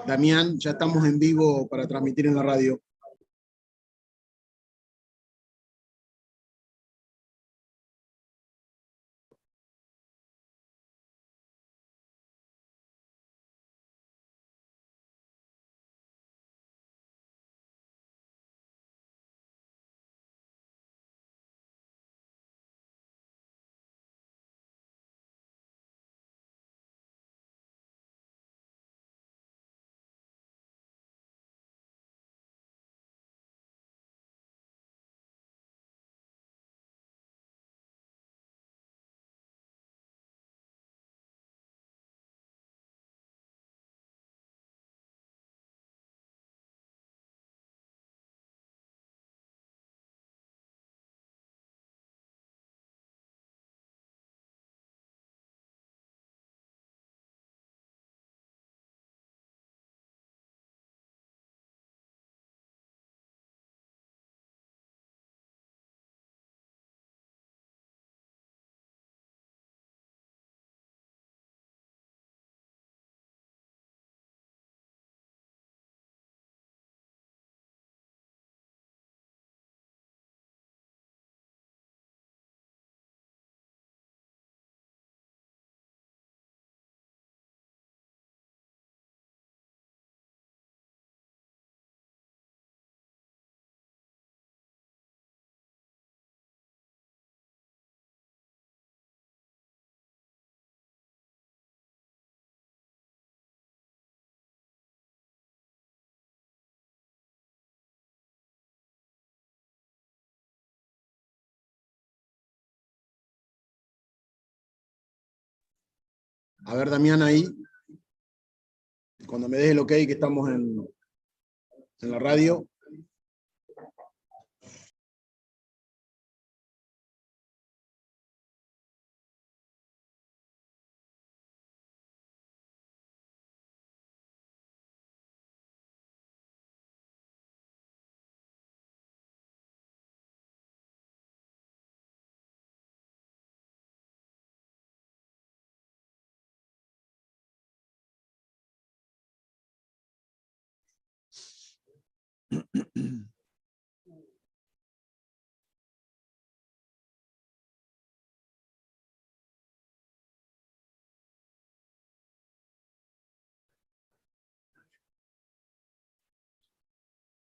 Damián, ya estamos en vivo para transmitir en la radio. A ver, Damián, ahí, cuando me des el ok que estamos en la radio.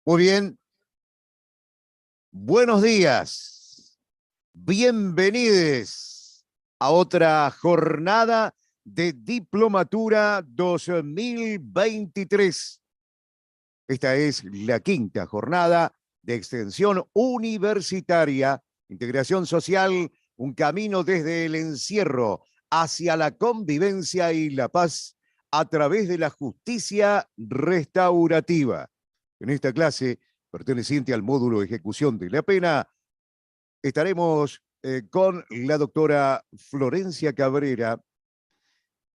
Muy bien. Buenos días. Bienvenidos a otra jornada de Diplomatura 2023. Esta es la quinta jornada de extensión universitaria, integración social, un camino desde el encierro hacia la convivencia y la paz a través de la justicia restaurativa. En esta clase, perteneciente al módulo de ejecución de la pena, estaremos con la doctora Florencia Cabrera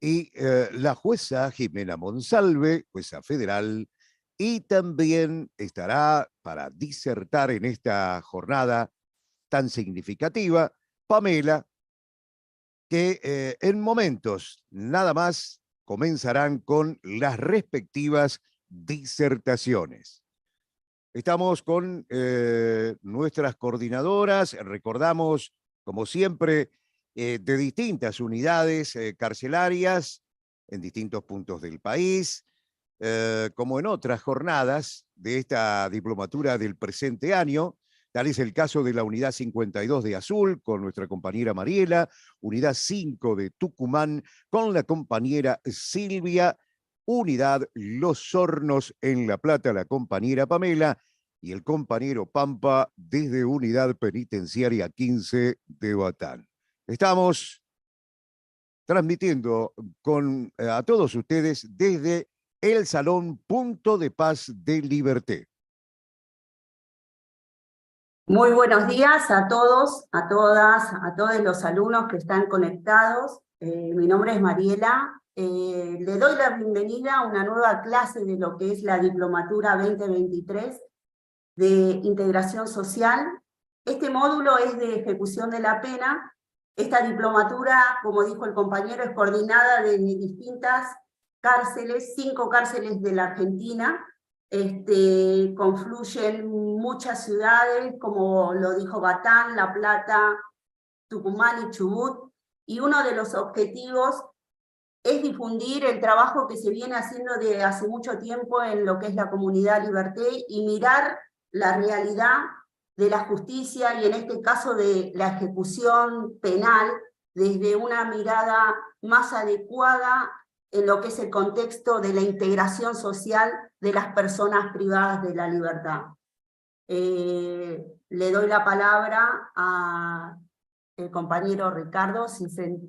y la jueza Jimena Monsalve, jueza federal, y también estará para disertar en esta jornada tan significativa, Pamela, que en momentos nada más comenzarán con las respectivas disertaciones. Estamos con nuestras coordinadoras, recordamos, como siempre, de distintas unidades carcelarias en distintos puntos del país, como en otras jornadas de esta diplomatura del presente año. Tal es el caso de la Unidad 52 de Azul, con nuestra compañera Mariela, Unidad 5 de Tucumán, con la compañera Silvia, Unidad Los Hornos en La Plata, la compañera Pamela, y el compañero Pampa desde Unidad Penitenciaria 15 de Batán. Estamos transmitiendo a todos ustedes desde el Salón Punto de Paz de Liberté. Muy buenos días a todos, a todas, a todos los alumnos que están conectados. Mi nombre es Mariela. Le doy la bienvenida a una nueva clase de lo que es la Diplomatura 2023 de Integración Social. Este módulo es de ejecución de la pena. Esta diplomatura, como dijo el compañero, es coordinada de distintas cárceles, 5 cárceles de la Argentina. Confluyen muchas ciudades, como lo dijo Batán, La Plata, Tucumán y Chubut, y uno de los objetivos es difundir el trabajo que se viene haciendo de hace mucho tiempo en lo que es la comunidad Liberté y mirar la realidad de la justicia y en este caso de la ejecución penal desde una mirada más adecuada en lo que es el contexto de la integración social de las personas privadas de la libertad. Le doy la palabra al compañero Ricardo, si se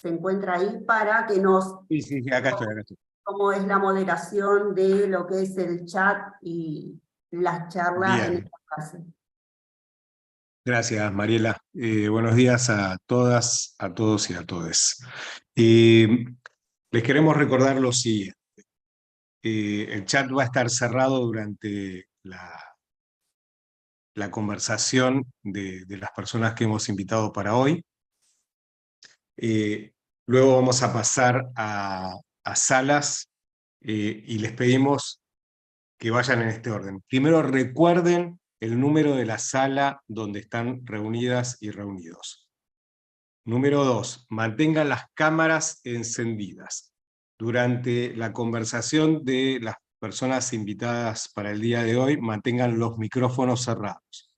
encuentra ahí, para que nos... Sí, sí, sí, acá estoy. Cómo es la moderación de lo que es el chat y las charlas en Bien, esta fase. gracias Mariela. Buenos días a todas, a todos y a todes. Les queremos recordar lo siguiente. El chat va a estar cerrado durante la conversación de las personas que hemos invitado para hoy. Luego vamos a pasar a salas y les pedimos que vayan en este orden. Primero recuerden el número de la sala donde están reunidas y reunidos. Número 2, mantengan las cámaras encendidas. Durante la conversación de las personas invitadas para el día de hoy, mantengan los micrófonos cerrados.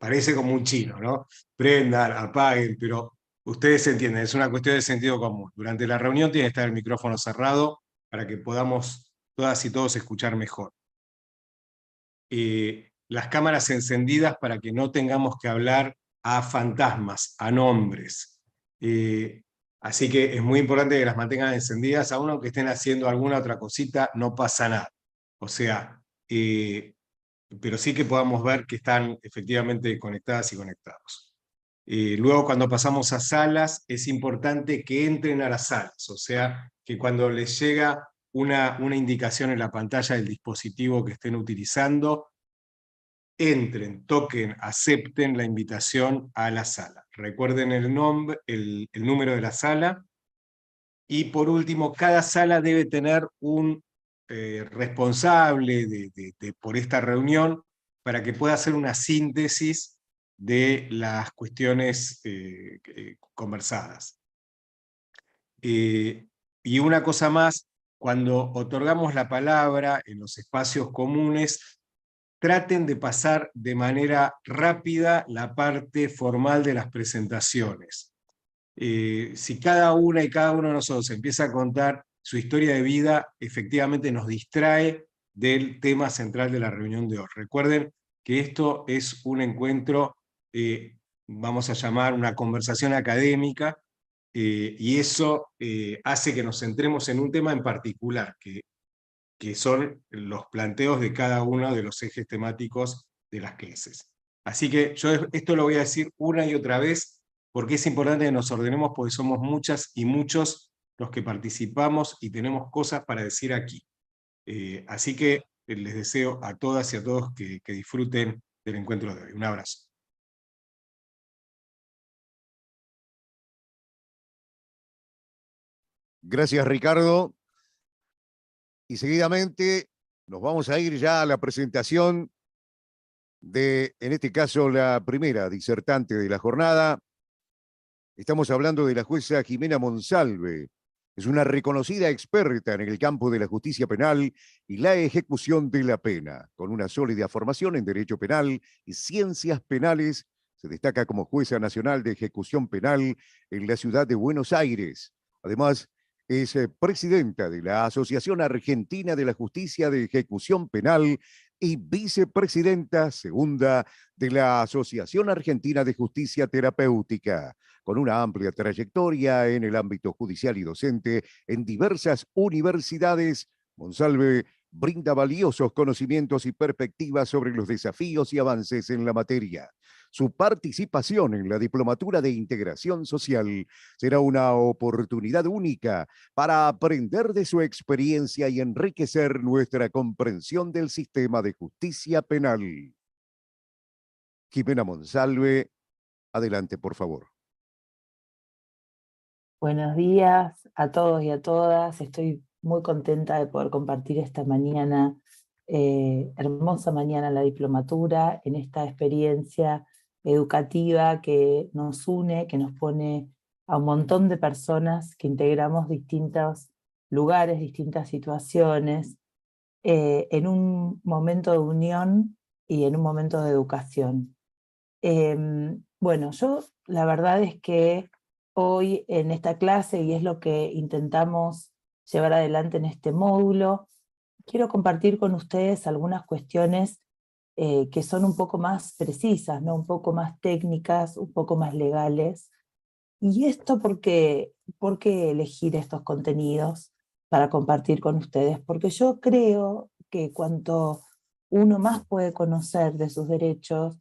Parece como un chino, ¿no? Prendan, apaguen, pero ustedes entienden, es una cuestión de sentido común. Durante la reunión tiene que estar el micrófono cerrado para que podamos todas y todos escuchar mejor. Las cámaras encendidas para que no tengamos que hablar a fantasmas, a nombres. Así que es muy importante que las mantengan encendidas, aun aunque estén haciendo alguna otra cosita, no pasa nada. O sea, pero sí que podamos ver que están efectivamente conectadas y conectados. Luego cuando pasamos a salas, es importante que entren a las salas, o sea, que cuando les llega una indicación en la pantalla del dispositivo que estén utilizando, entren, toquen, acepten la invitación a la sala. Recuerden el número de la sala. Y por último, cada sala debe tener un responsable por esta reunión para que pueda hacer una síntesis de las cuestiones conversadas. Y una cosa más, cuando otorgamos la palabra en los espacios comunes, traten de pasar de manera rápida la parte formal de las presentaciones. Si cada una y cada uno de nosotros empieza a contar su historia de vida, efectivamente nos distrae del tema central de la reunión de hoy. Recuerden que esto es un encuentro, vamos a llamar una conversación académica, y eso hace que nos centremos en un tema en particular, que son los planteos de cada uno de los ejes temáticos de las clases. Así que yo esto lo voy a decir una y otra vez, porque es importante que nos ordenemos, porque somos muchas y muchos los que participamos y tenemos cosas para decir aquí. Así que les deseo a todas y a todos que disfruten del encuentro de hoy. Un abrazo. Gracias, Ricardo. Y seguidamente nos vamos a ir ya a la presentación de, en este caso, la primera disertante de la jornada. Estamos hablando de la jueza Jimena Monsalve. Es una reconocida experta en el campo de la justicia penal y la ejecución de la pena. Con una sólida formación en Derecho Penal y Ciencias Penales, se destaca como jueza nacional de ejecución penal en la ciudad de Buenos Aires. Además, es presidenta de la Asociación Argentina de la Justicia de Ejecución Penal y vicepresidenta segunda de la Asociación Argentina de Justicia Terapéutica. Con una amplia trayectoria en el ámbito judicial y docente en diversas universidades, Monsalve brinda valiosos conocimientos y perspectivas sobre los desafíos y avances en la materia. Su participación en la Diplomatura de Integración Social será una oportunidad única para aprender de su experiencia y enriquecer nuestra comprensión del sistema de justicia penal. Jimena Monsalve, adelante, por favor. Buenos días a todos y a todas. Estoy muy contenta de poder compartir esta mañana, hermosa mañana en la diplomatura, en esta experiencia educativa que nos une, que nos pone a un montón de personas que integramos distintos lugares, distintas situaciones, en un momento de unión y en un momento de educación. Bueno, yo la verdad es que hoy en esta clase, y es lo que intentamos llevar adelante en este módulo, quiero compartir con ustedes algunas cuestiones que son un poco más precisas, ¿no? Un poco más técnicas, un poco más legales. ¿Y esto por qué elegir estos contenidos para compartir con ustedes? Porque yo creo que cuanto uno más puede conocer de sus derechos,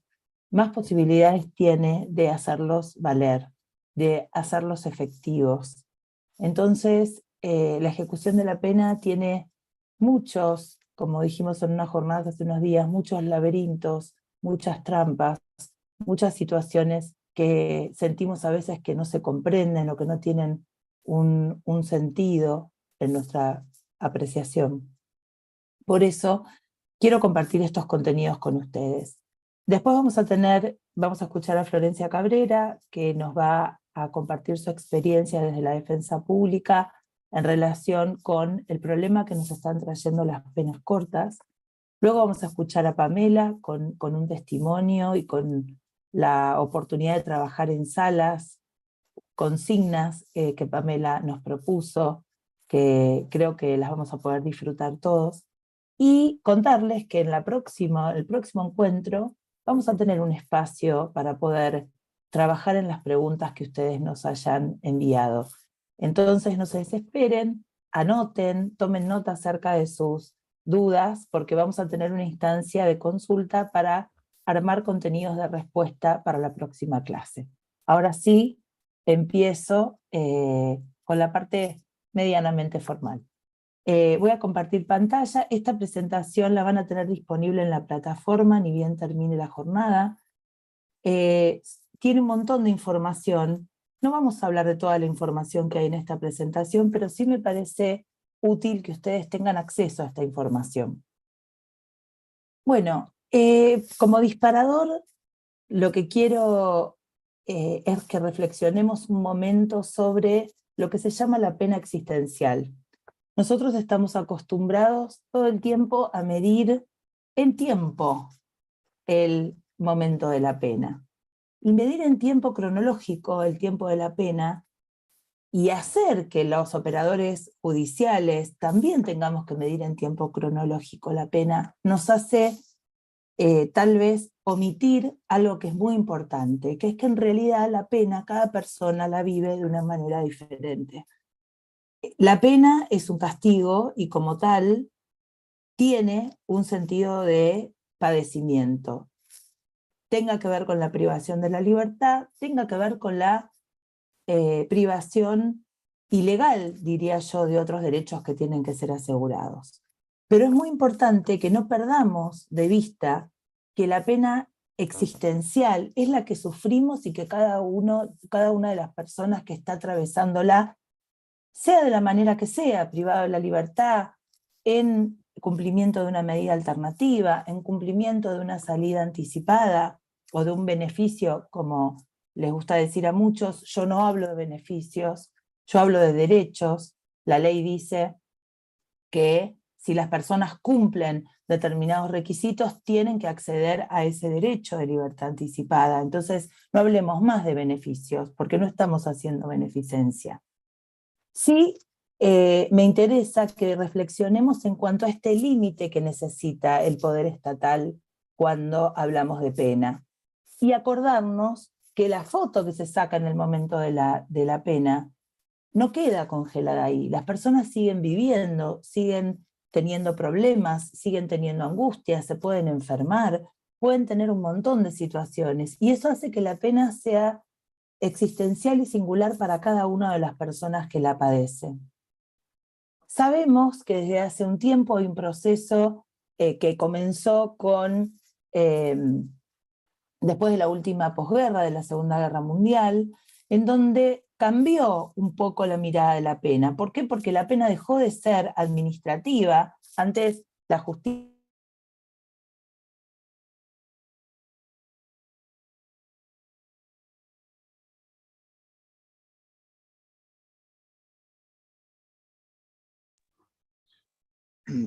más posibilidades tiene de hacerlos valer, de hacerlos efectivos. Entonces, la ejecución de la pena tiene muchos, como dijimos en una jornada hace unos días, muchos laberintos, muchas trampas, muchas situaciones que sentimos a veces que no se comprenden o que no tienen un sentido en nuestra apreciación. Por eso quiero compartir estos contenidos con ustedes. Después vamos a escuchar a Florencia Cabrera, que nos va a compartir su experiencia desde la defensa pública en relación con el problema que nos están trayendo las penas cortas. Luego vamos a escuchar a Pamela con un testimonio y con la oportunidad de trabajar en salas, consignas que Pamela nos propuso, que creo que las vamos a poder disfrutar todos. Y contarles que en el próximo encuentro vamos a tener un espacio para poder trabajar en las preguntas que ustedes nos hayan enviado. Entonces no se desesperen, anoten, tomen nota acerca de sus dudas, porque vamos a tener una instancia de consulta para armar contenidos de respuesta para la próxima clase. Ahora sí, empiezo con la parte medianamente formal. Voy a compartir pantalla. Esta presentación la van a tener disponible en la plataforma ni bien termine la jornada. Tiene un montón de información. No vamos a hablar de toda la información que hay en esta presentación, pero sí me parece útil que ustedes tengan acceso a esta información. Bueno, como disparador, lo que quiero es que reflexionemos un momento sobre lo que se llama la pena existencial. Nosotros estamos acostumbrados todo el tiempo a medir en tiempo el momento de la pena. Y medir en tiempo cronológico el tiempo de la pena y hacer que los operadores judiciales también tengamos que medir en tiempo cronológico la pena, nos hace tal vez omitir algo que es muy importante, que es que en realidad la pena cada persona la vive de una manera diferente. La pena es un castigo y como tal tiene un sentido de padecimiento. Tenga que ver con la privación de la libertad, tenga que ver con la privación ilegal, diría yo, de otros derechos que tienen que ser asegurados. Pero es muy importante que no perdamos de vista que la pena existencial es la que sufrimos y que cada una de las personas que está atravesándola, sea de la manera que sea, privado de la libertad, en cumplimiento de una medida alternativa, en cumplimiento de una salida anticipada o de un beneficio, como les gusta decir a muchos, yo no hablo de beneficios, yo hablo de derechos. La ley dice que si las personas cumplen determinados requisitos, tienen que acceder a ese derecho de libertad anticipada. Entonces, no hablemos más de beneficios, porque no estamos haciendo beneficencia. Sí, me interesa que reflexionemos en cuanto a este límite que necesita el poder estatal cuando hablamos de pena. Y acordarnos que la foto que se saca en el momento de la pena no queda congelada ahí. Las personas siguen viviendo, siguen teniendo problemas, siguen teniendo angustias, se pueden enfermar, pueden tener un montón de situaciones. Y eso hace que la pena sea existencial y singular para cada una de las personas que la padecen. Sabemos que desde hace un tiempo hay un proceso que comenzó con, después de la última posguerra, de la Segunda Guerra Mundial, en donde cambió un poco la mirada de la pena. ¿Por qué? Porque la pena dejó de ser administrativa. Antes la justicia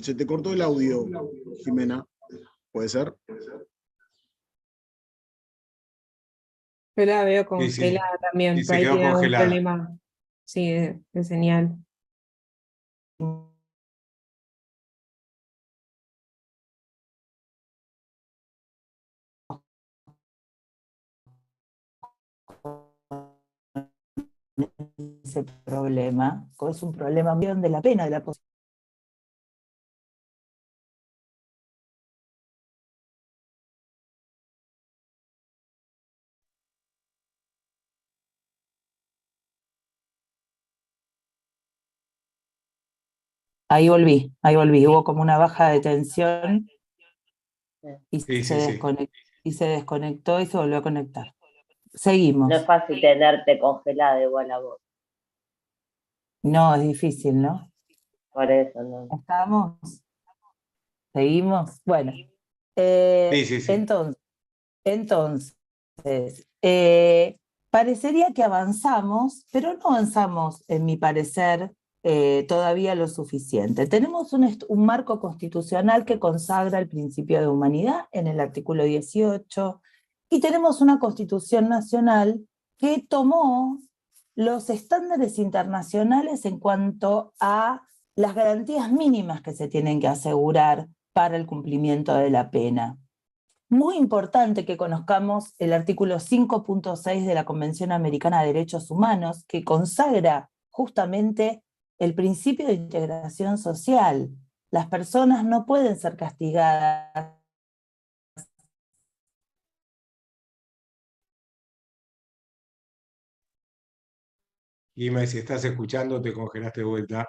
Se te cortó el audio, Jimena. ¿Puede ser? Yo la veo Sí, congelada también, sí, por se ahí quedó tiene algún congelada. problema, sí, de señal. ese problema, es un problema de la pena, de la posibilidad. Ahí volví, hubo como una baja de tensión y Sí, se sí, sí. desconectó y se volvió a conectar. No Seguimos. es fácil tenerte congelada igual a vos, No, es difícil, ¿no? por eso, ¿no? ¿Estamos? ¿Seguimos? Bueno, Sí, sí, sí. entonces parecería que avanzamos, pero no avanzamos, en mi parecer, todavía lo suficiente. Tenemos un marco constitucional que consagra el principio de humanidad en el artículo 18, y tenemos una constitución nacional que tomó los estándares internacionales en cuanto a las garantías mínimas que se tienen que asegurar para el cumplimiento de la pena. Muy importante que conozcamos el artículo 5.6 de la Convención Americana de Derechos Humanos, que consagra justamente el principio de integración social. Las personas no pueden ser castigadas. Jimé, si estás escuchando, te congelaste de vuelta.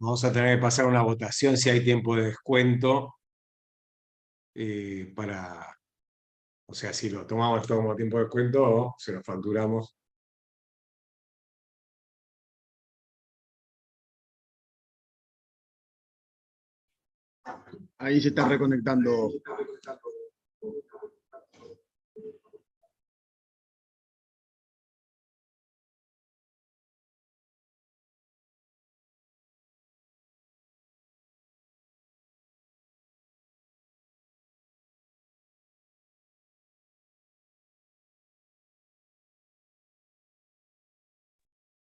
Vamos a tener que pasar una votación si hay tiempo de descuento para, o sea, si lo tomamos todo como tiempo de descuento o se lo facturamos. Ahí se está reconectando.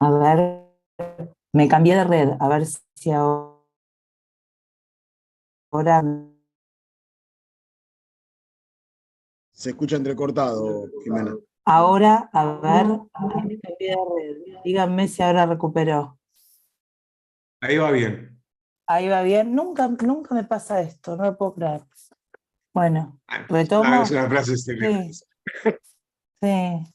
A ver, me cambié de red, a ver si ahora... Se escucha entrecortado, Jimena. Ahora, a ver, me cambié de red. Díganme si ahora recuperó. Ahí va bien. Ahí va bien. Nunca me pasa esto, no lo puedo creer. Bueno, Es retomo. una frase excelente. Sí, sí.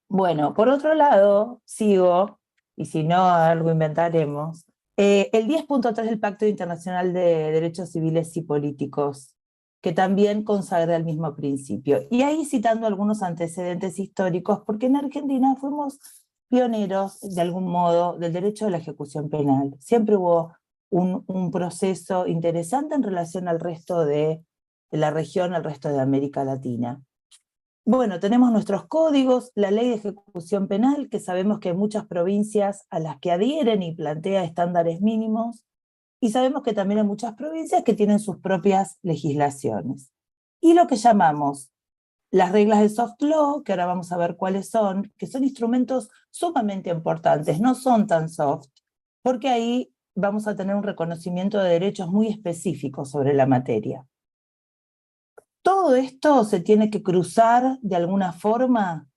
Bueno, por otro lado, sigo, y si no, algo inventaremos, el 10.3 del Pacto Internacional de Derechos Civiles y Políticos, que también consagra el mismo principio. Y ahí citando algunos antecedentes históricos, porque en Argentina fuimos pioneros, de algún modo, del derecho de la ejecución penal. Siempre hubo un proceso interesante en relación al resto de la región, al resto de América Latina. Bueno, tenemos nuestros códigos, la ley de ejecución penal, que sabemos que hay muchas provincias a las que adhieren y plantea estándares mínimos, y sabemos que también hay muchas provincias que tienen sus propias legislaciones. Y lo que llamamos las reglas de soft law, que ahora vamos a ver cuáles son, que son instrumentos sumamente importantes, no son tan soft, porque ahí vamos a tener un reconocimiento de derechos muy específicos sobre la materia. Todo todo esto se tiene que cruzar de alguna forma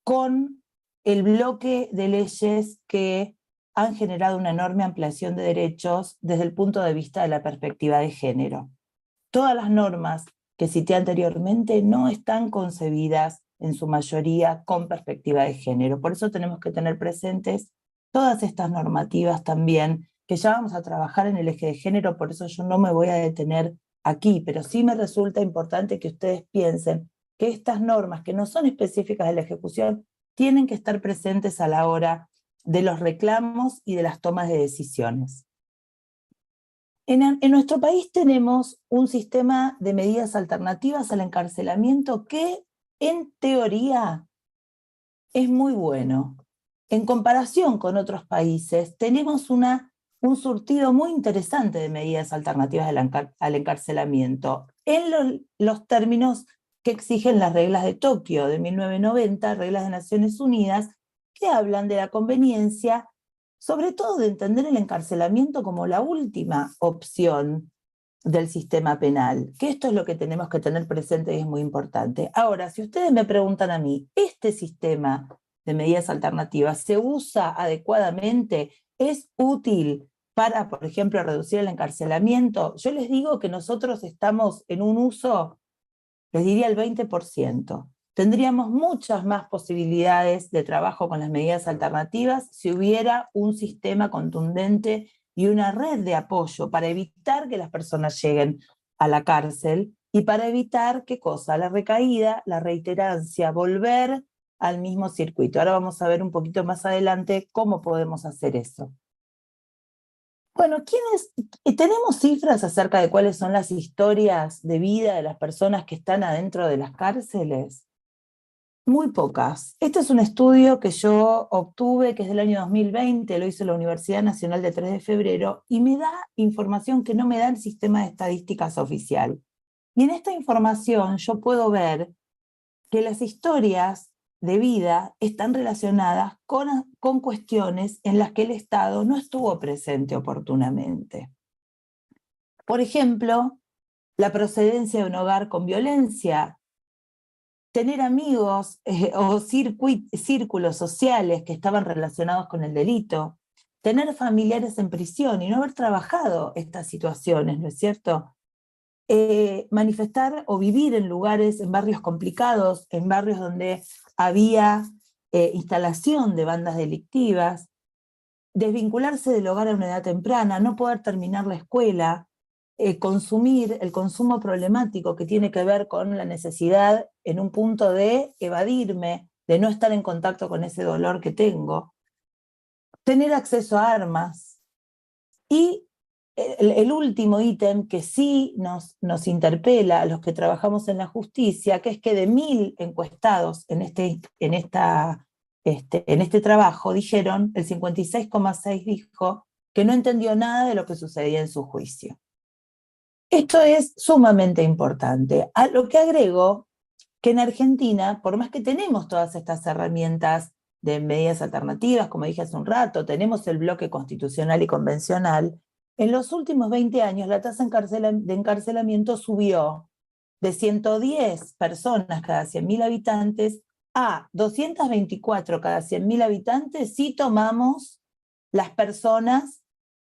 con el bloque de leyes que han generado una enorme ampliación de derechos desde el punto de vista de la perspectiva de género. Todas las normas que cité anteriormente no están concebidas en su mayoría con perspectiva de género. Por eso tenemos que tener presentes todas estas normativas también, que ya vamos a trabajar en el eje de género, por eso yo no me voy a detener aquí, pero sí me resulta importante que ustedes piensen que estas normas, que no son específicas de la ejecución, tienen que estar presentes a la hora de los reclamos y de las tomas de decisiones. En nuestro país tenemos un sistema de medidas alternativas al encarcelamiento que, en teoría, es muy bueno. En comparación con otros países, tenemos un surtido muy interesante de medidas alternativas al encarcelamiento, en los términos que exigen las reglas de Tokio de 1990, reglas de Naciones Unidas, que hablan de la conveniencia, sobre todo de entender el encarcelamiento como la última opción del sistema penal, que esto es lo que tenemos que tener presente y es muy importante. Ahora, si ustedes me preguntan a mí, ¿este sistema de medidas alternativas se usa adecuadamente? ¿Es útil para, por ejemplo, reducir el encarcelamiento? Yo les digo que nosotros estamos en un uso, les diría el 20%. Tendríamos muchas más posibilidades de trabajo con las medidas alternativas si hubiera un sistema contundente y una red de apoyo para evitar que las personas lleguen a la cárcel y para evitar, ¿qué cosa? La recaída, la reiterancia, volver al mismo circuito. Ahora vamos a ver un poquito más adelante cómo podemos hacer eso. Bueno, ¿tenemos cifras acerca de cuáles son las historias de vida de las personas que están adentro de las cárceles? Muy pocas. Este es un estudio que yo obtuve, que es del año 2020, lo hizo la Universidad Nacional de 3 de Febrero, y me da información que no me da el sistema de estadísticas oficial. Y en esta información yo puedo ver que las historias de vida están relacionadas con cuestiones en las que el Estado no estuvo presente oportunamente. Por ejemplo, la procedencia de un hogar con violencia, tener amigos o círculos sociales que estaban relacionados con el delito, tener familiares en prisión y no haber trabajado estas situaciones, ¿no es cierto? Manifestar o vivir en lugares, en barrios complicados, en barrios donde había instalación de bandas delictivas, desvincularse del hogar a una edad temprana, no poder terminar la escuela, consumir el consumo problemático que tiene que ver con la necesidad en un punto de evadirme, de no estar en contacto con ese dolor que tengo, tener acceso a armas y el último ítem que sí nos interpela a los que trabajamos en la justicia, que es que de 1000 encuestados en este trabajo, dijeron, el 56,6% dijo que no entendió nada de lo que sucedía en su juicio. Esto es sumamente importante. A lo que agrego que en Argentina, por más que tenemos todas estas herramientas de medidas alternativas, como dije hace un rato, tenemos el bloque constitucional y convencional, en los últimos 20 años la tasa de encarcelamiento subió de 110 personas cada 100.000 habitantes a 224 cada 100.000 habitantes si tomamos las personas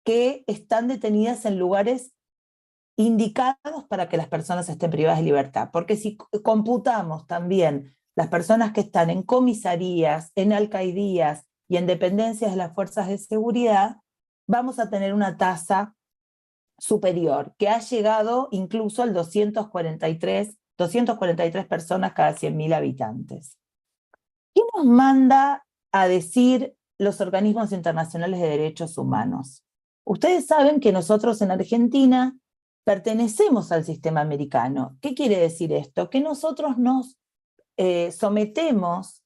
que están detenidas en lugares indicados para que las personas estén privadas de libertad. Porque si computamos también las personas que están en comisarías, en alcaidías y en dependencias de las fuerzas de seguridad, vamos a tener una tasa superior, que ha llegado incluso al 243 personas cada 100.000 habitantes. ¿Qué nos manda a decir los organismos internacionales de derechos humanos? Ustedes saben que nosotros en Argentina pertenecemos al sistema americano. ¿Qué quiere decir esto? Que nosotros nos sometemos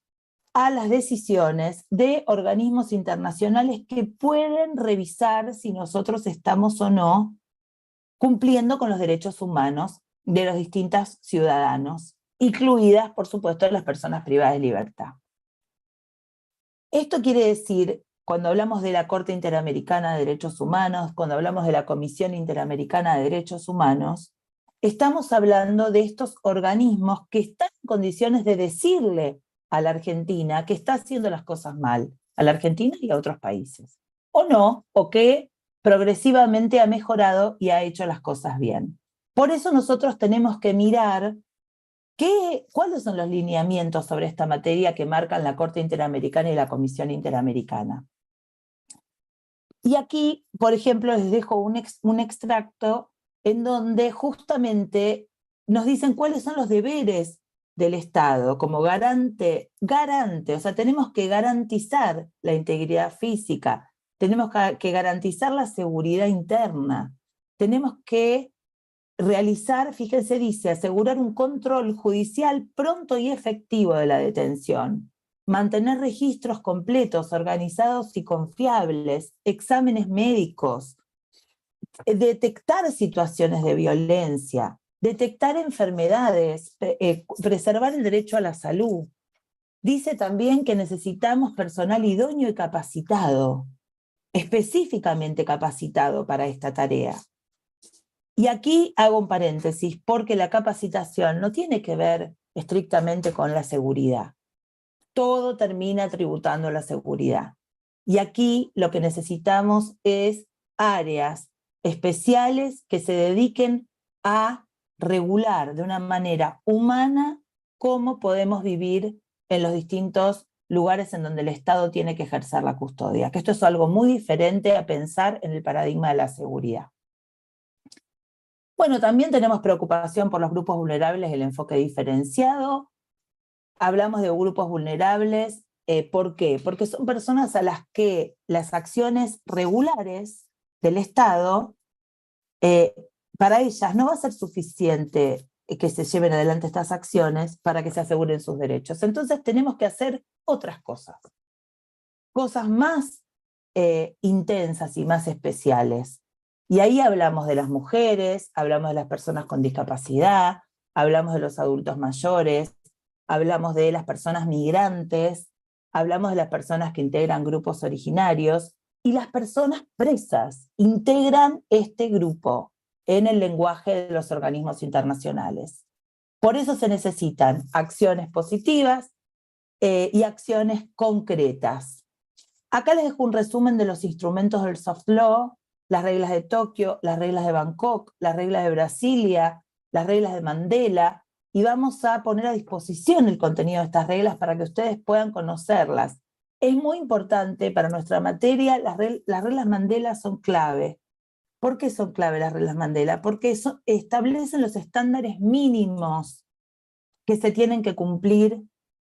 a las decisiones de organismos internacionales que pueden revisar si nosotros estamos o no cumpliendo con los derechos humanos de los distintos ciudadanos, incluidas, por supuesto, las personas privadas de libertad. Esto quiere decir, cuando hablamos de la Corte Interamericana de Derechos Humanos, cuando hablamos de la Comisión Interamericana de Derechos Humanos, estamos hablando de estos organismos que están en condiciones de decirle a la Argentina que está haciendo las cosas mal, a la Argentina y a otros países, o no, o que progresivamente ha mejorado y ha hecho las cosas bien. Por eso nosotros tenemos que mirar cuáles son los lineamientos sobre esta materia que marcan la Corte Interamericana y la Comisión Interamericana. Y aquí, por ejemplo, les dejo un extracto en donde justamente nos dicen cuáles son los deberes del Estado como garante, o sea, tenemos que garantizar la integridad física, tenemos que garantizar la seguridad interna, tenemos que realizar, fíjense, dice, asegurar un control judicial pronto y efectivo de la detención, mantener registros completos, organizados y confiables, exámenes médicos, detectar situaciones de violencia, detectar enfermedades, preservar el derecho a la salud. Dice también que necesitamos personal idóneo y capacitado, específicamente capacitado para esta tarea. Y aquí hago un paréntesis, porque la capacitación no tiene que ver estrictamente con la seguridad. Todo termina tributando a la seguridad. Y aquí lo que necesitamos es áreas especiales que se dediquen a regular de una manera humana cómo podemos vivir en los distintos lugares en donde el Estado tiene que ejercer la custodia. Que esto es algo muy diferente a pensar en el paradigma de la seguridad. Bueno, también tenemos preocupación por los grupos vulnerables, el enfoque diferenciado. Hablamos de grupos vulnerables, ¿por qué? Porque son personas a las que las acciones regulares del Estado, para ellas no va a ser suficiente que se lleven adelante estas acciones para que se aseguren sus derechos. Entonces tenemos que hacer otras cosas más intensas y más especiales. Y ahí hablamos de las mujeres, hablamos de las personas con discapacidad, hablamos de los adultos mayores, hablamos de las personas migrantes, hablamos de las personas que integran grupos originarios, y las personas presas integran este grupo en el lenguaje de los organismos internacionales. Por eso se necesitan acciones positivas y acciones concretas. Acá les dejo un resumen de los instrumentos del soft law, las reglas de Tokio, las reglas de Bangkok, las reglas de Brasilia, las reglas de Mandela, y vamos a poner a disposición el contenido de estas reglas para que ustedes puedan conocerlas. Es muy importante para nuestra materia, las reglas Mandela son clave. ¿Por qué son clave las reglas Mandela? Porque establecen los estándares mínimos que se tienen que cumplir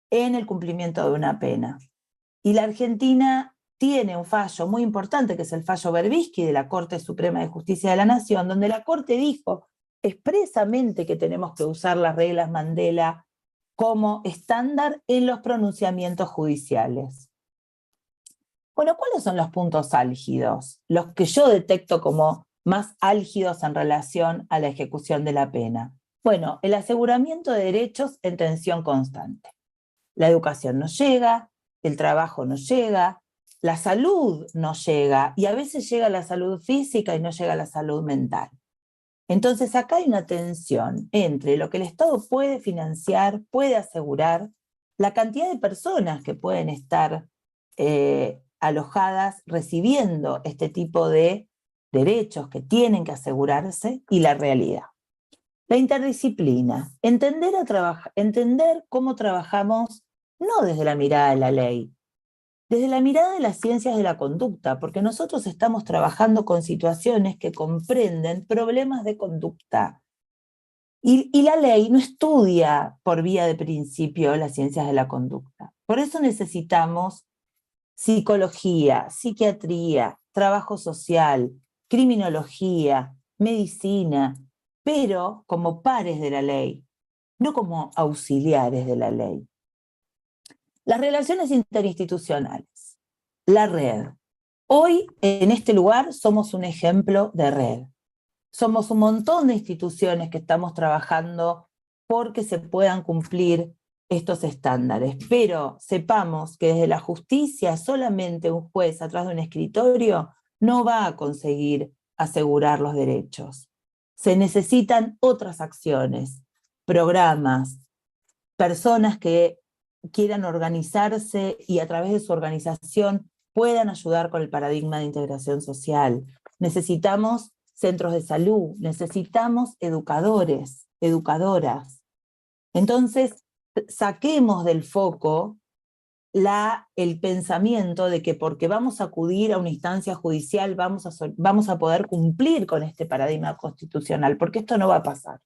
en el cumplimiento de una pena. Y la Argentina tiene un fallo muy importante, que es el fallo Berbisky de la Corte Suprema de Justicia de la Nación, donde la Corte dijo expresamente que tenemos que usar las reglas Mandela como estándar en los pronunciamientos judiciales. Bueno, ¿cuáles son los puntos álgidos? Los que yo detecto como más álgidos en relación a la ejecución de la pena. Bueno, el aseguramiento de derechos en tensión constante. La educación no llega, el trabajo no llega, la salud no llega, y a veces llega la salud física y no llega la salud mental. Entonces acá hay una tensión entre lo que el Estado puede financiar, puede asegurar, la cantidad de personas que pueden estar alojadas recibiendo este tipo de derechos que tienen que asegurarse, y la realidad. La interdisciplina, entender cómo trabajamos no desde la mirada de la ley, desde la mirada de las ciencias de la conducta, porque nosotros estamos trabajando con situaciones que comprenden problemas de conducta. Y la ley no estudia por vía de principio las ciencias de la conducta. Por eso necesitamos psicología, psiquiatría, trabajo social, criminología, medicina, pero como pares de la ley, no como auxiliares de la ley. Las relaciones interinstitucionales, la red. Hoy en este lugar somos un ejemplo de red. Somos un montón de instituciones que estamos trabajando porque se puedan cumplir estos estándares, pero sepamos que desde la justicia solamente un juez atrás de un escritorio no va a conseguir asegurar los derechos. Se necesitan otras acciones, programas, personas que quieran organizarse y a través de su organización puedan ayudar con el paradigma de integración social. Necesitamos centros de salud, necesitamos educadores, educadoras. Entonces, saquemos del foco el pensamiento de que porque vamos a acudir a una instancia judicial vamos a poder cumplir con este paradigma constitucional, porque esto no va a pasar.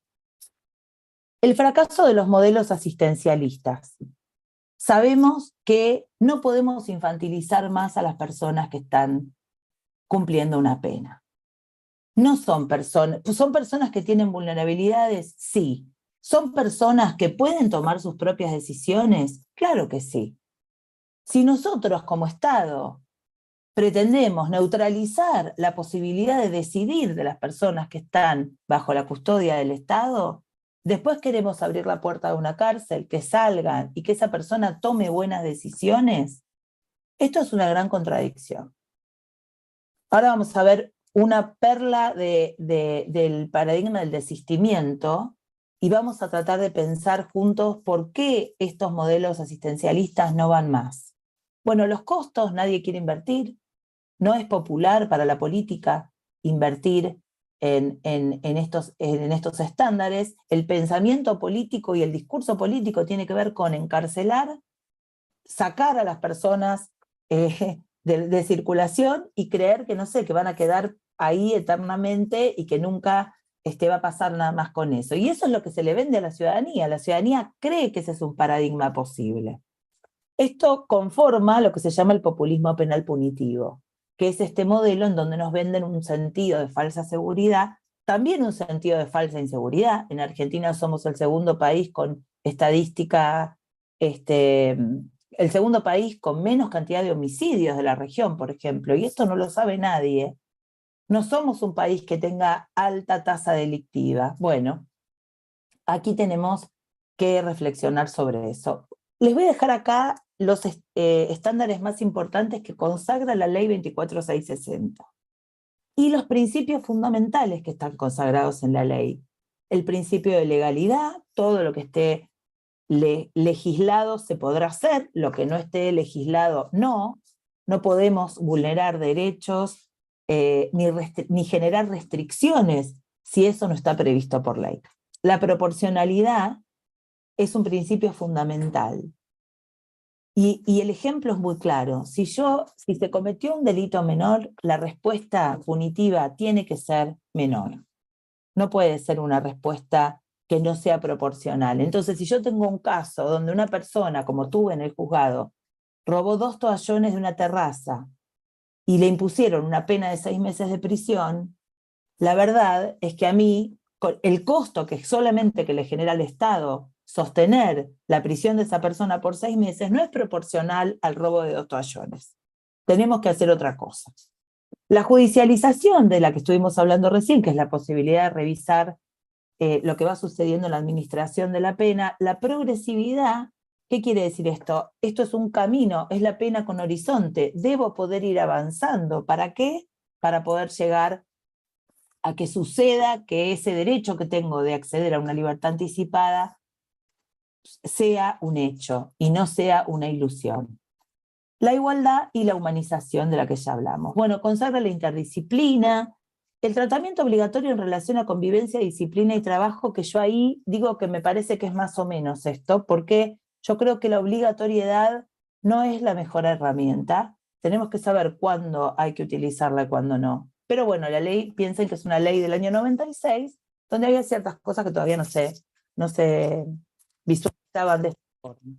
El fracaso de los modelos asistencialistas. Sabemos que no podemos infantilizar más a las personas que están cumpliendo una pena. No son personas que tienen vulnerabilidades, sí. ¿Son personas que pueden tomar sus propias decisiones? Claro que sí. Si nosotros como Estado pretendemos neutralizar la posibilidad de decidir de las personas que están bajo la custodia del Estado, después queremos abrir la puerta de una cárcel, que salgan y que esa persona tome buenas decisiones, esto es una gran contradicción. Ahora vamos a ver una perla del paradigma del desistimiento y vamos a tratar de pensar juntos por qué estos modelos asistencialistas no van más. Bueno, los costos, nadie quiere invertir, no es popular para la política invertir en estos estándares. El pensamiento político y el discurso político tiene que ver con encarcelar, sacar a las personas de circulación y creer que, no sé, que van a quedar ahí eternamente y que nunca va a pasar nada más con eso. Y eso es lo que se le vende a la ciudadanía. La ciudadanía cree que ese es un paradigma posible. Esto conforma lo que se llama el populismo penal punitivo, que es este modelo en donde nos venden un sentido de falsa seguridad, también un sentido de falsa inseguridad. En Argentina somos el segundo país con estadística, el segundo país con menos cantidad de homicidios de la región, por ejemplo, y esto no lo sabe nadie. No somos un país que tenga alta tasa delictiva. Bueno, aquí tenemos que reflexionar sobre eso. Les voy a dejar acá los estándares más importantes que consagra la ley 24660 y los principios fundamentales que están consagrados en la ley. El principio de legalidad, todo lo que esté legislado se podrá hacer, lo que no esté legislado no podemos vulnerar derechos ni generar restricciones si eso no está previsto por ley. La proporcionalidad es un principio fundamental. Y el ejemplo es muy claro. Si se cometió un delito menor, la respuesta punitiva tiene que ser menor. No puede ser una respuesta que no sea proporcional. Entonces, si yo tengo un caso donde una persona, como tuve en el juzgado, robó 2 toallones de una terraza y le impusieron una pena de 6 meses de prisión, la verdad es que a mí, el costo que solamente que le genera al Estado sostener la prisión de esa persona por 6 meses no es proporcional al robo de 2 toallones. Tenemos que hacer otra cosa. La judicialización de la que estuvimos hablando recién, que es la posibilidad de revisar lo que va sucediendo en la administración de la pena, la progresividad, ¿qué quiere decir esto? Esto es un camino, es la pena con horizonte. Debo poder ir avanzando. ¿Para qué? Para poder llegar a que suceda que ese derecho que tengo de acceder a una libertad anticipada sea un hecho y no sea una ilusión. La igualdad y la humanización de la que ya hablamos. Bueno, consagra la interdisciplina, el tratamiento obligatorio en relación a convivencia, disciplina y trabajo, que yo ahí digo que me parece que es más o menos esto, porque yo creo que la obligatoriedad no es la mejor herramienta. Tenemos que saber cuándo hay que utilizarla y cuándo no. Pero bueno, la ley, piensen que es una ley del año 96, donde había ciertas cosas que todavía no se visualizaban de esta forma.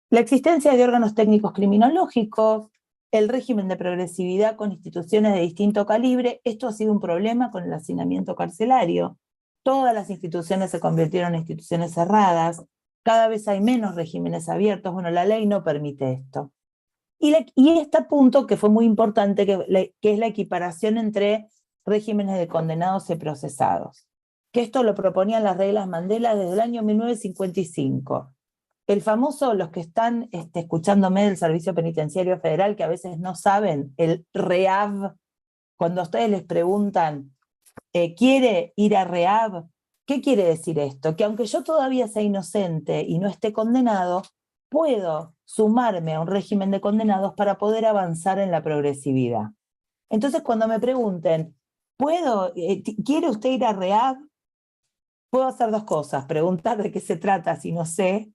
La existencia de órganos técnicos criminológicos, el régimen de progresividad con instituciones de distinto calibre, esto ha sido un problema con el hacinamiento carcelario. Todas las instituciones se convirtieron en instituciones cerradas, cada vez hay menos regímenes abiertos. Bueno, la ley no permite esto. Y este punto que fue muy importante, que es la equiparación entre regímenes de condenados y procesados, que esto lo proponían las reglas Mandela desde el año 1955. El famoso, los que están escuchándome del Servicio Penitenciario Federal, que a veces no saben, el REAV, cuando a ustedes les preguntan quiere ir a rehab. ¿Qué quiere decir esto? Que aunque yo todavía sea inocente y no esté condenado, puedo sumarme a un régimen de condenados para poder avanzar en la progresividad. Entonces, cuando me pregunten, ¿quiere usted ir a rehab? Puedo hacer dos cosas, preguntar de qué se trata si no sé,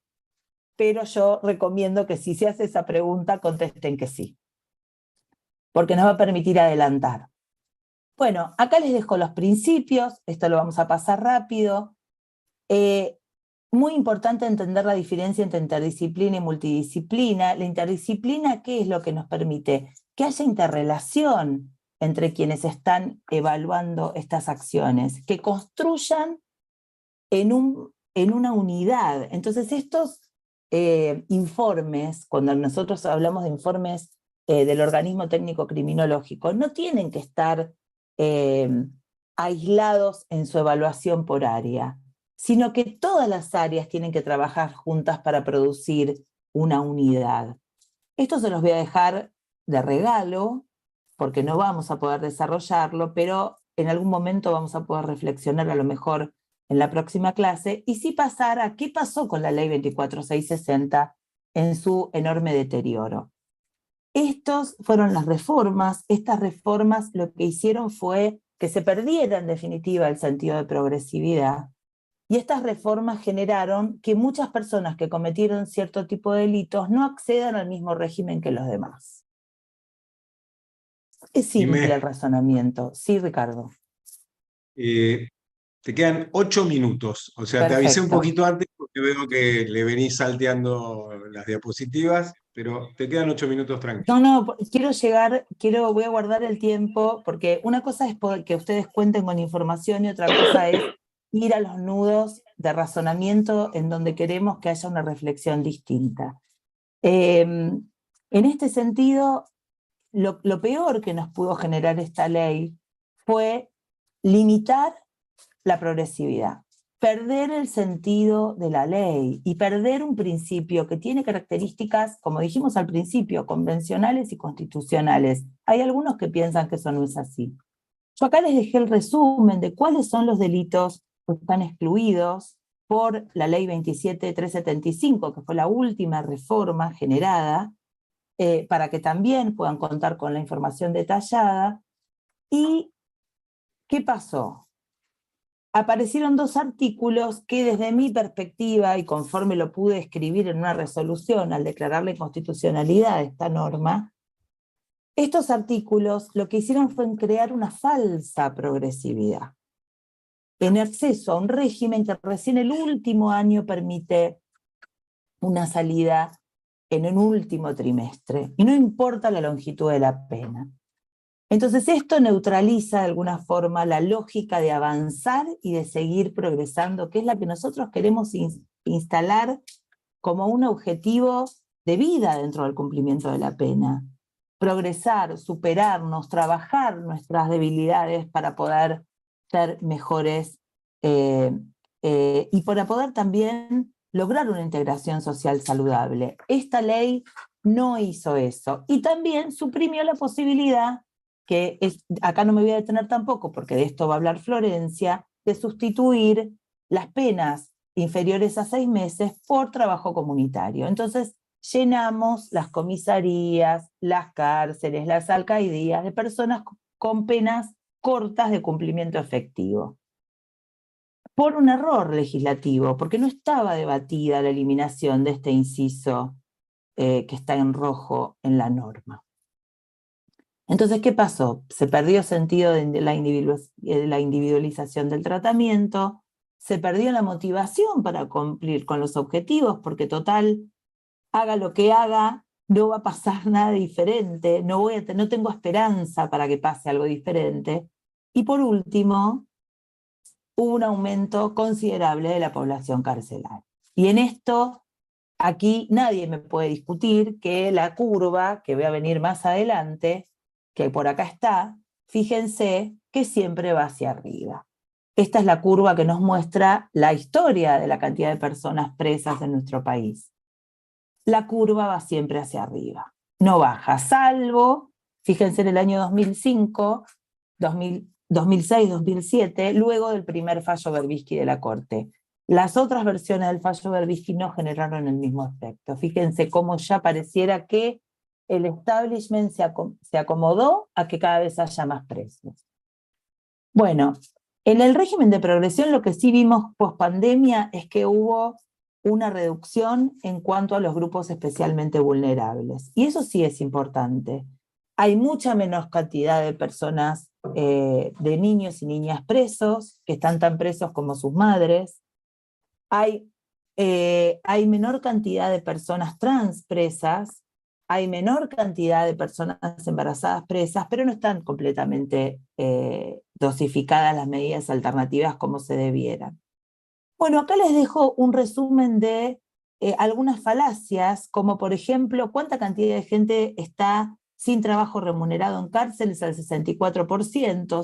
pero yo recomiendo que si se hace esa pregunta, contesten que sí, porque nos va a permitir adelantar. Bueno, acá les dejo los principios, esto lo vamos a pasar rápido. Muy importante entender la diferencia entre interdisciplina y multidisciplina. La interdisciplina, ¿qué es lo que nos permite? Que haya interrelación entre quienes están evaluando estas acciones, que construyan en una unidad. Entonces, estos informes, cuando nosotros hablamos de informes del organismo técnico criminológico, no tienen que estar aislados en su evaluación por área, sino que todas las áreas tienen que trabajar juntas para producir una unidad. Esto se los voy a dejar de regalo, porque no vamos a poder desarrollarlo, pero en algún momento vamos a poder reflexionar a lo mejor en la próxima clase, y sí pasar a qué pasó con la ley 24660 en su enorme deterioro. Estas fueron las reformas. Estas reformas lo que hicieron fue que se perdiera en definitiva el sentido de progresividad, y estas reformas generaron que muchas personas que cometieron cierto tipo de delitos no accedan al mismo régimen que los demás. Es simple el razonamiento. Sí, Ricardo. Te quedan 8 minutos, o sea, Perfecto. te avisé un poquito antes porque veo que le venís salteando las diapositivas, pero te quedan 8 minutos tranquilos. No, voy a guardar el tiempo, porque una cosa es que ustedes cuenten con información y otra cosa es ir a los nudos de razonamiento en donde queremos que haya una reflexión distinta. En este sentido, lo peor que nos pudo generar esta ley fue limitar la progresividad, perder el sentido de la ley y perder un principio que tiene características, como dijimos al principio, convencionales y constitucionales. Hay algunos que piensan que eso no es así. Yo acá les dejé el resumen de cuáles son los delitos que están excluidos por la ley 27375, que fue la última reforma generada, para que también puedan contar con la información detallada. ¿Y qué pasó? Aparecieron dos artículos que desde mi perspectiva, y conforme lo pude escribir en una resolución al declarar la inconstitucionalidad de esta norma, estos artículos lo que hicieron fue crear una falsa progresividad, en acceso a un régimen que recién el último año permite una salida en un último trimestre, y no importa la longitud de la pena. Entonces esto neutraliza de alguna forma la lógica de avanzar y de seguir progresando, que es la que nosotros queremos instalar como un objetivo de vida dentro del cumplimiento de la pena. Progresar, superarnos, trabajar nuestras debilidades para poder ser mejores y para poder también lograr una integración social saludable. Esta ley no hizo eso, y también suprimió la posibilidad, acá no me voy a detener tampoco porque de esto va a hablar Florencia, de sustituir las penas inferiores a 6 meses por trabajo comunitario. Entonces llenamos las comisarías, las cárceles, las alcaidías de personas con penas cortas de cumplimiento efectivo, por un error legislativo, porque no estaba debatida la eliminación de este inciso que está en rojo en la norma. Entonces, ¿qué pasó? Se perdió sentido de la individualización del tratamiento, se perdió la motivación para cumplir con los objetivos, porque total, haga lo que haga, no va a pasar nada diferente, no tengo esperanza para que pase algo diferente. Y por último, hubo un aumento considerable de la población carcelaria. Y en esto, aquí nadie me puede discutir que la curva, que voy a venir más adelante, que por acá está, fíjense que siempre va hacia arriba. Esta es la curva que nos muestra la historia de la cantidad de personas presas en nuestro país. La curva va siempre hacia arriba, no baja, salvo, fíjense en el año 2005, 2006-2007, luego del primer fallo Berbisky de la Corte. Las otras versiones del fallo Berbisky no generaron el mismo efecto. Fíjense cómo ya pareciera que el establishment se acomodó a que cada vez haya más presos. Bueno, en el régimen de progresión lo que sí vimos post-pandemia es que hubo una reducción en cuanto a los grupos especialmente vulnerables. Y eso sí es importante. Hay mucha menos cantidad de personas, de niños y niñas presos, que están tan presos como sus madres. Hay menor cantidad de personas trans presas, hay menor cantidad de personas embarazadas presas, pero no están completamente dosificadas las medidas alternativas como se debieran. Bueno, acá les dejo un resumen de algunas falacias, como por ejemplo, cuánta cantidad de gente está sin trabajo remunerado en cárceles, al 64%,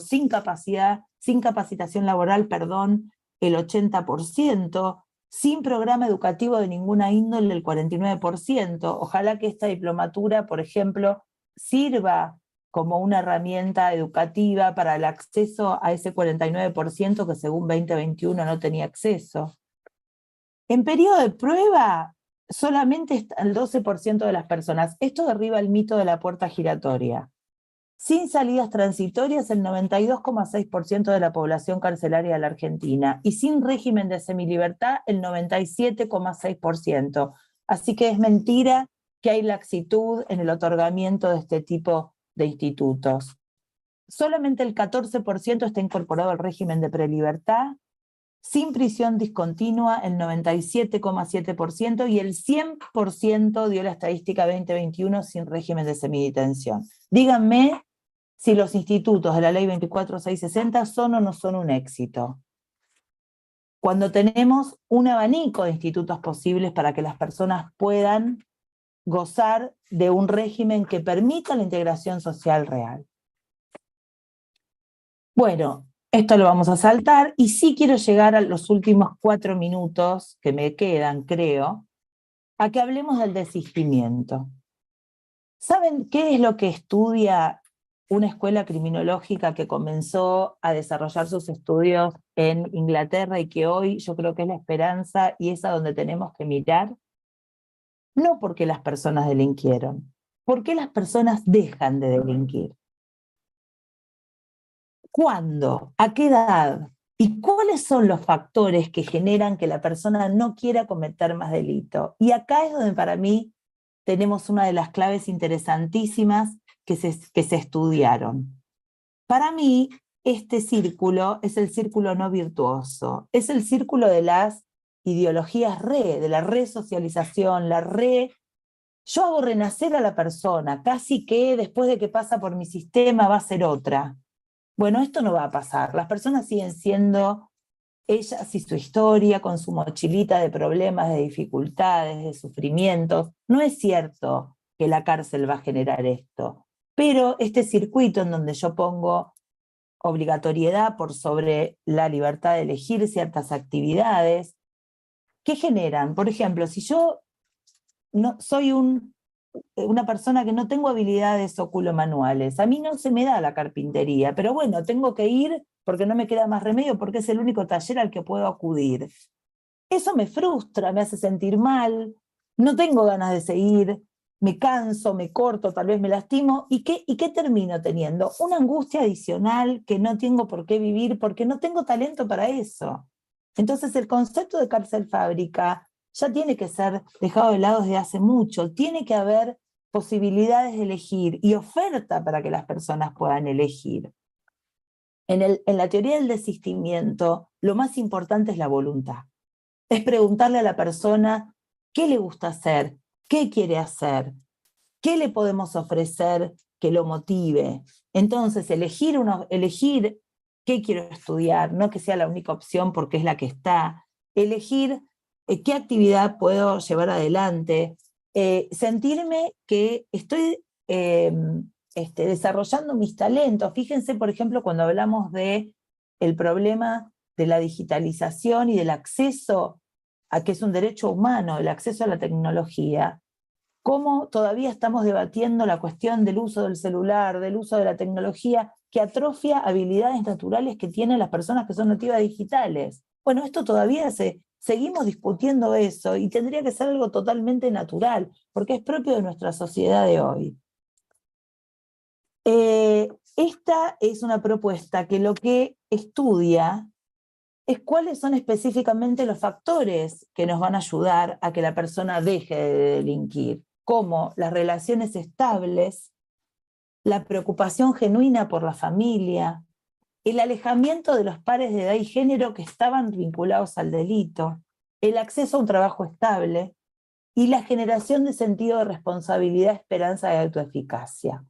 sin capacitación laboral, perdón, el 80%, sin programa educativo de ninguna índole, el 49%. Ojalá que esta diplomatura, por ejemplo, sirva como una herramienta educativa para el acceso a ese 49% que según 2021 no tenía acceso. En periodo de prueba, solamente está el 12% de las personas. Esto derriba el mito de la puerta giratoria. Sin salidas transitorias, el 92,6% de la población carcelaria de la Argentina, y sin régimen de semilibertad, el 97,6%. Así que es mentira que hay laxitud en el otorgamiento de este tipo de institutos. Solamente el 14% está incorporado al régimen de prelibertad, sin prisión discontinua el 97,7%, y el 100% dio la estadística 2021 sin régimen de semidetención. Díganme si los institutos de la ley 24660 son o no son un éxito. Cuando tenemos un abanico de institutos posibles para que las personas puedan gozar de un régimen que permita la integración social real. Bueno, esto lo vamos a saltar, y sí quiero llegar a los últimos 4 minutos que me quedan, creo, a que hablemos del desistimiento. ¿Saben qué es lo que estudia una escuela criminológica que comenzó a desarrollar sus estudios en Inglaterra y que hoy yo creo que es la esperanza y es a donde tenemos que mirar? No porque las personas delinquieron, porque las personas dejan de delinquir. ¿Cuándo? ¿A qué edad? ¿Y cuáles son los factores que generan que la persona no quiera cometer más delito? Y acá es donde para mí tenemos una de las claves interesantísimas que se estudiaron. Para mí, este círculo es el círculo no virtuoso, es el círculo de las ideologías de la resocialización, yo hago renacer a la persona, casi que después de que pasa por mi sistema va a ser otra. Bueno, esto no va a pasar. Las personas siguen siendo ellas y su historia, con su mochilita de problemas, de dificultades, de sufrimientos. No es cierto que la cárcel va a generar esto, pero este circuito en donde yo pongo obligatoriedad por sobre la libertad de elegir ciertas actividades, ¿qué generan? Por ejemplo, si yo no soy una persona que no tengo habilidades oculomanuales, a mí no se me da la carpintería, pero bueno, tengo que ir porque no me queda más remedio, porque es el único taller al que puedo acudir. Eso me frustra, me hace sentir mal, no tengo ganas de seguir, me canso, me corto, tal vez me lastimo, ¿y qué termino teniendo? Una angustia adicional que no tengo por qué vivir porque no tengo talento para eso. Entonces el concepto de cárcel fábrica ya tiene que ser dejado de lado desde hace mucho. Tiene que haber posibilidades de elegir y oferta para que las personas puedan elegir. En la teoría del desistimiento, lo más importante es la voluntad. Es preguntarle a la persona qué le gusta hacer, qué quiere hacer, qué le podemos ofrecer que lo motive. Entonces, elegir qué quiero estudiar, no que sea la única opción porque es la que está. Elegir qué actividad puedo llevar adelante, sentirme que estoy desarrollando mis talentos. Fíjense, por ejemplo, cuando hablamos del problema de la digitalización y del acceso a que es un derecho humano, el acceso a la tecnología, cómo todavía estamos debatiendo la cuestión del uso del celular, del uso de la tecnología, que atrofia habilidades naturales que tienen las personas que son nativas digitales. Bueno, esto todavía seguimos discutiendo eso y tendría que ser algo totalmente natural, porque es propio de nuestra sociedad de hoy. Esta es una propuesta que lo que estudia es cuáles son específicamente los factores que nos van a ayudar a que la persona deje de delinquir, como las relaciones estables, la preocupación genuina por la familia, el alejamiento de los pares de edad y género que estaban vinculados al delito, el acceso a un trabajo estable y la generación de sentido de responsabilidad, esperanza y autoeficacia.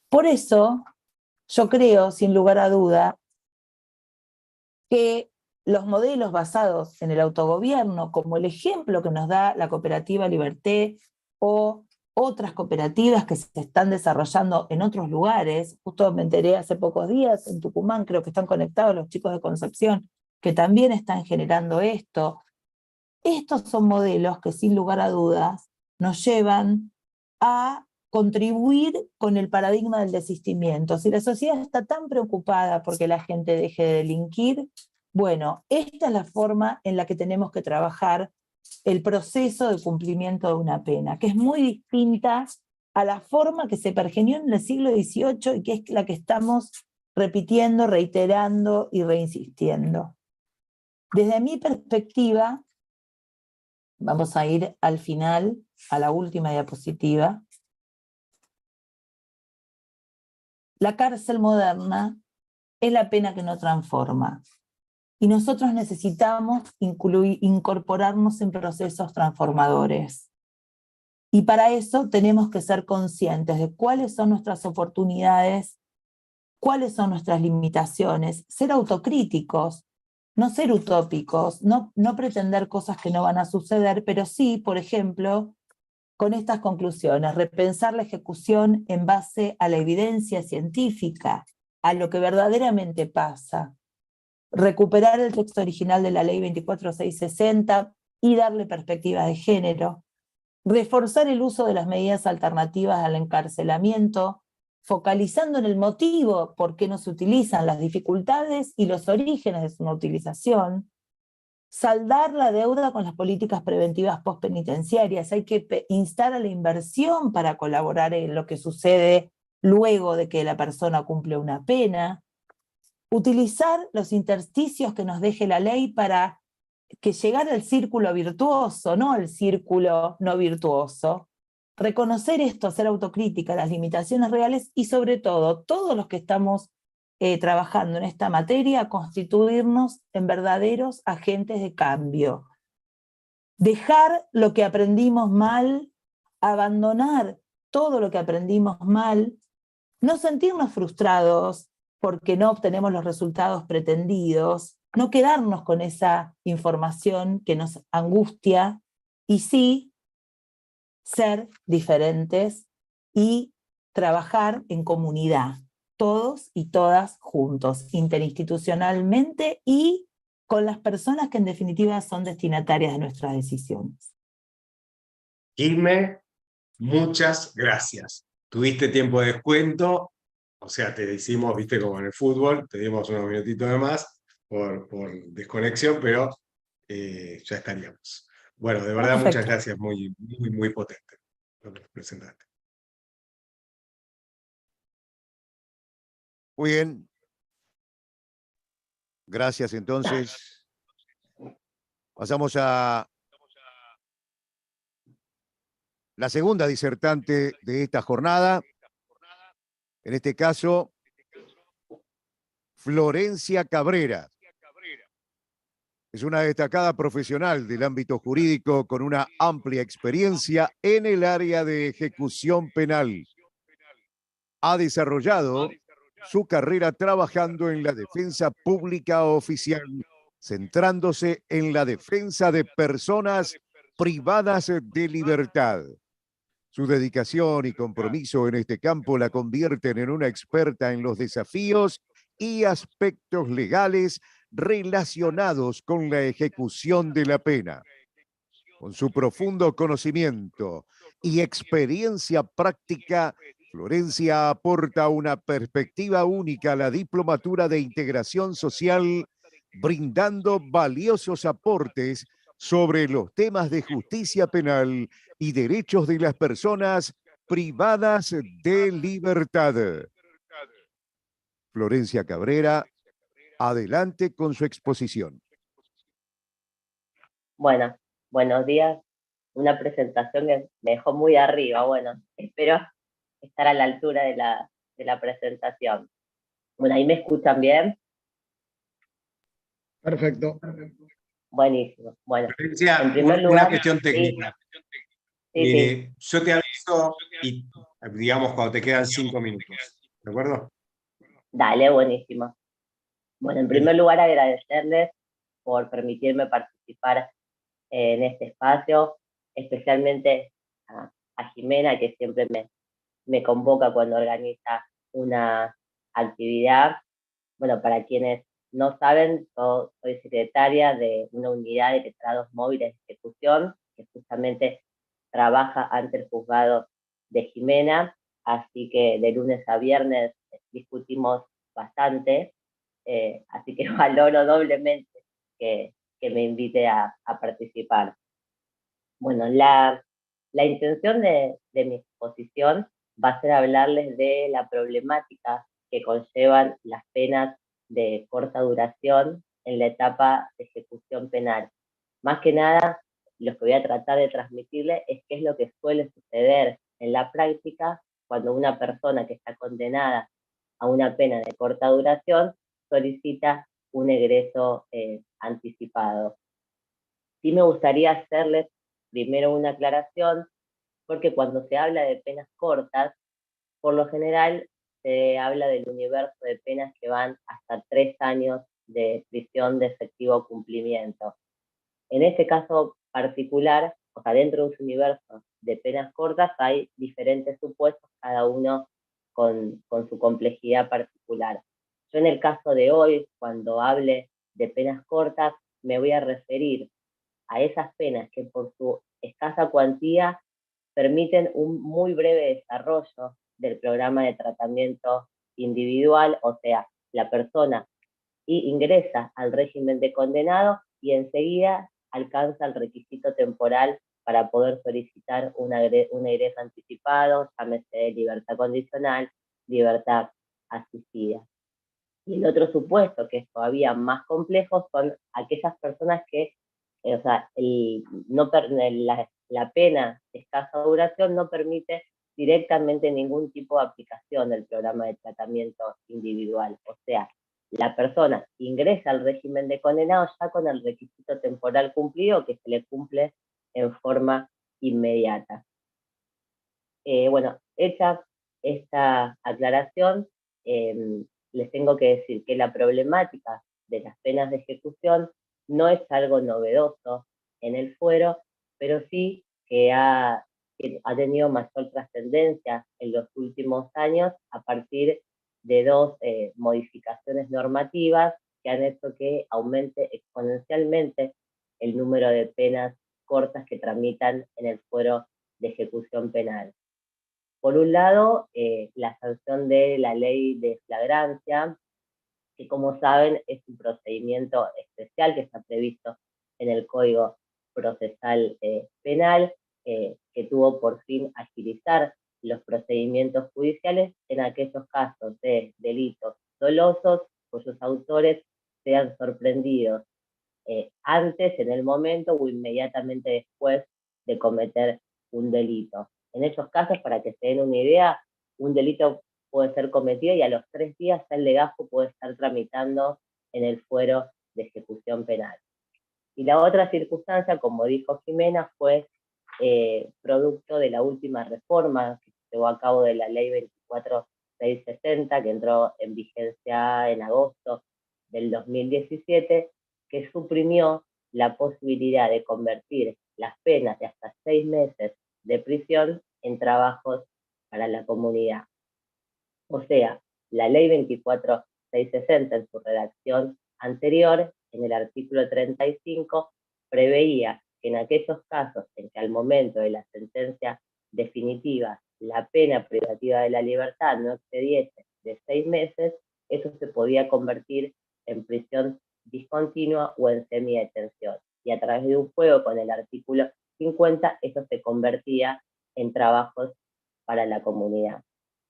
Por eso, yo creo, sin lugar a duda, que los modelos basados en el autogobierno, como el ejemplo que nos da la cooperativa Liberté o otras cooperativas que se están desarrollando en otros lugares, justo me enteré hace pocos días, en Tucumán creo que están conectados los chicos de Concepción, que también están generando esto. Estos son modelos que sin lugar a dudas nos llevan a contribuir con el paradigma del desistimiento. Si la sociedad está tan preocupada porque la gente deje de delinquir, bueno, esta es la forma en la que tenemos que trabajar el proceso de cumplimiento de una pena, que es muy distinta a la forma que se pergeñó en el siglo XVIII y que es la que estamos repitiendo, reiterando y reinsistiendo. Desde mi perspectiva, vamos a ir al final, a la última diapositiva. La cárcel moderna es la pena que no transforma. Y nosotros necesitamos incorporarnos en procesos transformadores. Y para eso tenemos que ser conscientes de cuáles son nuestras oportunidades, cuáles son nuestras limitaciones, ser autocríticos, no ser utópicos, no pretender cosas que no van a suceder, pero sí, por ejemplo, con estas conclusiones, repensar la ejecución en base a la evidencia científica, a lo que verdaderamente pasa, recuperar el texto original de la ley 24660 y darle perspectiva de género, reforzar el uso de las medidas alternativas al encarcelamiento, focalizando en el motivo por qué no se utilizan, las dificultades y los orígenes de su no utilización, saldar la deuda con las políticas preventivas postpenitenciarias. Hay que instar a la inversión para colaborar en lo que sucede luego de que la persona cumple una pena, utilizar los intersticios que nos deje la ley para que llegar al círculo virtuoso, no al círculo no virtuoso, reconocer esto, hacer autocrítica, las limitaciones reales y sobre todo, todos los que estamos trabajando en esta materia, constituirnos en verdaderos agentes de cambio. Dejar lo que aprendimos mal, abandonar todo lo que aprendimos mal, no sentirnos frustrados porque no obtenemos los resultados pretendidos, no quedarnos con esa información que nos angustia y sí ser diferentes y trabajar en comunidad, todos y todas juntos, interinstitucionalmente y con las personas que en definitiva son destinatarias de nuestras decisiones. Quilme, muchas gracias. Tuviste tiempo de descuento, o sea, te hicimos, viste, como en el fútbol, te dimos unos minutitos de más por desconexión, pero ya estaríamos. Bueno, de verdad, Perfecto. muchas gracias, muy, muy, muy potente lo que nos presentaste. Muy bien. Gracias, entonces. Pasamos a la segunda disertante de esta jornada. En este caso, Florencia Cabrera. Es una destacada profesional del ámbito jurídico con una amplia experiencia en el área de ejecución penal. Ha desarrollado su carrera trabajando en la defensa pública oficial, centrándose en la defensa de personas privadas de libertad. Su dedicación y compromiso en este campo la convierten en una experta en los desafíos y aspectos legales relacionados con la ejecución de la pena. Con su profundo conocimiento y experiencia práctica, Florencia aporta una perspectiva única a la diplomatura de integración social, brindando valiosos aportes sobre los temas de justicia penal y derechos de las personas privadas de libertad. Florencia Cabrera, adelante con su exposición. Bueno, buenos días. Una presentación que me dejó muy arriba. Bueno, espero estar a la altura de la presentación. Bueno, ¿ahí me escuchan bien? Perfecto. Buenísimo. Bueno, Florencia, en primer una lugar, cuestión sí, técnica. sí. Yo te aviso y digamos cuando te quedan 5 minutos. ¿De acuerdo? Dale, buenísimo. Bueno, en primer lugar, agradecerles por permitirme participar en este espacio, especialmente a Jimena, que siempre me convoca cuando organiza una actividad. Bueno, para quienes no saben, yo soy secretaria de una unidad de letrados móviles de ejecución, que justamente trabaja ante el juzgado de Jimena, así que de lunes a viernes discutimos bastante, así que valoro doblemente que me invite a participar. Bueno, la intención de mi exposición va a ser hablarles de la problemática que conllevan las penas de corta duración en la etapa de ejecución penal. Más que nada, lo que voy a tratar de transmitirles es qué es lo que suele suceder en la práctica cuando una persona que está condenada a una pena de corta duración solicita un egreso anticipado. Sí me gustaría hacerles primero una aclaración, porque cuando se habla de penas cortas, por lo general se habla del universo de penas que van hasta 3 años de prisión de efectivo cumplimiento. En este caso particular, o sea, dentro de un universo de penas cortas hay diferentes supuestos, cada uno con su complejidad particular. Yo en el caso de hoy, cuando hable de penas cortas, me voy a referir a esas penas que por su escasa cuantía permiten un muy breve desarrollo del programa de tratamiento individual, o sea, la persona ingresa al régimen de condenado y enseguida alcanza el requisito temporal para poder solicitar un egreso anticipado, llámese libertad condicional, libertad asistida. Y el otro supuesto, que es todavía más complejo, son aquellas personas que, o sea, la pena de escasa duración no permite directamente ningún tipo de aplicación del programa de tratamiento individual. O sea, la persona ingresa al régimen de condenado ya con el requisito temporal cumplido, que se le cumple en forma inmediata. Bueno, hecha esta aclaración, les tengo que decir que la problemática de las penas de ejecución no es algo novedoso en el fuero, pero sí que ha tenido mayor trascendencia en los últimos años a partir de 2 modificaciones normativas que han hecho que aumente exponencialmente el número de penas cortas que tramitan en el fuero de ejecución penal. Por un lado, la sanción de la ley de flagrancia, que como saben es un procedimiento especial que está previsto en el Código Procesal Penal, que tuvo por fin agilizar los procedimientos judiciales en aquellos casos de delitos dolosos cuyos autores sean sorprendidos antes, en el momento o inmediatamente después de cometer un delito. En esos casos, para que se den una idea, un delito puede ser cometido y a los 3 días el legajo puede estar tramitando en el fuero de ejecución penal. Y la otra circunstancia, como dijo Jimena, fue producto de la última reforma que se llevó a cabo de la ley 24660, que entró en vigencia en agosto del 2017, que suprimió la posibilidad de convertir las penas de hasta 6 meses de prisión en trabajos para la comunidad. O sea, la ley 24660 en su redacción anterior, en el artículo 35, preveía que en aquellos casos en que al momento de la sentencia definitiva la pena privativa de la libertad no excediese de 6 meses, eso se podía convertir en prisión discontinua o en semidetención. Y a través de un juego con el artículo 50, eso se convertía en trabajos para la comunidad.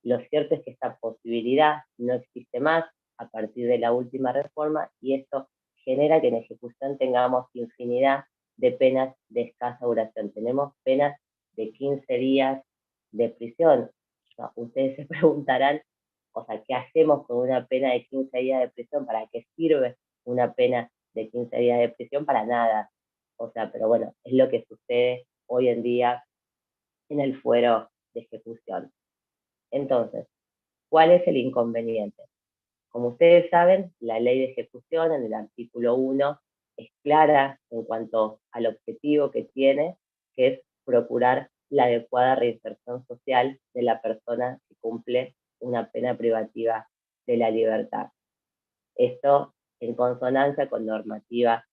Lo cierto es que esta posibilidad no existe más a partir de la última reforma, y esto genera que en ejecución tengamos infinidad de penas de escasa duración. Tenemos penas de 15 días de prisión. O sea, ustedes se preguntarán, o sea, ¿qué hacemos con una pena de 15 días de prisión? ¿Para qué sirve una pena de 15 días de prisión? Para nada. O sea, pero bueno, es lo que sucede hoy en día en el fuero de ejecución. Entonces, ¿cuál es el inconveniente? Como ustedes saben, la ley de ejecución en el artículo 1 es clara en cuanto al objetivo que tiene, que es procurar la adecuada reinserción social de la persona que cumple una pena privativa de la libertad. Esto en consonancia con normativa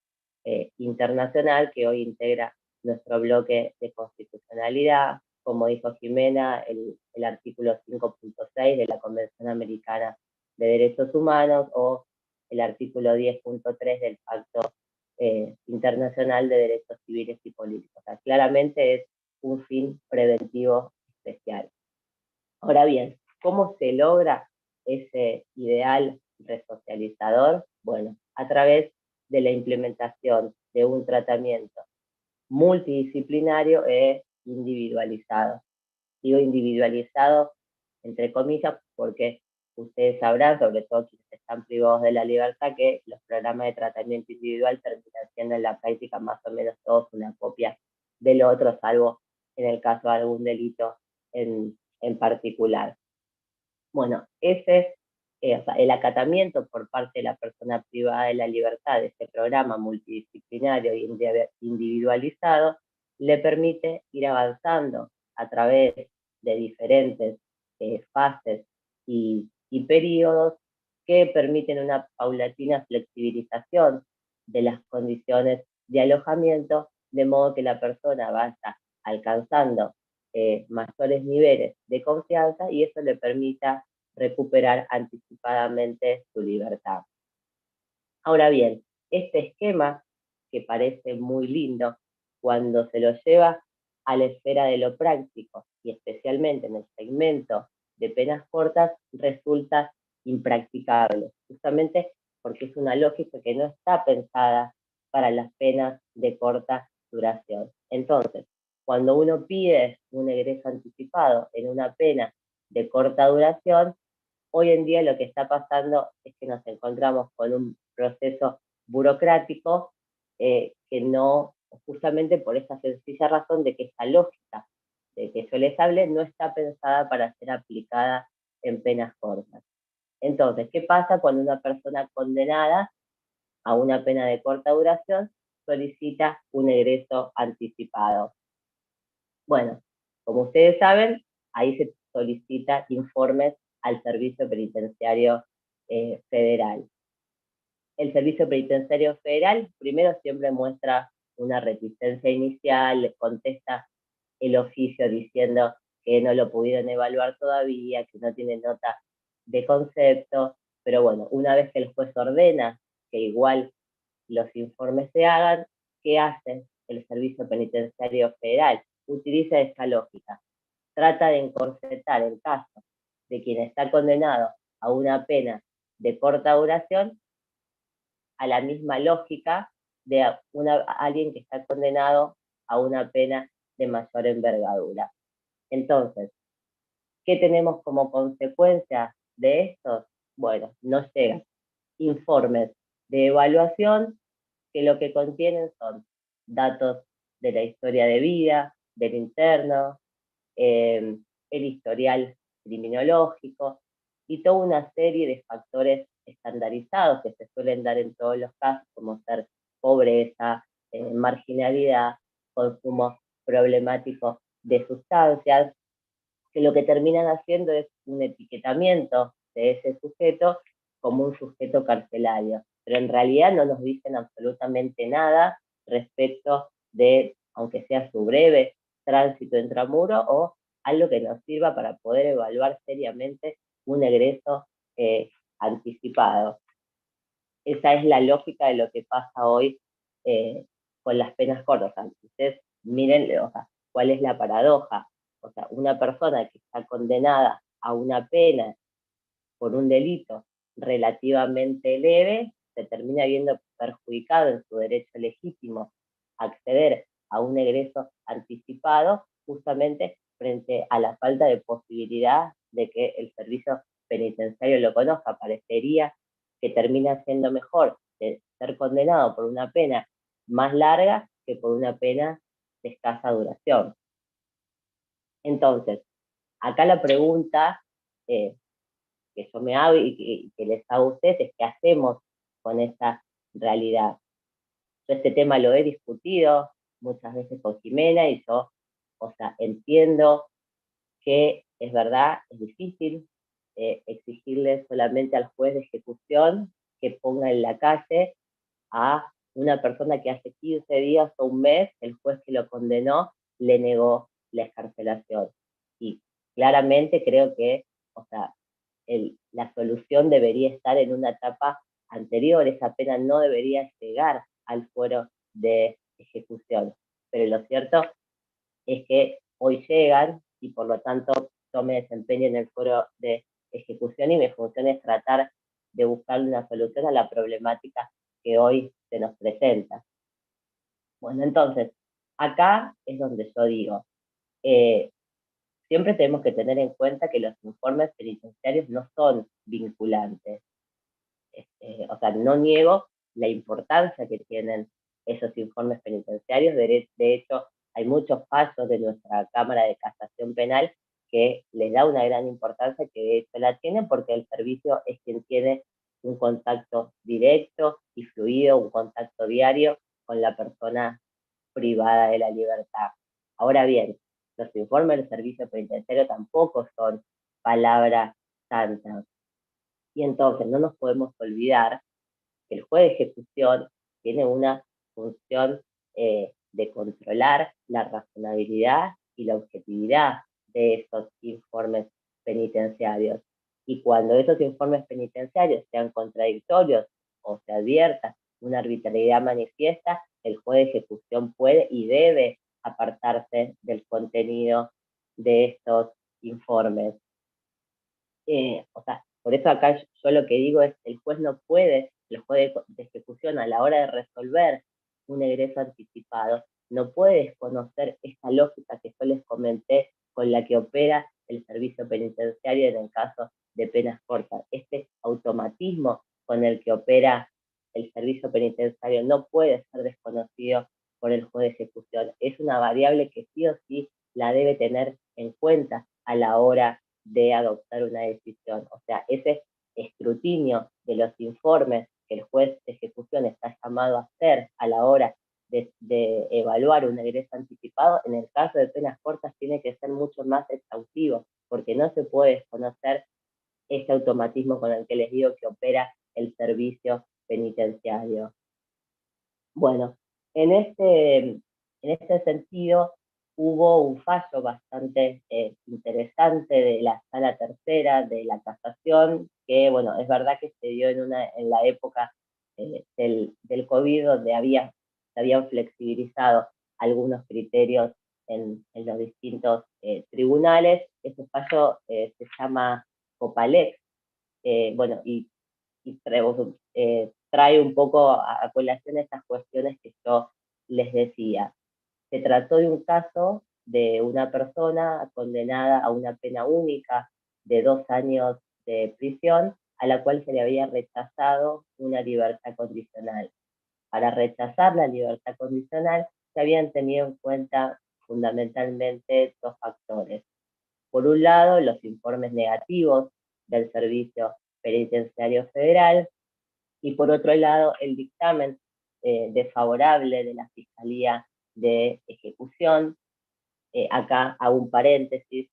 internacional que hoy integra nuestro bloque de constitucionalidad, como dijo Jimena, el artículo 5.6 de la Convención Americana de Derechos Humanos o el artículo 10.3 del Pacto Internacional de Derechos Civiles y Políticos. O sea, claramente es un fin preventivo especial. Ahora bien, ¿cómo se logra ese ideal resocializador? Bueno, a través de la implementación de un tratamiento multidisciplinario e individualizado. Digo individualizado entre comillas porque ustedes sabrán, sobre todo quienes están privados de la libertad, que los programas de tratamiento individual terminan siendo en la práctica más o menos todos una copia del otro, salvo en el caso de algún delito en particular. Bueno, ese es o sea, el acatamiento por parte de la persona privada de la libertad de este programa multidisciplinario e individualizado le permite ir avanzando a través de diferentes fases y periodos que permiten una paulatina flexibilización de las condiciones de alojamiento, de modo que la persona vaya alcanzando mayores niveles de confianza y eso le permita recuperar anticipadamente su libertad. Ahora bien, este esquema, que parece muy lindo, cuando se lo lleva a la esfera de lo práctico y especialmente en el segmento de penas cortas, resulta impracticable, justamente porque es una lógica que no está pensada para las penas de corta duración. Entonces, cuando uno pide un egreso anticipado en una pena de corta duración, hoy en día lo que está pasando es que nos encontramos con un proceso burocrático que no, justamente por esa sencilla razón de que esta lógica de que yo les hablé no está pensada para ser aplicada en penas cortas. Entonces, ¿qué pasa cuando una persona condenada a una pena de corta duración solicita un egreso anticipado? Bueno, como ustedes saben, ahí se solicita informes al Servicio Penitenciario Federal. El Servicio Penitenciario Federal primero siempre muestra una reticencia inicial, les contesta el oficio diciendo que no lo pudieron evaluar todavía, que no tiene nota de concepto, pero bueno, una vez que el juez ordena que igual los informes se hagan, ¿qué hace el Servicio Penitenciario Federal? Utiliza esta lógica. Trata de encorsetar el caso de quien está condenado a una pena de corta duración a la misma lógica de alguien que está condenado a una pena de mayor envergadura. Entonces, ¿qué tenemos como consecuencia de esto? Bueno, nos llegan informes de evaluación que lo que contienen son datos de la historia de vida del interno, el historial criminológico y toda una serie de factores estandarizados que se suelen dar en todos los casos, como ser pobreza, marginalidad, consumo problemático de sustancias, que lo que terminan haciendo es un etiquetamiento de ese sujeto como un sujeto carcelario, pero en realidad no nos dicen absolutamente nada respecto de, aunque sea su breve tránsito intramuro, o algo que nos sirva para poder evaluar seriamente un egreso anticipado. Esa es la lógica de lo que pasa hoy con las penas cortas. Ustedes miren, o sea, cuál es la paradoja. O sea, una persona que está condenada a una pena por un delito relativamente leve se termina viendo perjudicado en su derecho legítimo a acceder a un egreso anticipado, justamente frente a la falta de posibilidad de que el servicio penitenciario lo conozca. Parecería que termina siendo mejor de ser condenado por una pena más larga que por una pena de escasa duración. Entonces, acá la pregunta que yo me hago y que les hago a ustedes es qué hacemos con esta realidad. Yo este tema lo he discutido muchas veces con Jimena y yo, o sea, entiendo que es verdad, es difícil exigirle solamente al juez de ejecución que ponga en la calle a una persona que hace 15 días o un mes, el juez que lo condenó le negó la excarcelación. Y claramente creo que, o sea, la solución debería estar en una etapa anterior, esa pena no debería llegar al fuero de ejecución. Pero lo cierto es que hoy llegan y por lo tanto yo me desempeño en el foro de ejecución y mi función es tratar de buscar una solución a la problemática que hoy se nos presenta. Bueno, entonces, acá es donde yo digo, siempre tenemos que tener en cuenta que los informes penitenciarios no son vinculantes. O sea, no niego la importancia que tienen esos informes penitenciarios. De hecho, hay muchos fallos de nuestra Cámara de Casación Penal que les da una gran importancia, que de hecho la tienen porque el servicio es quien tiene un contacto directo y fluido, un contacto diario con la persona privada de la libertad. Ahora bien, los informes del servicio penitenciario tampoco son palabras santas. Y entonces no nos podemos olvidar que el juez de ejecución tiene una función de controlar la razonabilidad y la objetividad de esos informes penitenciarios. Y cuando esos informes penitenciarios sean contradictorios o se advierta una arbitrariedad manifiesta, el juez de ejecución puede y debe apartarse del contenido de estos informes. O sea, por eso acá yo lo que digo es, el juez de ejecución a la hora de resolver un egreso anticipado, no puede desconocer esta lógica que yo les comenté con la que opera el servicio penitenciario en el caso de penas cortas. Este automatismo con el que opera el servicio penitenciario no puede ser desconocido por el juez de ejecución. Es una variable que sí o sí la debe tener en cuenta a la hora de adoptar una decisión. O sea, ese escrutinio de los informes que el juez de ejecución está llamado a hacer a la hora de evaluar un egreso anticipado, en el caso de penas cortas tiene que ser mucho más exhaustivo, porque no se puede desconocer este automatismo con el que les digo que opera el servicio penitenciario. Bueno, en este sentido, hubo un fallo bastante interesante de la Sala Tercera de la Casación, que bueno, es verdad que se dio en la época del COVID, donde se habían flexibilizado algunos criterios en los distintos tribunales. Ese fallo se llama Copalex, bueno, y trae un poco a colación estas cuestiones que yo les decía. Se trató de un caso de una persona condenada a una pena única de 2 años de prisión, a la cual se le había rechazado una libertad condicional. Para rechazar la libertad condicional se habían tenido en cuenta fundamentalmente 2 factores. Por un lado, los informes negativos del Servicio Penitenciario Federal, y por otro lado, el dictamen desfavorable de la Fiscalía de Ejecución. Acá hago un paréntesis,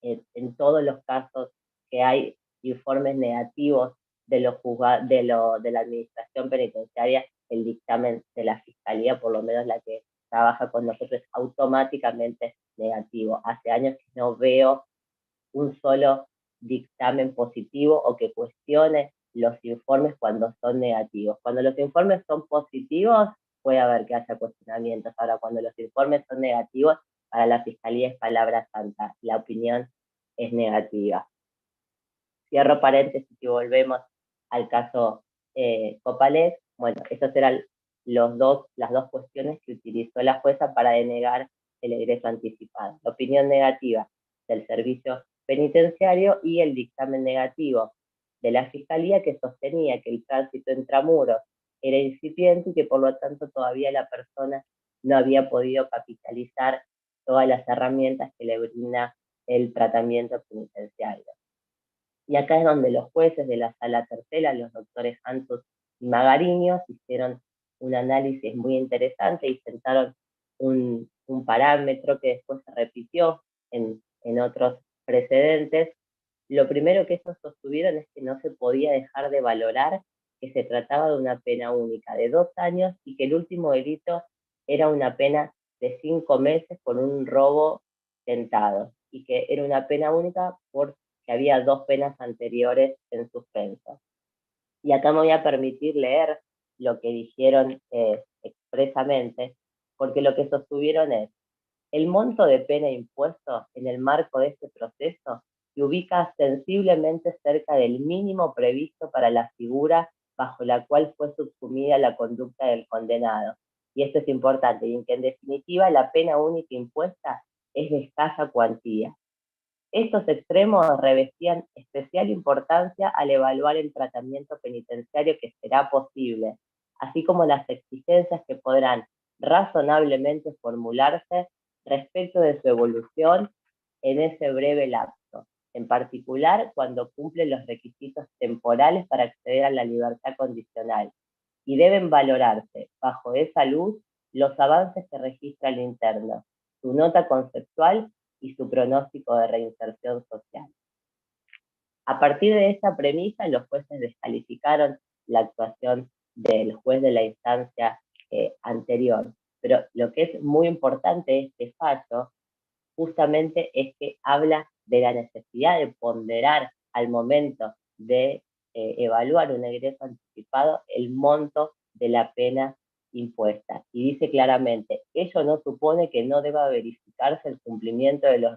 en todos los casos que hay informes negativos de la Administración Penitenciaria, el dictamen de la Fiscalía, por lo menos la que trabaja con nosotros automáticamente negativo. Hace años que no veo un solo dictamen positivo o que cuestione los informes cuando son negativos. Cuando los informes son positivos, puede haber que haya cuestionamientos. Ahora, cuando los informes son negativos, para la Fiscalía es palabra santa, la opinión es negativa. Cierro paréntesis y volvemos al caso Copales. Bueno, esas eran las dos cuestiones que utilizó la jueza para denegar el egreso anticipado. La opinión negativa del servicio penitenciario y el dictamen negativo de la Fiscalía, que sostenía que el tránsito intramuros era incipiente y que por lo tanto todavía la persona no había podido capitalizar todas las herramientas que le brinda el tratamiento penitenciario. Y acá es donde los jueces de la Sala Tercera, los doctores Santos y Magariños, hicieron un análisis muy interesante y sentaron un parámetro que después se repitió en otros precedentes. Lo primero que ellos sostuvieron es que no se podía dejar de valorar que se trataba de una pena única de 2 años y que el último delito era una pena de 5 meses por un robo tentado, y que era una pena única porque había 2 penas anteriores en suspenso. Y acá me voy a permitir leer lo que dijeron expresamente, porque lo que sostuvieron es: el monto de pena impuesto en el marco de este proceso se ubica sensiblemente cerca del mínimo previsto para la figura bajo la cual fue subsumida la conducta del condenado. Y esto es importante, y en que en definitiva la pena única impuesta es de escasa cuantía. Estos extremos revestían especial importancia al evaluar el tratamiento penitenciario que será posible, así como las exigencias que podrán razonablemente formularse respecto de su evolución en ese breve lapso, en particular cuando cumple los requisitos temporales para acceder a la libertad condicional, y deben valorarse bajo esa luz los avances que registra el interno, su nota conceptual y su pronóstico de reinserción social. A partir de esta premisa, los jueces descalificaron la actuación del juez de la instancia anterior. Pero lo que es muy importante de este fallo justamente es que habla de la necesidad de ponderar al momento de evaluar un egreso anticipado el monto de la pena impuesta. Y dice claramente: ello no supone que no deba verificarse el cumplimiento de los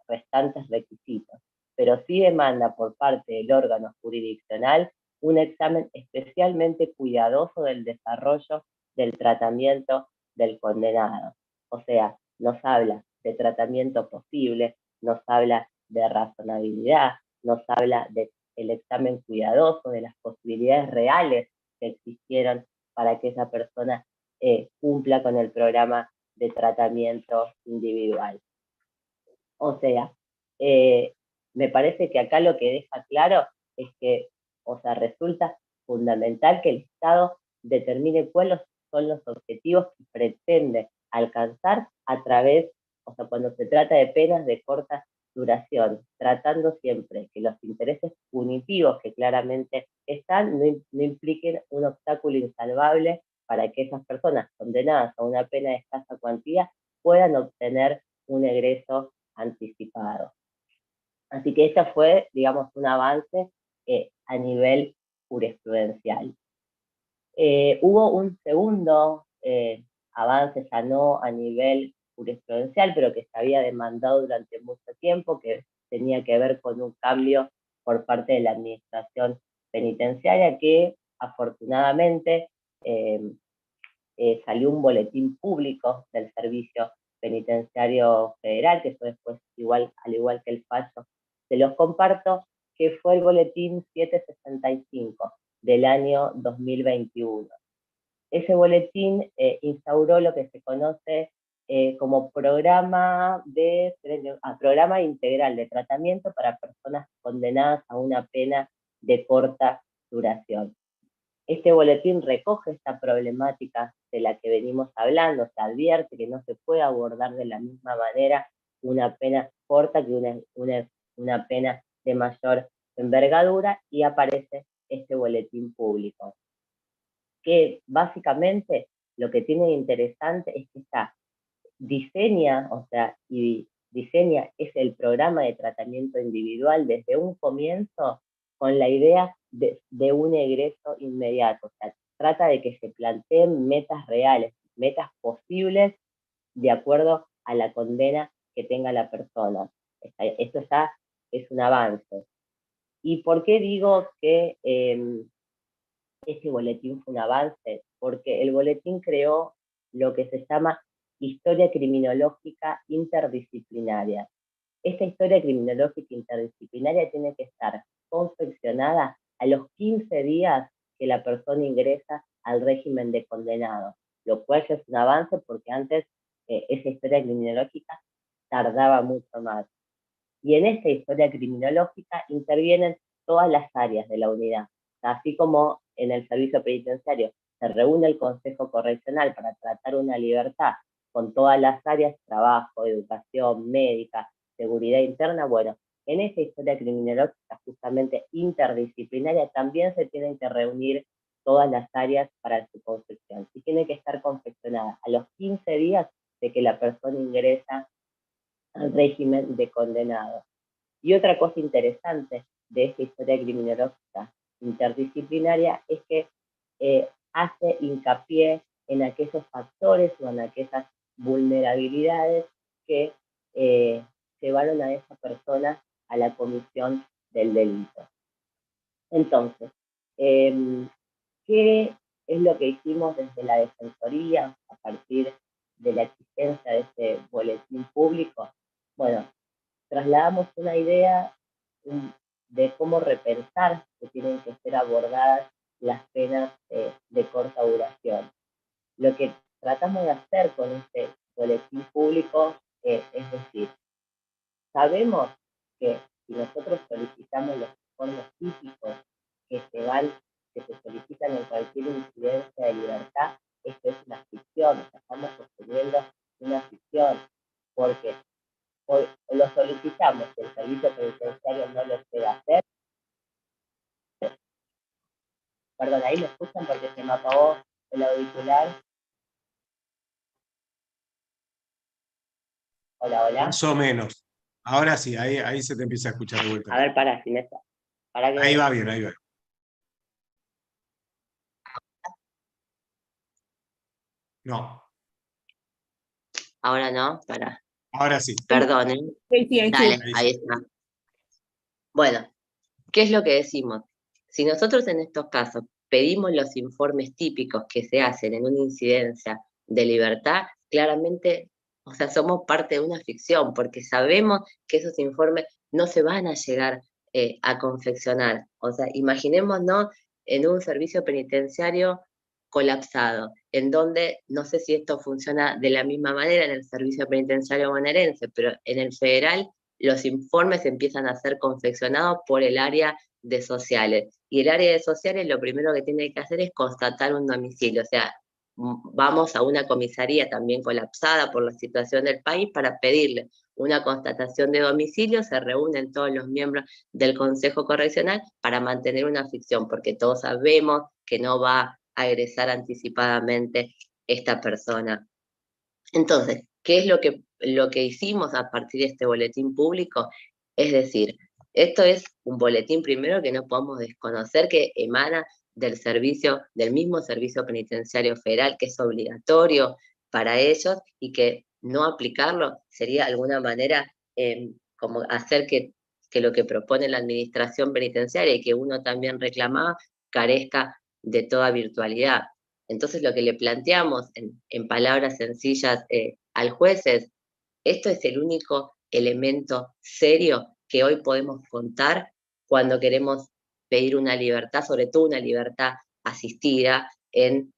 restantes requisitos, pero sí demanda por parte del órgano jurisdiccional un examen especialmente cuidadoso del desarrollo del tratamiento del condenado. O sea, nos habla de tratamiento posible, nos habla de razonabilidad, nos habla del examen cuidadoso de las posibilidades reales que existieron para que esa persona cumpla con el programa de tratamiento individual. O sea, me parece que acá lo que deja claro es que, o sea, resulta fundamental que el Estado determine cuáles son los objetivos que pretende alcanzar a través, o sea, cuando se trata de penas de corta duración, tratando siempre que los intereses punitivos que claramente están no impliquen un obstáculo insalvable para que esas personas condenadas a una pena de escasa cuantía puedan obtener un egreso anticipado. Así que este fue, digamos, un avance a nivel jurisprudencial. Hubo un segundo avance, ya no a nivel jurisprudencial, pero que se había demandado durante mucho tiempo, que tenía que ver con un cambio por parte de la administración penitenciaria, que afortunadamente salió un boletín público del Servicio Penitenciario Federal, que eso después, al igual que el fallo, se los comparto, que fue el boletín 765 del año 2021. Ese boletín instauró lo que se conoce como programa integral de tratamiento para personas condenadas a una pena de corta duración. Este boletín recoge esta problemática de la que venimos hablando, se advierte que no se puede abordar de la misma manera una pena corta que una pena de mayor envergadura, y aparece este boletín público, que básicamente lo que tiene de interesante es que diseña, es el programa de tratamiento individual desde un comienzo con la idea de un egreso inmediato. O sea, trata de que se planteen metas reales, metas posibles de acuerdo a la condena que tenga la persona. Esto ya es un avance. ¿Y por qué digo que este boletín fue un avance? Porque el boletín creó lo que se llama historia criminológica interdisciplinaria. Esta historia criminológica interdisciplinaria tiene que estar confeccionada a los 15 días que la persona ingresa al régimen de condenado, lo cual ya es un avance porque antes esa historia criminológica tardaba mucho más. Y en esta historia criminológica intervienen todas las áreas de la unidad, así como en el servicio penitenciario se reúne el Consejo Correccional para tratar una libertad con todas las áreas, trabajo, educación, médica, seguridad interna. Bueno, en esta historia criminológica justamente interdisciplinaria también se tienen que reunir todas las áreas para su confección y tiene que estar confeccionada a los 15 días de que la persona ingresa al régimen de condenado. Y otra cosa interesante de esta historia criminológica interdisciplinaria es que hace hincapié en aquellos factores o en aquellas vulnerabilidades que llevaron a esa persona a la comisión del delito. Entonces, ¿qué es lo que hicimos desde la Defensoría a partir de la existencia de este boletín público? Bueno, trasladamos una idea de cómo repensar que tienen que ser abordadas las penas de corta duración. Lo que tratamos de hacer con este boletín público es decir, sabemos que si nosotros solicitamos los informes típicos que se solicitan en cualquier incidencia de libertad, esto es una ficción, estamos sosteniendo una ficción, porque o lo solicitamos, el servicio penitenciario no lo puede hacer. Perdón, ahí me escuchan porque se me apagó el auricular. Hola, hola. Más o menos. Ahora sí, ahí se te empieza a escuchar de vuelta. A ver, para que... Ahí va bien, ahí va. No. Ahora no, para. Ahora sí. Perdón, Sí, sí, Dale, sí. ahí está. Bueno, ¿qué es lo que decimos? Si nosotros en estos casos pedimos los informes típicos que se hacen en una incidencia de libertad, claramente, o sea, somos parte de una ficción, porque sabemos que esos informes no se van a llegar a confeccionar. O sea, imaginémonos en un servicio penitenciario colapsado, en donde, no sé si esto funciona de la misma manera en el servicio penitenciario bonaerense, pero en el federal los informes empiezan a ser confeccionados por el área de sociales. Y el área de sociales lo primero que tiene que hacer es constatar un domicilio. O sea, vamos a una comisaría también colapsada por la situación del país para pedirle una constatación de domicilio. Se reúnen todos los miembros del Consejo Correccional para mantener una ficción, porque todos sabemos que no va a egresar anticipadamente esta persona. Entonces, ¿qué es lo que hicimos a partir de este boletín público? Es decir, esto es un boletín primero que no podemos desconocer, que emana del mismo servicio penitenciario federal, que es obligatorio para ellos, y que no aplicarlo sería de alguna manera como hacer que lo que propone la administración penitenciaria y que uno también reclamaba carezca de toda virtualidad. Entonces lo que le planteamos en palabras sencillas al juez es, esto es el único elemento serio que hoy podemos contar cuando queremos pedir una libertad, sobre todo una libertad asistida en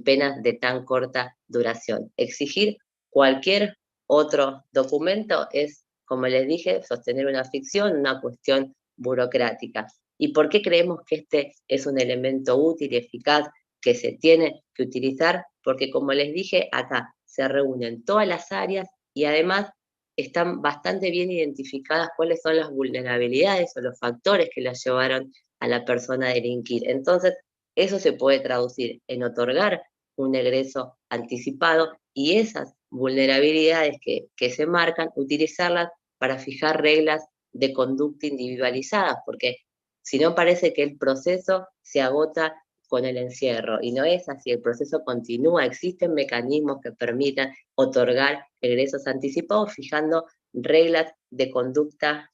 penas de tan corta duración. Exigir cualquier otro documento es, como les dije, sostener una ficción, una cuestión burocrática. ¿Y por qué creemos que este es un elemento útil y eficaz que se tiene que utilizar? Porque, como les dije, acá se reúnen todas las áreas y además están bastante bien identificadas cuáles son las vulnerabilidades o los factores que las llevaron a la persona a delinquir. Entonces, eso se puede traducir en otorgar un egreso anticipado, y esas vulnerabilidades que se marcan, utilizarlas para fijar reglas de conducta individualizadas, porque si no parece que el proceso se agota con el encierro, y no es así, el proceso continúa, existen mecanismos que permitan otorgar egresos anticipados fijando reglas de conducta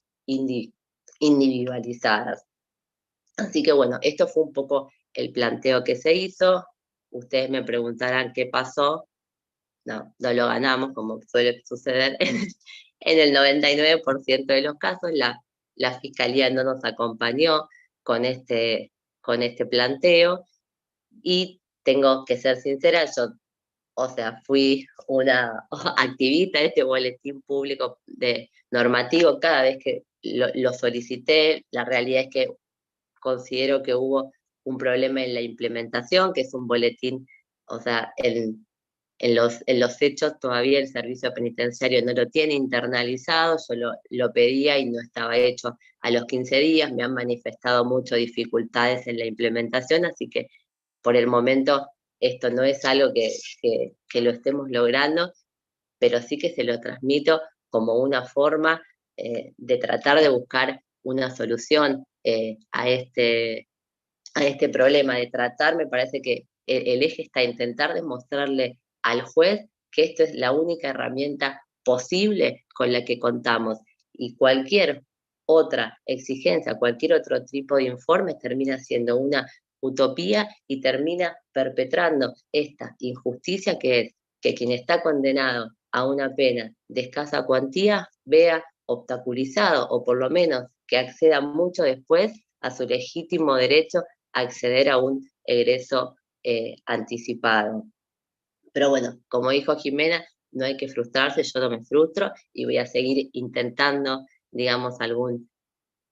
individualizadas. Así que bueno, esto fue un poco el planteo que se hizo. Ustedes me preguntarán qué pasó. No lo ganamos, como suele suceder en el 99% de los casos. La Fiscalía no nos acompañó con este planteo, y tengo que ser sincera, yo, o sea, fui una activista de este boletín público normativo cada vez que lo solicité. La realidad es que considero que hubo un problema en la implementación, que es un boletín, o sea, en los hechos todavía el servicio penitenciario no lo tiene internalizado. Yo lo pedía y no estaba hecho a los 15 días, me han manifestado muchas dificultades en la implementación, así que por el momento esto no es algo que lo estemos logrando, pero sí que se lo transmito como una forma de tratar de buscar una solución a este problema, de tratar. Me parece que el eje está en intentar demostrarle al juez que esto es la única herramienta posible con la que contamos, y cualquier otra exigencia, cualquier otro tipo de informe termina siendo una utopía y termina perpetrando esta injusticia, que es que quien está condenado a una pena de escasa cuantía vea obstaculizado, o por lo menos que acceda mucho después a su legítimo derecho a acceder a un egreso anticipado. Pero bueno, como dijo Jimena, no hay que frustrarse, yo no me frustro y voy a seguir intentando, digamos,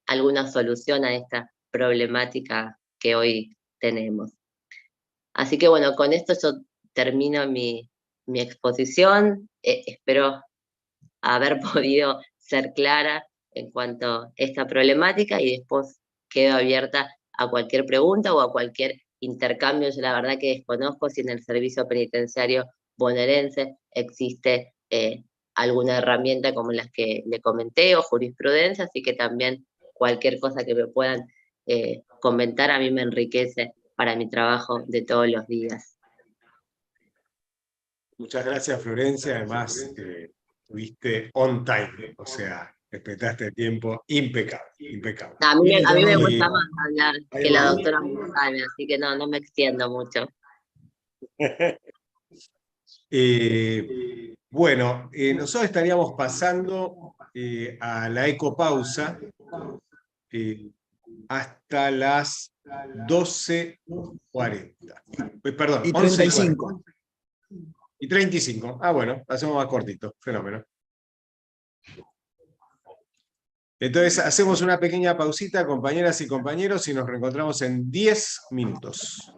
alguna solución a esta problemática que hoy tenemos. Así que bueno, con esto yo termino mi exposición. Espero haber podido ser clara en cuanto a esta problemática, y después quedo abierta a cualquier pregunta o a cualquier intercambio. Yo la verdad que desconozco si en el servicio penitenciario bonaerense existe alguna herramienta como las que le comenté, o jurisprudencia, así que también cualquier cosa que me puedan comentar a mí me enriquece para mi trabajo de todos los días. Muchas gracias, Florencia. Además, estuviste on time, o sea, respetaste el tiempo impecable, impecable. A mí me gusta Y- más hablar que la doctora Monsalve, así que no me extiendo mucho. Bueno, nosotros estaríamos pasando a la ecopausa hasta las 12:40. Perdón, Y 11:40. 35. Y 35. Ah, bueno, hacemos más cortito. Fenómeno. Entonces, hacemos una pequeña pausita, compañeras y compañeros, y nos reencontramos en 10 minutos.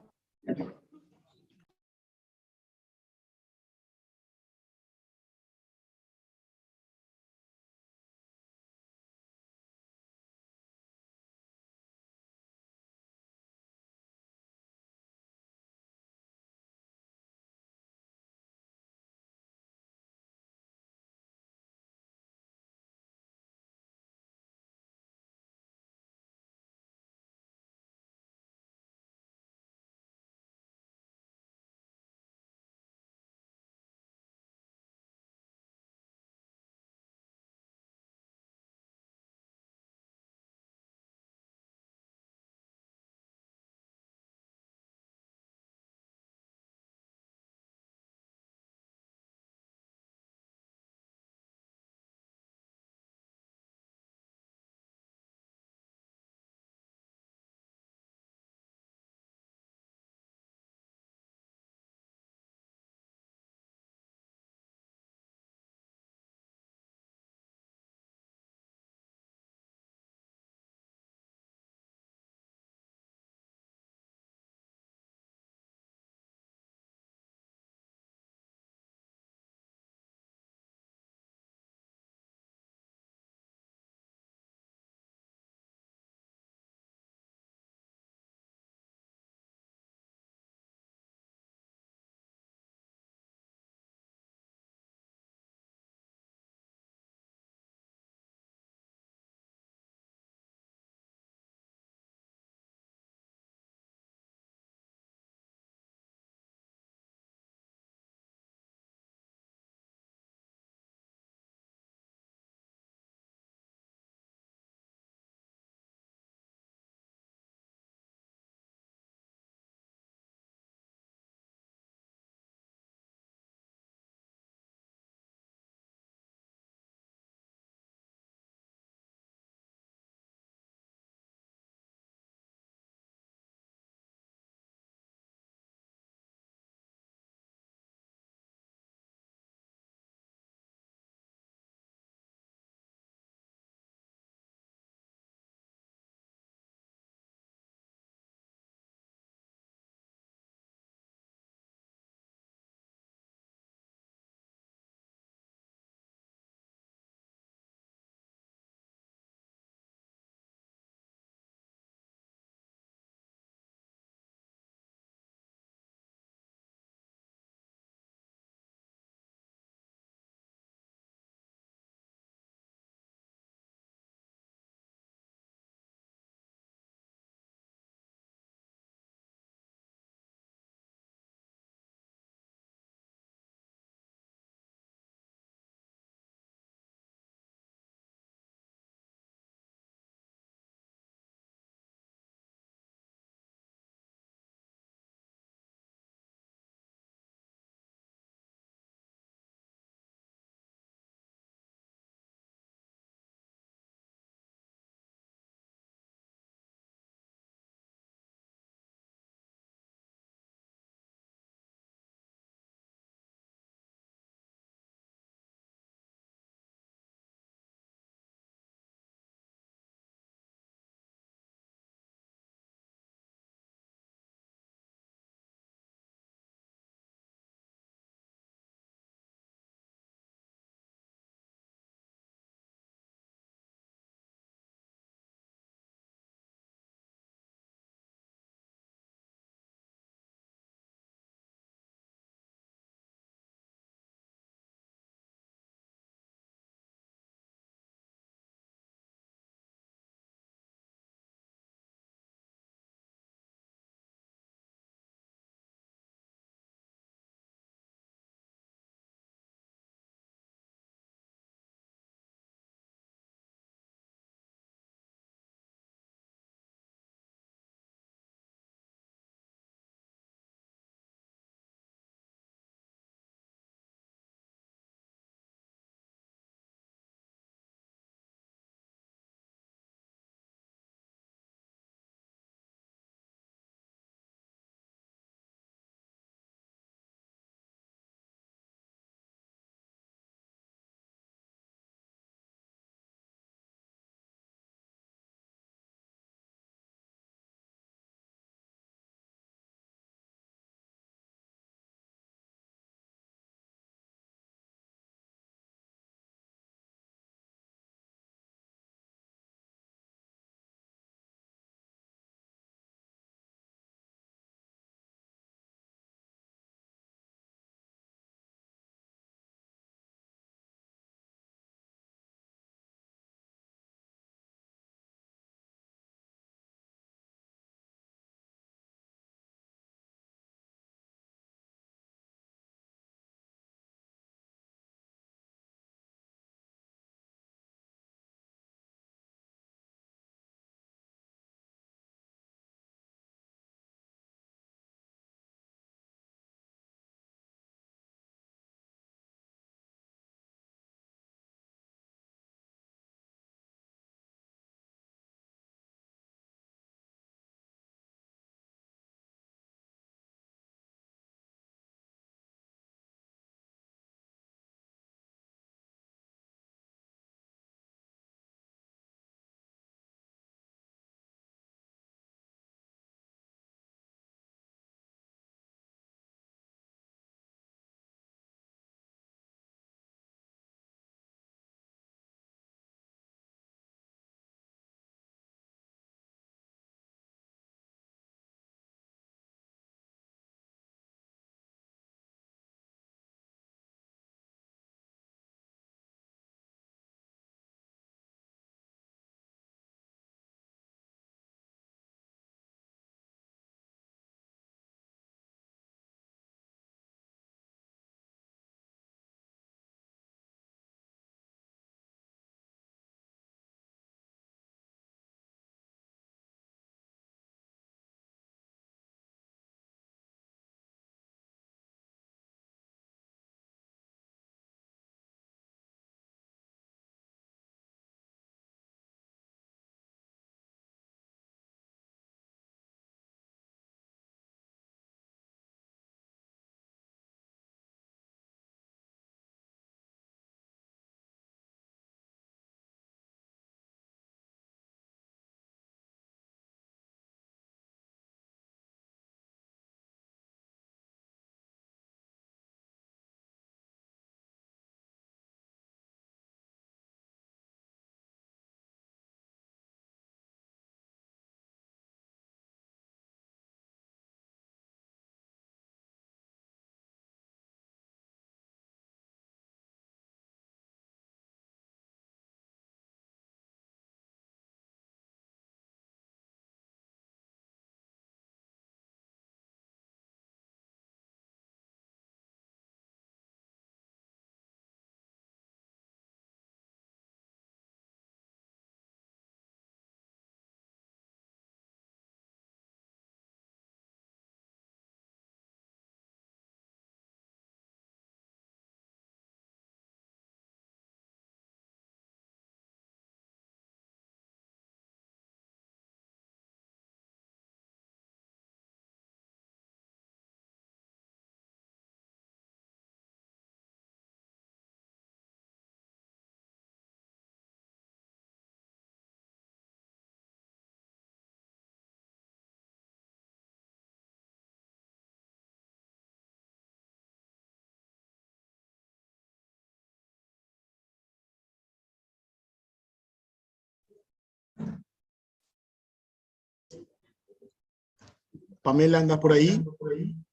Pamela, ¿andas por ahí?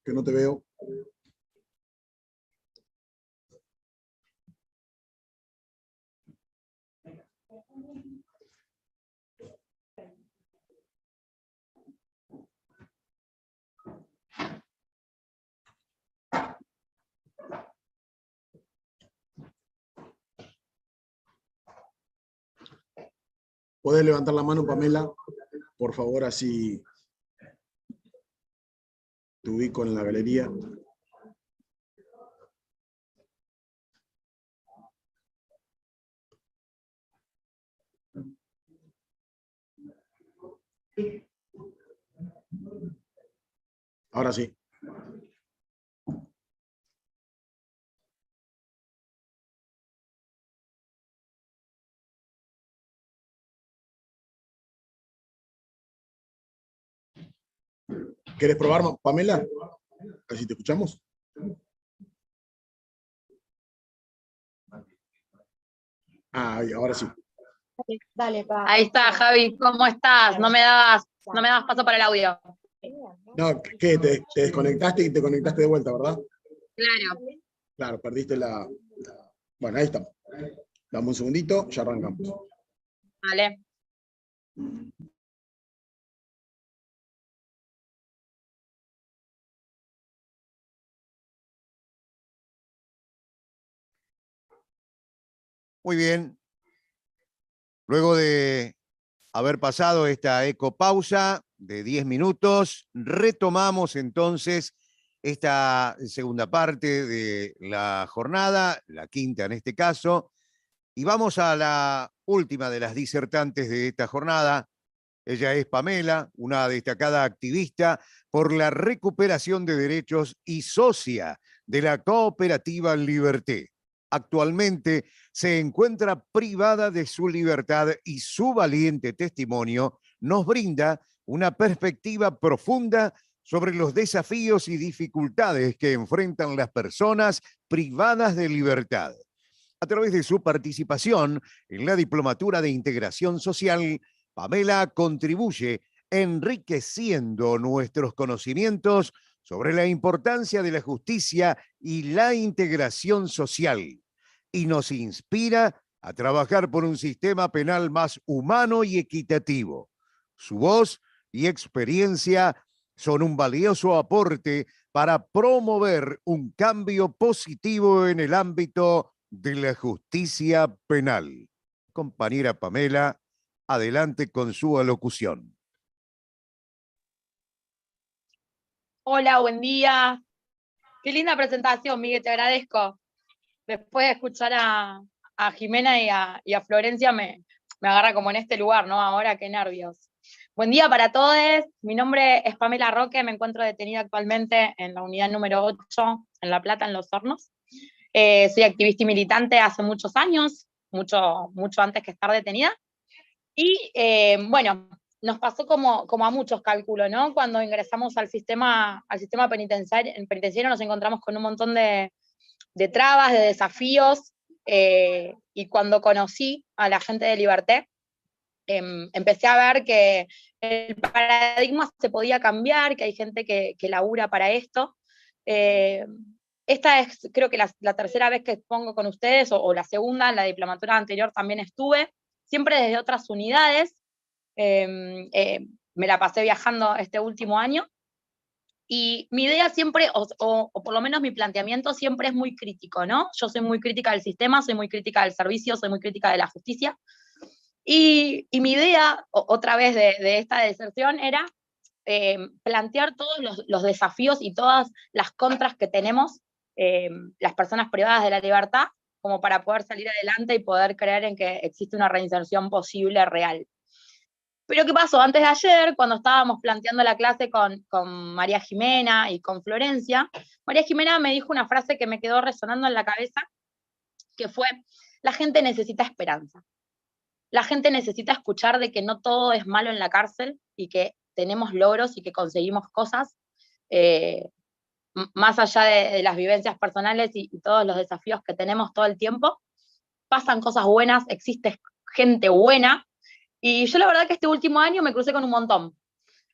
Que no te veo. ¿Podés levantar la mano, Pamela? Por favor, así te ubico en la galería. Ahora sí. ¿Quieres probar, Pamela? A ver si te escuchamos. Ah, ahora sí. Dale, pa. Ahí está, Javi, ¿cómo estás? No me dabas paso para el audio. No, ¿qué? Te desconectaste y te conectaste de vuelta, ¿verdad? Claro. Claro, perdiste la... Bueno, ahí estamos. Dame un segundito, ya arrancamos. Vale. Muy bien. Luego de haber pasado esta ecopausa de 10 minutos, retomamos entonces esta segunda parte de la jornada, la quinta en este caso, y vamos a la última de las disertantes de esta jornada. Ella es Pamela, una destacada activista por la recuperación de derechos y socia de la cooperativa Liberté. Actualmente se encuentra privada de su libertad y su valiente testimonio nos brinda una perspectiva profunda sobre los desafíos y dificultades que enfrentan las personas privadas de libertad. A través de su participación en la Diplomatura de Integración Social, Pamela contribuye enriqueciendo nuestros conocimientos sobre la importancia de la justicia y la integración social, y nos inspira a trabajar por un sistema penal más humano y equitativo. Su voz y experiencia son un valioso aporte para promover un cambio positivo en el ámbito de la justicia penal. Compañera Pamela, adelante con su alocución. Hola, buen día. Qué linda presentación, Miguel, te agradezco. Después de escuchar a Jimena y a Florencia me agarra como en este lugar, ¿no? Ahora, qué nervios. Buen día para todos. Mi nombre es Pamela Roque, me encuentro detenida actualmente en la unidad número 8, en La Plata, en Los Hornos. Soy activista y militante hace muchos años, mucho antes que estar detenida. Y bueno, nos pasó como a muchos, calculo, ¿no? Cuando ingresamos al sistema penitenciario nos encontramos con un montón de trabas, de desafíos, y cuando conocí a la gente de Liberté, empecé a ver que el paradigma se podía cambiar, que hay gente que labura para esto. Esta es, creo que la tercera vez que expongo con ustedes, o la segunda, en la diplomatura anterior también estuve, siempre desde otras unidades. Me la pasé viajando este último año, y mi idea siempre, o por lo menos mi planteamiento siempre es muy crítico, ¿no? Yo soy muy crítica del sistema, soy muy crítica del servicio, soy muy crítica de la justicia, y mi idea, otra vez de esta deserción, era plantear todos los desafíos y todas las contras que tenemos las personas privadas de la libertad, como para poder salir adelante y poder creer en que existe una reinserción posible real. Pero ¿qué pasó? Antes de ayer, cuando estábamos planteando la clase con María Jimena y con Florencia, María Jimena me dijo una frase que me quedó resonando en la cabeza, que fue: la gente necesita esperanza. La gente necesita escuchar de que no todo es malo en la cárcel y que tenemos logros y que conseguimos cosas, más allá de las vivencias personales y todos los desafíos que tenemos todo el tiempo. Pasan cosas buenas, existe gente buena, y yo la verdad que este último año me crucé con un montón.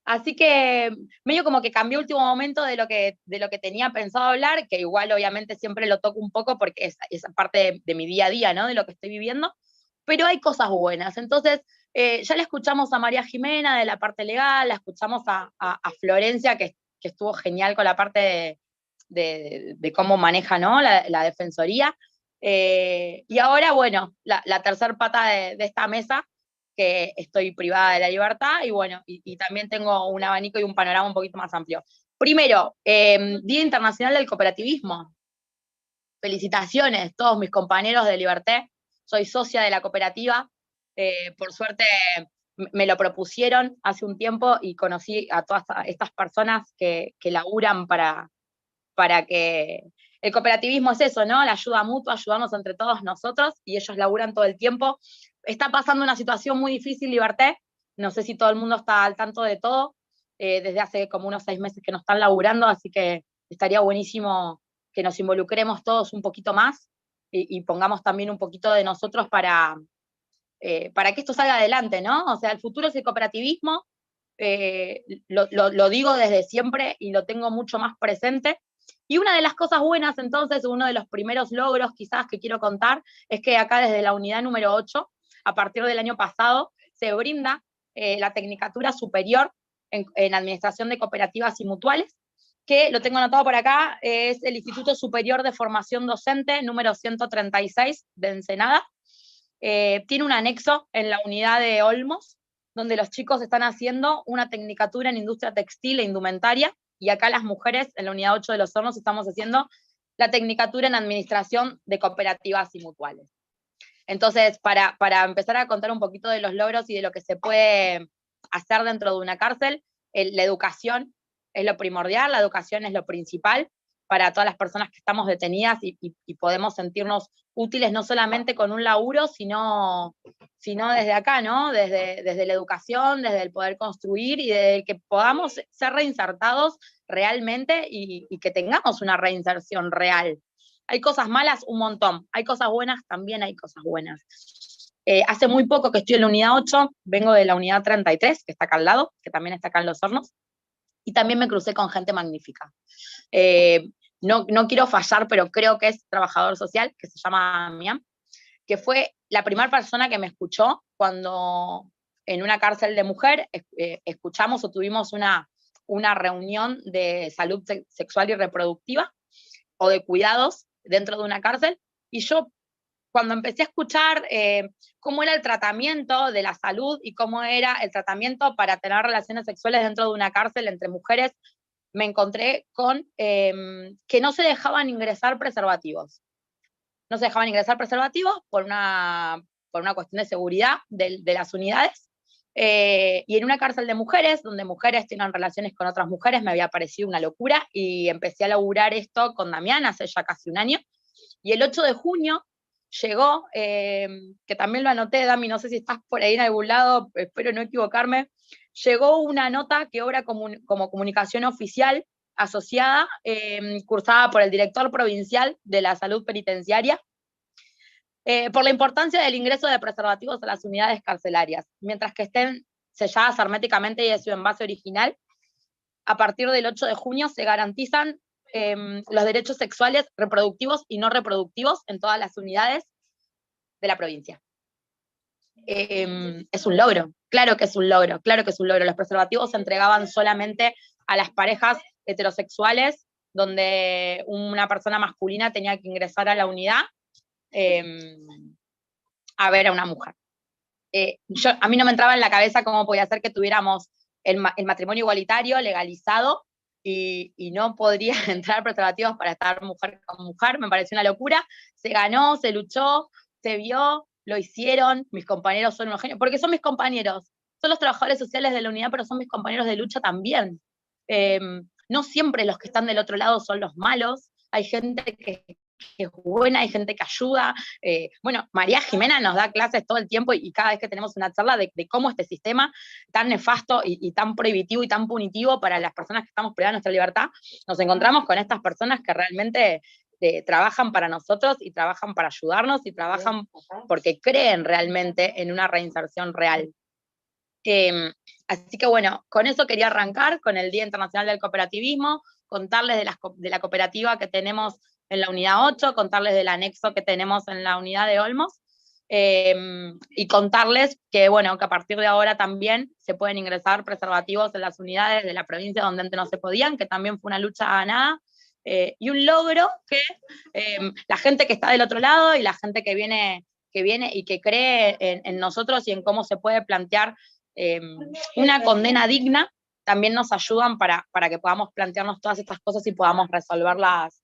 Así que medio como que cambió último momento de lo que tenía pensado hablar, que igual obviamente siempre lo toco un poco porque es parte de mi día a día, ¿no? De lo que estoy viviendo, pero hay cosas buenas. Entonces, ya la escuchamos a María Jimena de la parte legal, la escuchamos a Florencia, que estuvo genial con la parte de cómo maneja, ¿no? la defensoría. Y ahora, bueno, la tercer pata de esta mesa, que estoy privada de la libertad, y bueno, y también tengo un abanico y un panorama un poquito más amplio. Primero, Día Internacional del Cooperativismo. Felicitaciones, todos mis compañeros de Liberté. Soy socia de la cooperativa. Por suerte me lo propusieron hace un tiempo y conocí a todas estas personas que laburan para que el cooperativismo es eso, ¿no? La ayuda mutua, ayudarnos entre todos nosotros, y ellos laburan todo el tiempo. Está pasando una situación muy difícil, Liberté. No sé si todo el mundo está al tanto de todo. Desde hace como unos 6 meses que no están laburando, así que estaría buenísimo que nos involucremos todos un poquito más y pongamos también un poquito de nosotros para que esto salga adelante, ¿no? O sea, el futuro es el cooperativismo. Lo digo desde siempre y lo tengo mucho más presente. Y una de las cosas buenas, entonces, uno de los primeros logros quizás que quiero contar, es que acá desde la unidad número 8, a partir del año pasado, se brinda la Tecnicatura Superior en Administración de Cooperativas y Mutuales, que lo tengo anotado por acá, es el Instituto Superior de Formación Docente número 136 de Ensenada. Tiene un anexo en la unidad de Olmos, donde los chicos están haciendo una tecnicatura en industria textil e indumentaria, y acá las mujeres en la unidad 8 de Los Hornos estamos haciendo la tecnicatura en administración de cooperativas y mutuales. Entonces, para empezar a contar un poquito de los logros y de lo que se puede hacer dentro de una cárcel, la educación es lo primordial, la educación es lo principal para todas las personas que estamos detenidas y podemos sentirnos útiles no solamente con un laburo, sino desde acá, ¿no? Desde la educación, desde el poder construir y desde que podamos ser reinsertados realmente y que tengamos una reinserción real. Hay cosas malas, un montón. Hay cosas buenas, también hay cosas buenas. Hace muy poco que estoy en la unidad 8, vengo de la unidad 33, que está acá al lado, que también está acá en Los Hornos, y también me crucé con gente magnífica. No quiero fallar, pero creo que es trabajador social, que se llama Miam, que fue la primera persona que me escuchó cuando en una cárcel de mujer escuchamos o tuvimos una reunión de salud sexual y reproductiva o de cuidados dentro de una cárcel, y yo cuando empecé a escuchar cómo era el tratamiento de la salud y cómo era el tratamiento para tener relaciones sexuales dentro de una cárcel entre mujeres, me encontré con que no se dejaban ingresar preservativos. No se dejaban ingresar preservativos por una cuestión de seguridad de las unidades. Y en una cárcel de mujeres, donde mujeres tienen relaciones con otras mujeres, me había parecido una locura, y empecé a laburar esto con Damián hace ya casi un año. Y el 8 de junio llegó, que también lo anoté, Dami, no sé si estás por ahí en algún lado, espero no equivocarme, llegó una nota que obra como comunicación oficial asociada, cursada por el director provincial de la salud penitenciaria, por la importancia del ingreso de preservativos a las unidades carcelarias, mientras que estén selladas herméticamente y de su envase original. A partir del 8 de junio se garantizan los derechos sexuales, reproductivos y no reproductivos en todas las unidades de la provincia. Es un logro, claro que es un logro, claro que es un logro. Los preservativos se entregaban solamente a las parejas heterosexuales, donde una persona masculina tenía que ingresar a la unidad a ver a una mujer. A mí no me entraba en la cabeza cómo podía ser que tuviéramos el matrimonio igualitario legalizado y no podría entrar preservativos para estar mujer con mujer. Me pareció una locura. Se ganó, se luchó, se vio, lo hicieron. Mis compañeros son unos genios, porque son mis compañeros. Son los trabajadores sociales de la unidad, pero son mis compañeros de lucha también. No siempre los que están del otro lado son los malos. Hay gente que es buena, hay gente que ayuda. Bueno, María Jimena nos da clases todo el tiempo y cada vez que tenemos una charla de cómo este sistema tan nefasto y tan prohibitivo y tan punitivo para las personas que estamos privadas de nuestra libertad, nos encontramos con estas personas que realmente trabajan para nosotros y trabajan para ayudarnos y trabajan porque creen realmente en una reinserción real. Así que bueno, con eso quería arrancar, con el Día Internacional del Cooperativismo, contarles de la cooperativa que tenemos en la unidad 8, contarles del anexo que tenemos en la unidad de Olmos, y contarles que, bueno, que a partir de ahora también se pueden ingresar preservativos en las unidades de la provincia donde antes no se podían, que también fue una lucha ganada, y un logro que la gente que está del otro lado y la gente que viene y que cree en nosotros y en cómo se puede plantear una condena digna, también nos ayudan para que podamos plantearnos todas estas cosas y podamos resolverlas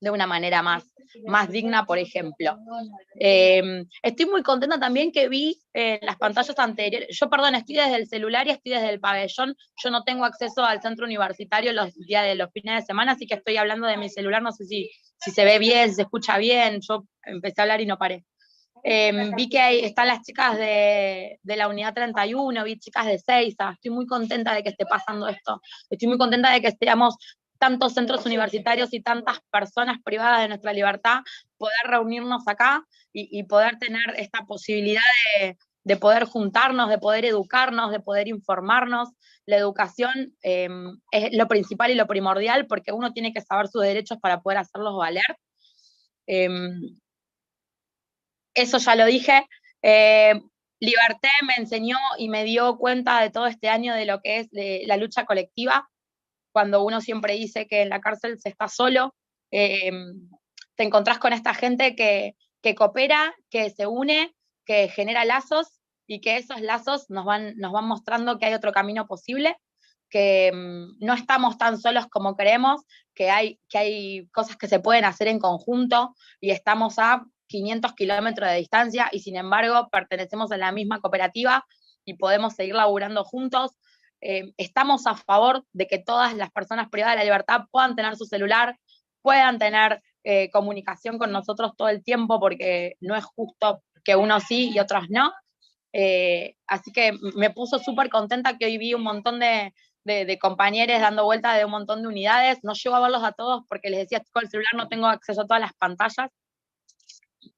de una manera más digna, por ejemplo. Estoy muy contenta también que vi las pantallas anteriores. Yo, perdón, estoy desde el celular y estoy desde el pabellón. Yo no tengo acceso al centro universitario los días de los fines de semana, así que estoy hablando de mi celular. No sé si se ve bien, si se escucha bien. Yo empecé a hablar y no paré. Vi que ahí están las chicas de la unidad 31, vi chicas de Seiza. Estoy muy contenta de que esté pasando esto. Estoy muy contenta de que estemos tantos centros universitarios y tantas personas privadas de nuestra libertad, poder reunirnos acá y poder tener esta posibilidad de poder juntarnos, de poder educarnos, de poder informarnos. La educación es lo principal y lo primordial, porque uno tiene que saber sus derechos para poder hacerlos valer. Eso ya lo dije. Liberté me enseñó y me dio cuenta de todo este año de lo que es la lucha colectiva, cuando uno siempre dice que en la cárcel se está solo, te encontrás con esta gente que coopera, que se une, que genera lazos, y que esos lazos nos van mostrando que hay otro camino posible, que no estamos tan solos como creemos, que hay cosas que se pueden hacer en conjunto, y estamos a 500 kilómetros de distancia, y sin embargo pertenecemos a la misma cooperativa y podemos seguir laburando juntos. Estamos a favor de que todas las personas privadas de la libertad puedan tener su celular, puedan tener comunicación con nosotros todo el tiempo, porque no es justo que unos sí y otros no. Así que me puso súper contenta que hoy vi un montón de compañeros dando vueltas de un montón de unidades. No llego a verlos a todos porque les decía, con el celular no tengo acceso a todas las pantallas,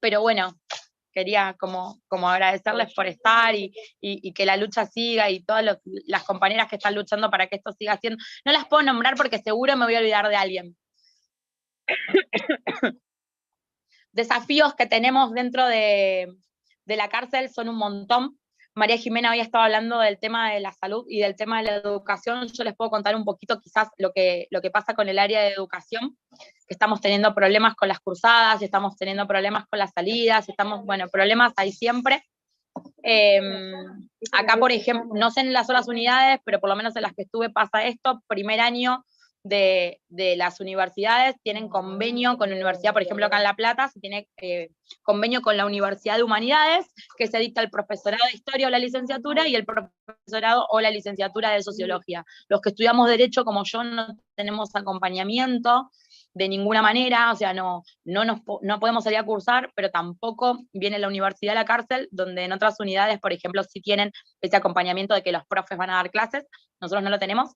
pero bueno, quería como agradecerles por estar y que la lucha siga, y todas las compañeras que están luchando para que esto siga siendo. No las puedo nombrar porque seguro me voy a olvidar de alguien. Desafíos que tenemos dentro de la cárcel son un montón. María Jimena hoy estaba hablando del tema de la salud y del tema de la educación. Yo les puedo contar un poquito quizás lo que pasa con el área de educación, que estamos teniendo problemas con las cursadas, estamos teniendo problemas con las salidas, problemas hay siempre. Acá, por ejemplo, no sé en las otras unidades, pero por lo menos en las que estuve pasa esto. Primer año de las universidades tienen convenio con la universidad, por ejemplo acá en La Plata se tiene convenio con la Universidad de Humanidades, que se dicta el profesorado de Historia o la licenciatura, y el profesorado o la licenciatura de Sociología. Los que estudiamos Derecho, como yo, no tenemos acompañamiento de ninguna manera, o sea, no podemos salir a cursar, pero tampoco viene la universidad a la cárcel, donde en otras unidades, por ejemplo, sí tienen ese acompañamiento de que los profes van a dar clases. Nosotros no lo tenemos,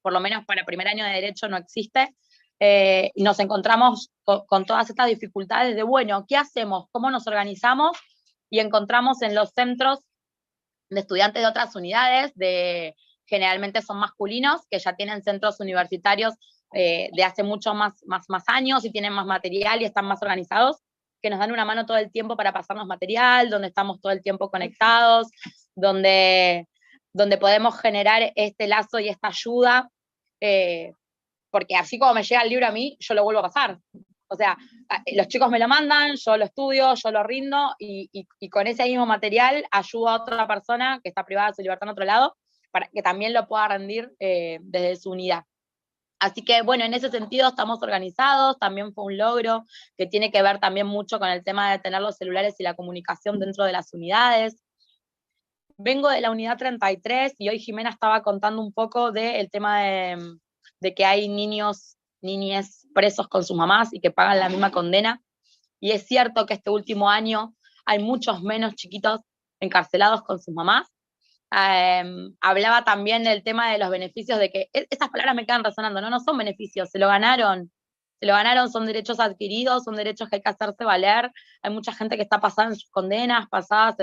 por lo menos para primer año de Derecho no existe, y nos encontramos con todas estas dificultades de, bueno, ¿qué hacemos? ¿Cómo nos organizamos? Y encontramos en los centros de estudiantes de otras unidades, generalmente son masculinos, que ya tienen centros universitarios de hace muchos más años y tienen más material y están más organizados, que nos dan una mano todo el tiempo para pasarnos material, donde estamos todo el tiempo conectados, donde podemos generar este lazo y esta ayuda, porque así como me llega el libro a mí, yo lo vuelvo a pasar. O sea, los chicos me lo mandan, yo lo estudio, yo lo rindo, y con ese mismo material ayudo a otra persona que está privada de su libertad en otro lado, para que también lo pueda rendir desde su unidad. Así que, bueno, en ese sentido estamos organizados. También fue un logro que tiene que ver también mucho con el tema de tener los celulares y la comunicación dentro de las unidades. Vengo de la unidad 33 y hoy Jimena estaba contando un poco del tema de que hay niñes presos con sus mamás y que pagan la misma condena. Y es cierto que este último año hay muchos menos chiquitos encarcelados con sus mamás. Hablaba también del tema de los beneficios, de que esas palabras me quedan resonando, no son beneficios, se lo ganaron, son derechos adquiridos, son derechos que hay que hacerse valer. Hay mucha gente que está pasada en sus condenas, pasadas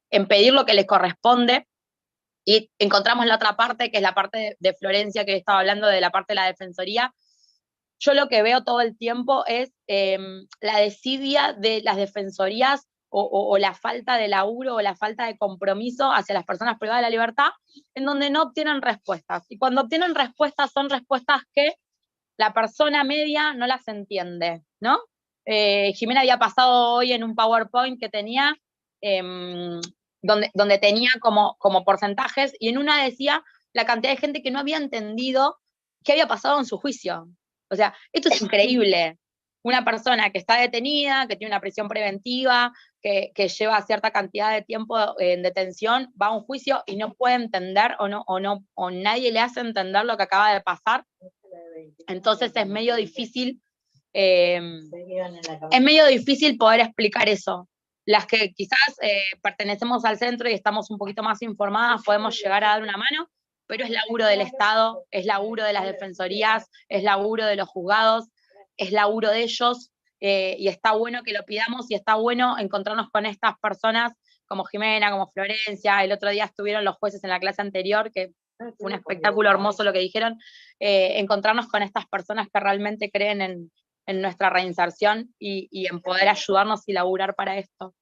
en pedir lo que les corresponde, y encontramos la otra parte, que es la parte de Florencia, que estaba hablando de la parte de la defensoría. Yo lo que veo todo el tiempo es la desidia de las defensorías o la falta de laburo o la falta de compromiso hacia las personas privadas de la libertad, en donde no obtienen respuestas. Y cuando obtienen respuestas, son respuestas que la persona media no las entiende, ¿no? Jimena había pasado hoy en un PowerPoint que tenía, donde tenía como porcentajes, y en una decía la cantidad de gente que no había entendido qué había pasado en su juicio. O sea, esto es increíble. Una persona que está detenida, que tiene una prisión preventiva, que lleva cierta cantidad de tiempo en detención, va a un juicio y no puede entender o nadie le hace entender lo que acaba de pasar. Entonces es medio difícil, poder explicar eso. Las que quizás pertenecemos al centro y estamos un poquito más informadas podemos llegar a dar una mano, pero es laburo del Estado, es laburo de las defensorías, es laburo de los juzgados, es laburo de ellos, y está bueno que lo pidamos, y está bueno encontrarnos con estas personas como Jimena, como Florencia. El otro día estuvieron los jueces en la clase anterior, que fue un espectáculo hermoso lo que dijeron, encontrarnos con estas personas que realmente creen en nuestra reinserción y en poder ayudarnos y laburar para esto.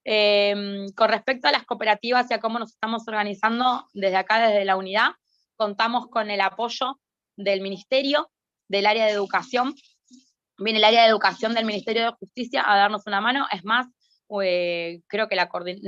Con respecto a las cooperativas y a cómo nos estamos organizando desde acá, desde la unidad, contamos con el apoyo del Ministerio, del área de educación. Viene el área de educación del Ministerio de Justicia a darnos una mano. Es más, creo que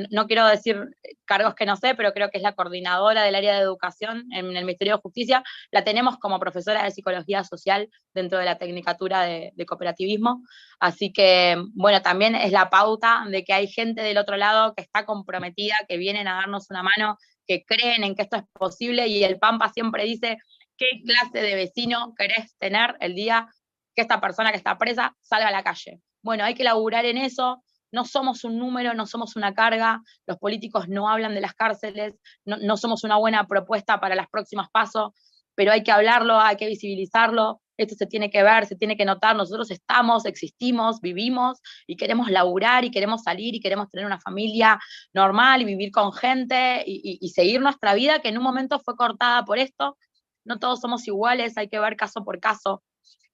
no quiero decir cargos que no sé, pero creo que es la coordinadora del área de educación en el Ministerio de Justicia. La tenemos como profesora de psicología social dentro de la tecnicatura de cooperativismo. Así que, bueno, también es la pauta de que hay gente del otro lado que está comprometida, que vienen a darnos una mano, que creen en que esto es posible, y el Pampa siempre dice: ¿qué clase de vecino querés tener el día que esta persona que está presa salga a la calle? Bueno, hay que laburar en eso. No somos un número, no somos una carga, los políticos no hablan de las cárceles, no somos una buena propuesta para los próximos pasos, pero hay que hablarlo, hay que visibilizarlo, esto se tiene que ver, se tiene que notar. Nosotros estamos, existimos, vivimos, y queremos laburar, y queremos salir, y queremos tener una familia normal, y vivir con gente, y seguir nuestra vida, que en un momento fue cortada por esto. No todos somos iguales, hay que ver caso por caso.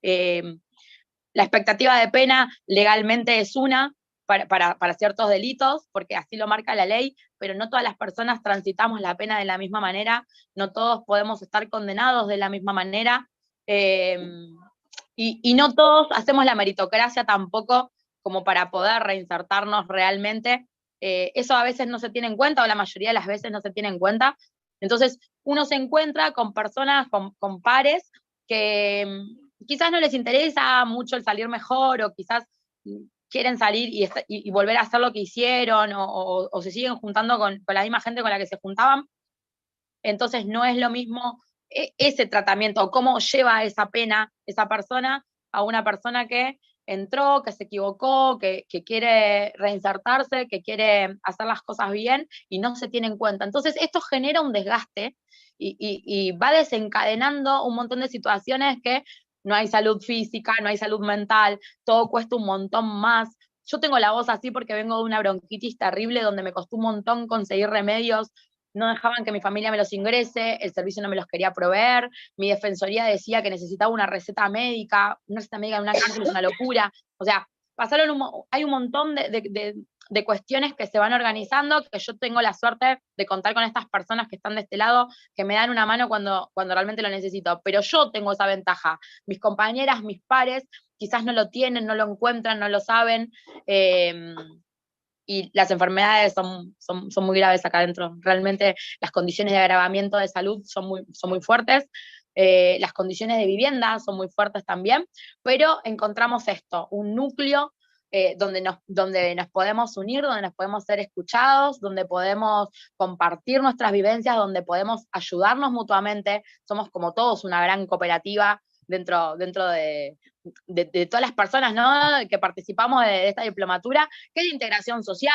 La expectativa de pena legalmente es una para ciertos delitos, porque así lo marca la ley, pero no todas las personas transitamos la pena de la misma manera, no todos podemos estar condenados de la misma manera, y no todos hacemos la meritocracia tampoco como para poder reinsertarnos realmente. Eso a veces no se tiene en cuenta, o la mayoría de las veces no se tiene en cuenta. Entonces uno se encuentra con personas, con pares, que quizás no les interesa mucho el salir mejor, o quizás quieren salir y volver a hacer lo que hicieron, o se siguen juntando con la misma gente con la que se juntaban. Entonces no es lo mismo ese tratamiento, o cómo lleva esa pena esa persona, a una persona que entró, que se equivocó, que quiere reinsertarse, que quiere hacer las cosas bien, y no se tiene en cuenta. Entonces esto genera un desgaste, y va desencadenando un montón de situaciones que no hay salud física, no hay salud mental, todo cuesta un montón más. Yo tengo la voz así porque vengo de una bronquitis terrible, donde me costó un montón conseguir remedios, no dejaban que mi familia me los ingrese, el servicio no me los quería proveer, mi defensoría decía que necesitaba una receta médica en una cárcel es una locura. O sea, hay un montón de cuestiones que se van organizando, que yo tengo la suerte de contar con estas personas que están de este lado, que me dan una mano cuando realmente lo necesito. Pero yo tengo esa ventaja. Mis compañeras, mis pares, quizás no lo tienen, no lo encuentran, no lo saben, y las enfermedades son muy graves acá adentro. Realmente las condiciones de agravamiento de salud son muy fuertes. Las condiciones de vivienda son muy fuertes también, pero encontramos esto, un núcleo donde nos podemos unir, donde nos podemos ser escuchados, donde podemos compartir nuestras vivencias, donde podemos ayudarnos mutuamente. Somos como todos una gran cooperativa dentro de todas las personas, ¿no?, que participamos de esta diplomatura, que es de integración social.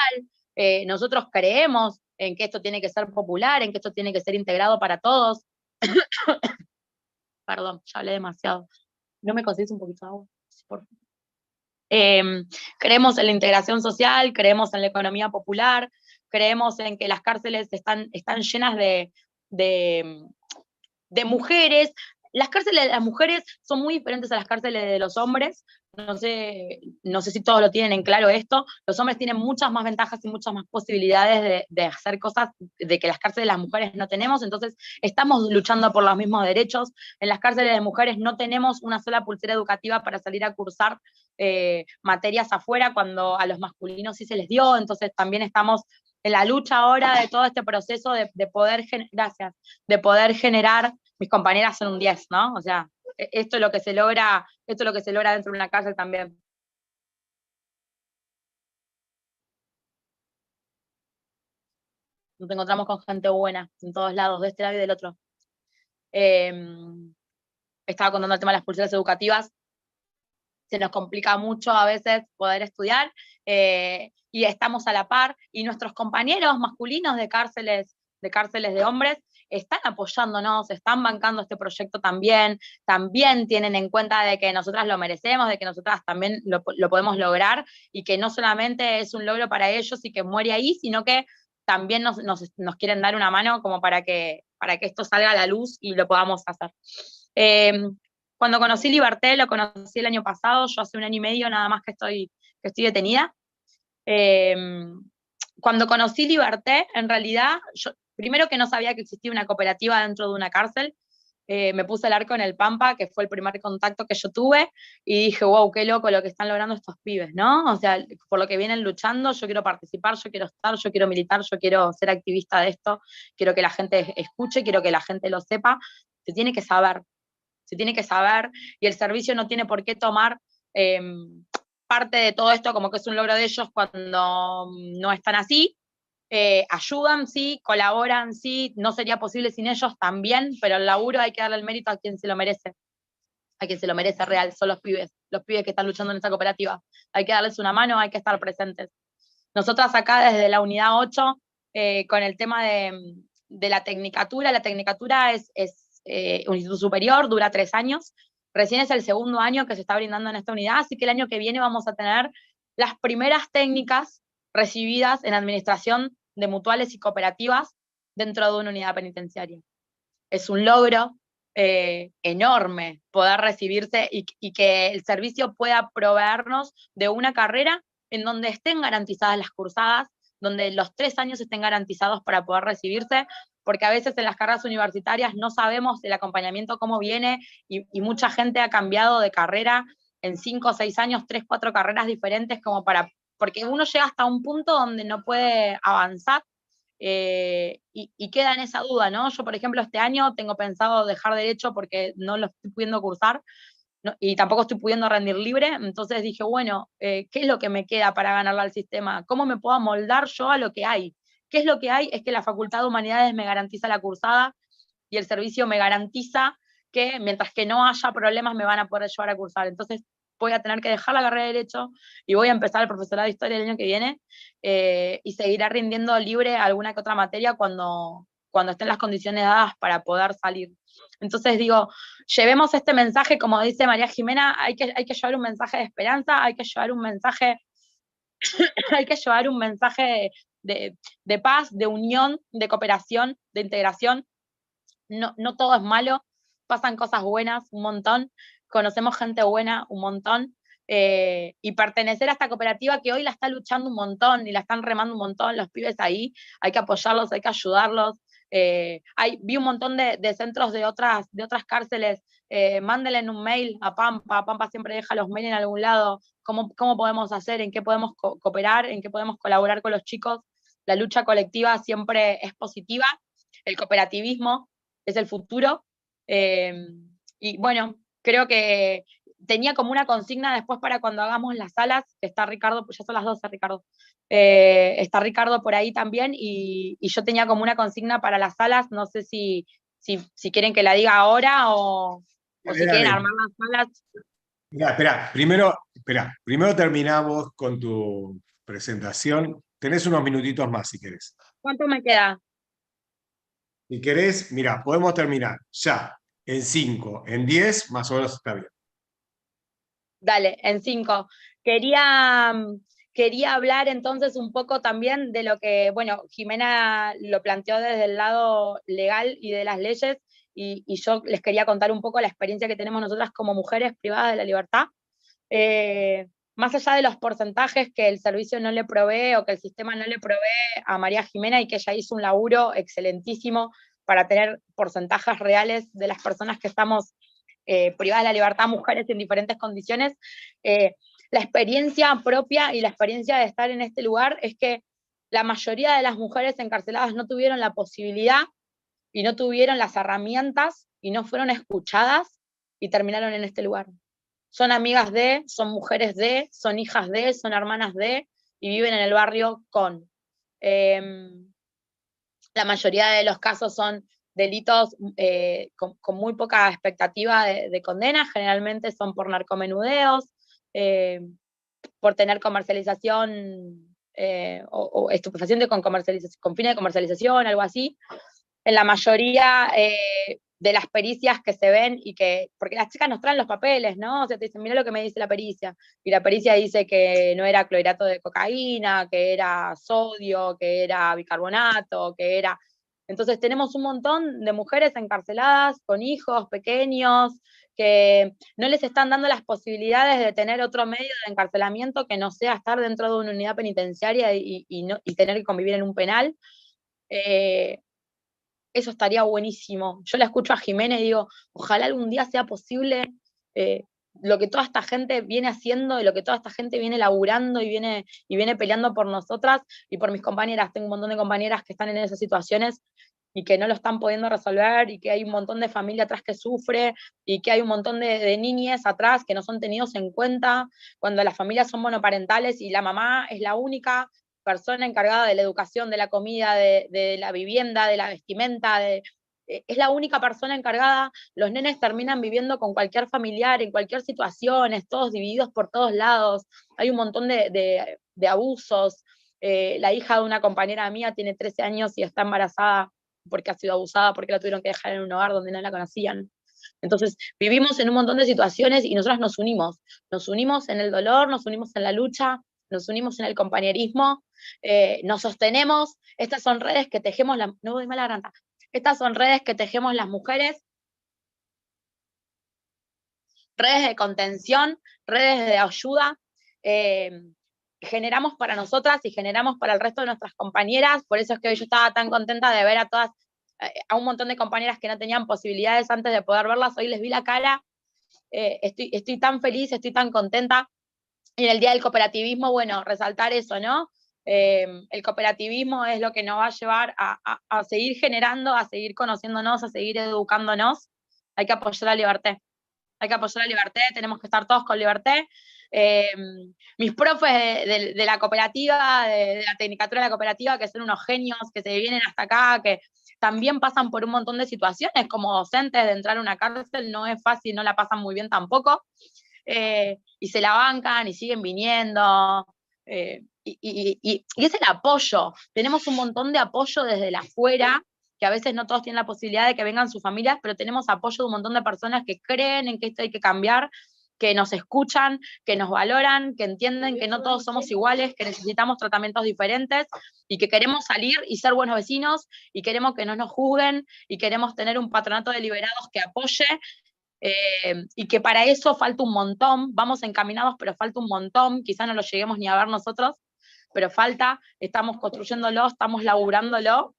Nosotros creemos en que esto tiene que ser popular, en que esto tiene que ser integrado para todos. Perdón, ya hablé demasiado. ¿No me conseguís un poquito de agua? Por favor. Creemos en la integración social, creemos en la economía popular, creemos en que las cárceles están llenas de mujeres. Las cárceles de las mujeres son muy diferentes a las cárceles de los hombres. No sé si todos lo tienen en claro esto. Los hombres tienen muchas más ventajas y muchas más posibilidades de hacer cosas de que las cárceles de las mujeres no tenemos. Entonces, estamos luchando por los mismos derechos. En las cárceles de mujeres no tenemos una sola pulsera educativa para salir a cursar materias afuera, cuando a los masculinos sí se les dio. Entonces, también estamos en la lucha ahora de todo este proceso de poder generar. Mis compañeras son un 10, ¿no? O sea, esto es lo que se logra dentro de una cárcel también. Nos encontramos con gente buena en todos lados, de este lado y del otro. Estaba contando el tema de las pulseras educativas. Se nos complica mucho a veces poder estudiar, y estamos a la par, y nuestros compañeros masculinos de cárceles de hombres están apoyándonos, están bancando este proyecto también tienen en cuenta de que nosotras lo merecemos, de que nosotras también lo podemos lograr, y que no solamente es un logro para ellos y que muere ahí, sino que también nos quieren dar una mano como para que esto salga a la luz y lo podamos hacer. Cuando conocí Liberté, lo conocí el año pasado, yo hace 1 año y medio nada más que estoy detenida. Cuando conocí Liberté, en realidad, yo primero que no sabía que existía una cooperativa dentro de una cárcel. Me puse el arco en el Pampa, que fue el primer contacto que yo tuve, y dije, wow, qué loco lo que están logrando estos pibes, ¿no? O sea, por lo que vienen luchando, yo quiero participar, yo quiero estar, yo quiero militar, yo quiero ser activista de esto, quiero que la gente escuche, quiero que la gente lo sepa. Se tiene que saber, y el servicio no tiene por qué tomar parte de todo esto como que es un logro de ellos cuando no están así. Ayudan, sí, colaboran, sí, no sería posible sin ellos también, pero el laburo hay que darle el mérito a quien se lo merece. A quien se lo merece real, son los pibes que están luchando en esta cooperativa. Hay que darles una mano, hay que estar presentes. Nosotras acá desde la unidad 8, con el tema de la tecnicatura es un instituto superior, dura 3 años, recién es el 2.º año que se está brindando en esta unidad, así que el año que viene vamos a tener las primeras técnicas recibidas en administración de mutuales y cooperativas dentro de una unidad penitenciaria. Es un logro enorme poder recibirse y que el servicio pueda proveernos de una carrera en donde estén garantizadas las cursadas, donde los 3 años estén garantizados para poder recibirse, porque a veces en las carreras universitarias no sabemos el acompañamiento cómo viene, y mucha gente ha cambiado de carrera en 5 o 6 años, 3, 4 carreras diferentes, porque uno llega hasta un punto donde no puede avanzar, y queda en esa duda, ¿no? Yo, por ejemplo, este año tengo pensado dejar Derecho porque no lo estoy pudiendo cursar, ¿no? Y tampoco estoy pudiendo rendir libre, entonces dije, bueno, ¿qué es lo que me queda para ganarle al sistema? ¿Cómo me puedo amoldar yo a lo que hay? ¿Qué es lo que hay? Es que la Facultad de Humanidades me garantiza la cursada, y el servicio me garantiza que mientras que no haya problemas me van a poder llevar a cursar. Entonces voy a tener que dejar la carrera de Derecho y voy a empezar el profesorado de Historia el año que viene, y seguirá rindiendo libre alguna que otra materia cuando estén las condiciones dadas para poder salir. Entonces digo, llevemos este mensaje, como dice María Jimena, hay que llevar un mensaje de esperanza, hay que llevar un mensaje de paz, de unión, de cooperación, de integración. No todo es malo, pasan cosas buenas un montón, conocemos gente buena un montón, y pertenecer a esta cooperativa que hoy la está luchando un montón y la están remando un montón los pibes ahí, hay que apoyarlos, hay que ayudarlos. Vi un montón de centros de otras cárceles, mándenle un mail a Pampa siempre deja los mails en algún lado, cómo podemos hacer, en qué podemos cooperar, en qué podemos colaborar con los chicos. La lucha colectiva siempre es positiva, el cooperativismo es el futuro, y bueno, creo que tenía como una consigna después para cuando hagamos las salas, que está Ricardo, pues ya son las 12, Ricardo, está Ricardo por ahí también, y yo tenía como una consigna para las salas, no sé si quieren que la diga ahora o si quieren armar las salas. Espera, primero terminamos con tu presentación, tenés unos minutitos más si querés. ¿Cuánto me queda? Si querés, mira, podemos terminar ya, en 5, en 10, más o menos está bien. Dale, en 5. Quería quería hablar entonces un poco también de lo que, bueno, Jimena lo planteó desde el lado legal y de las leyes, y yo les quería contar un poco la experiencia que tenemos nosotras como mujeres privadas de la libertad. Más allá de los porcentajes que el servicio no le provee o que el sistema no le provee a María Jimena, y que ella hizo un laburo excelentísimo para tener porcentajes reales de las personas que estamos privadas de la libertad, mujeres en diferentes condiciones, la experiencia propia y la experiencia de estar en este lugar es que la mayoría de las mujeres encarceladas no tuvieron la posibilidad y no tuvieron las herramientas y no fueron escuchadas y terminaron en este lugar. Son amigas de, son mujeres de, son hijas de, son hermanas de, y viven en el barrio con. La mayoría de los casos son delitos con muy poca expectativa de condena, generalmente son por narcomenudeos, por tener comercialización o estupefaciente con fines de comercialización, algo así. En la mayoría de las pericias que se ven, porque las chicas nos traen los papeles, ¿no? O sea, te dicen, mira lo que me dice la pericia, y la pericia dice que no era clorhidrato de cocaína, que era sodio, que era bicarbonato, que era... Entonces tenemos un montón de mujeres encarceladas con hijos pequeños, que no les están dando las posibilidades de tener otro medio de encarcelamiento que no sea estar dentro de una unidad penitenciaria y tener que convivir en un penal. Eso estaría buenísimo. Yo la escucho a Jimena y digo, ojalá algún día sea posible lo que toda esta gente viene haciendo y lo que toda esta gente viene laburando y viene peleando por nosotras y por mis compañeras. Tengo un montón de compañeras que están en esas situaciones y que no lo están pudiendo resolver, y que hay un montón de familia atrás que sufre, y que hay un montón de niñes atrás que no son tenidos en cuenta cuando las familias son monoparentales y la mamá es la única persona encargada de la educación, de la comida, de la vivienda, de la vestimenta, es la única persona encargada. Los nenes terminan viviendo con cualquier familiar, en cualquier situación, todos divididos por todos lados, hay un montón de abusos. La hija de una compañera mía tiene 13 años y está embarazada porque ha sido abusada, porque la tuvieron que dejar en un hogar donde no la conocían. Entonces, vivimos en un montón de situaciones y nosotros nos unimos en el dolor, nos unimos en la lucha, nos unimos en el compañerismo, nos sostenemos. Estas son redes que tejemos, no voy mal la garganta, estas son redes que tejemos las mujeres, redes de contención, redes de ayuda, generamos para nosotras y generamos para el resto de nuestras compañeras. Por eso es que hoy yo estaba tan contenta de ver a todas, a un montón de compañeras que no tenían posibilidades antes de poder verlas, hoy les vi la cara, estoy tan feliz, estoy tan contenta. Y en el Día del Cooperativismo, bueno, resaltar eso, ¿no? El cooperativismo es lo que nos va a llevar a seguir generando, a seguir conociéndonos, a seguir educándonos. Hay que apoyar la libertad. Hay que apoyar la libertad, tenemos que estar todos con libertad. Mis profes de la cooperativa, de la tecnicatura de la cooperativa, que son unos genios, que se vienen hasta acá, que también pasan por un montón de situaciones como docentes, de entrar a una cárcel no es fácil, no la pasan muy bien tampoco, y se la bancan y siguen viniendo, y es el apoyo. Tenemos un montón de apoyo desde la afuera, que a veces no todos tienen la posibilidad de que vengan sus familias, pero tenemos apoyo de un montón de personas que creen en que esto hay que cambiar, que nos escuchan, que nos valoran, que entienden que no todos somos iguales, que necesitamos tratamientos diferentes y que queremos salir y ser buenos vecinos y queremos que no nos juzguen y queremos tener un patronato de liberados que apoye, y que para eso falta un montón. Vamos encaminados, pero falta un montón, quizá no lo lleguemos ni a ver nosotros, pero falta, estamos construyéndolo, estamos laburándolo.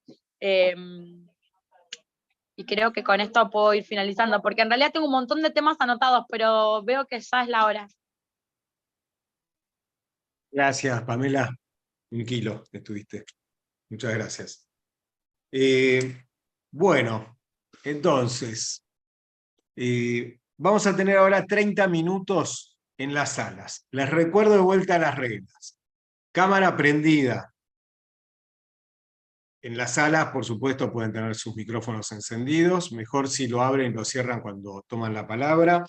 Y creo que con esto puedo ir finalizando, porque en realidad tengo un montón de temas anotados, pero veo que ya es la hora. Gracias, Pamela. 1 kilo estuviste. Muchas gracias. Bueno, entonces, vamos a tener ahora 30 minutos en las salas. Les recuerdo de vuelta las reglas. Cámara prendida. En las salas, por supuesto, pueden tener sus micrófonos encendidos. Mejor si lo abren y lo cierran cuando toman la palabra.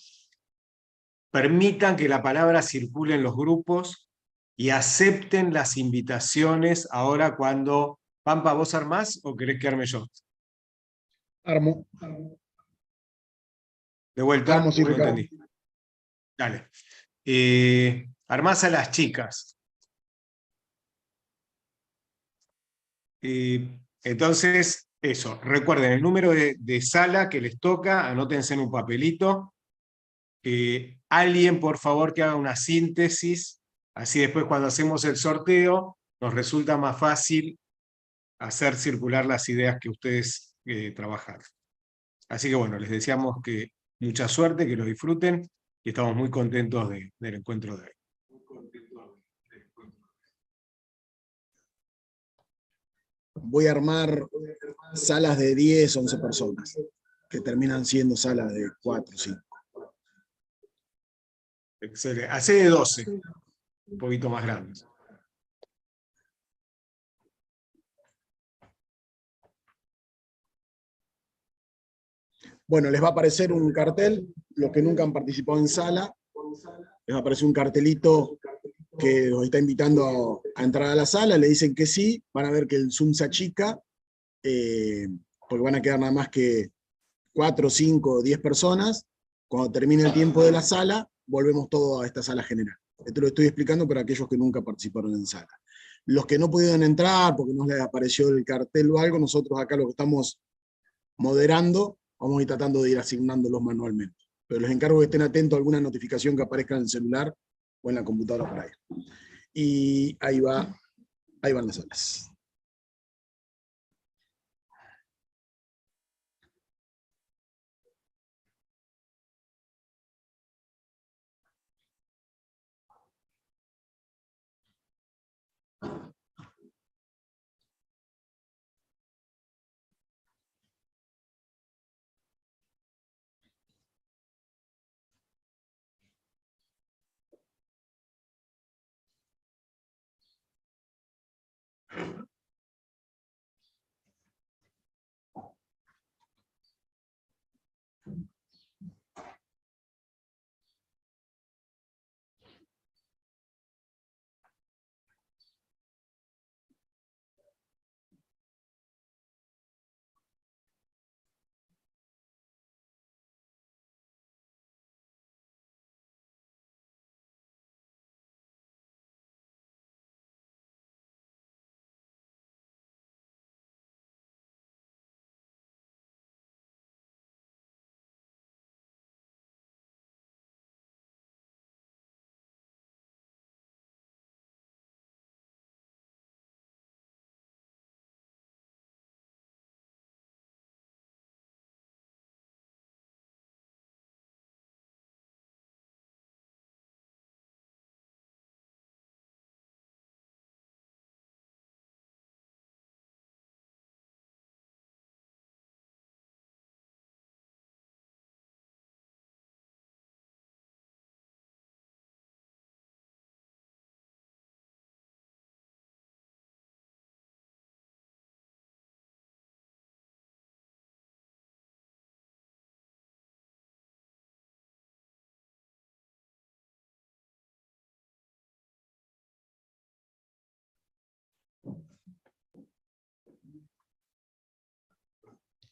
Permitan que la palabra circule en los grupos y acepten las invitaciones ahora cuando... Pampa, ¿vos armás o querés que arme yo? Armo. De vuelta, Armo, sí, no Ricardo. entendí. Dale. Armás a las chicas. Entonces, eso, recuerden el número de sala que les toca, anótense en un papelito. Alguien, por favor, que haga una síntesis, así después cuando hacemos el sorteo, nos resulta más fácil hacer circular las ideas que ustedes trabajaron. Así que bueno, les deseamos que mucha suerte, que lo disfruten, y estamos muy contentos del encuentro de hoy. Voy a armar salas de 10, 11 personas, que terminan siendo salas de 4, 5. Excelente. Hacé de 12, un poquito más grandes. Bueno, les va a aparecer un cartel, los que nunca han participado en sala, les va a aparecer un cartelito que los está invitando a entrar a la sala, le dicen que sí, van a ver que el Zoom se achica, porque van a quedar nada más que 4, 5, 10 personas. Cuando termine el tiempo de la sala, volvemos todo a esta sala general. Esto lo estoy explicando para aquellos que nunca participaron en sala. Los que no pudieron entrar porque no les apareció el cartel o algo, nosotros acá lo que estamos moderando, vamos a ir tratando de ir asignándolos manualmente. Pero les encargo que estén atentos a alguna notificación que aparezca en el celular o en la computadora por ahí. Y ahí van las salas.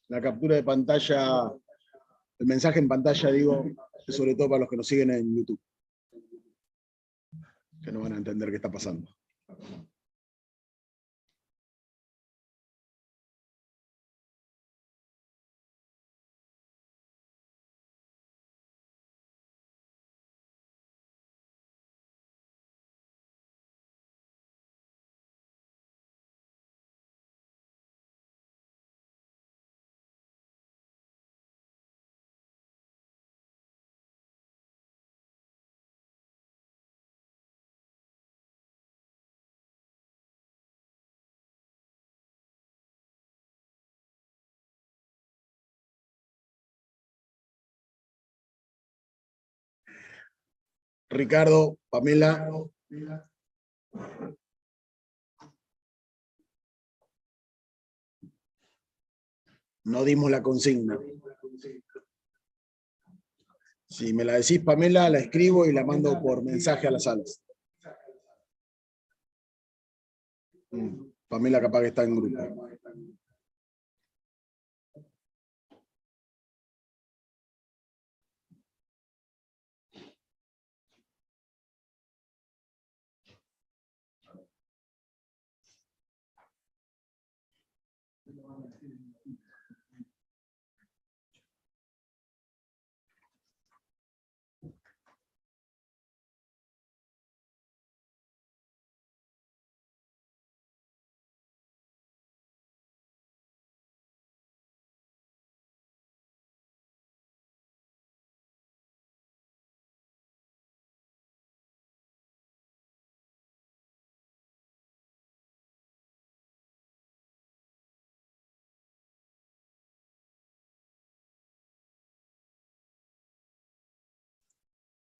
La captura de pantalla, el mensaje en pantalla, digo, es sobre todo para los que nos siguen en YouTube, que no van a entender qué está pasando. Ricardo, Pamela. No dimos la consigna. Si me la decís, Pamela, la escribo y la mando por mensaje a las salas. Pamela capaz que está en grupo.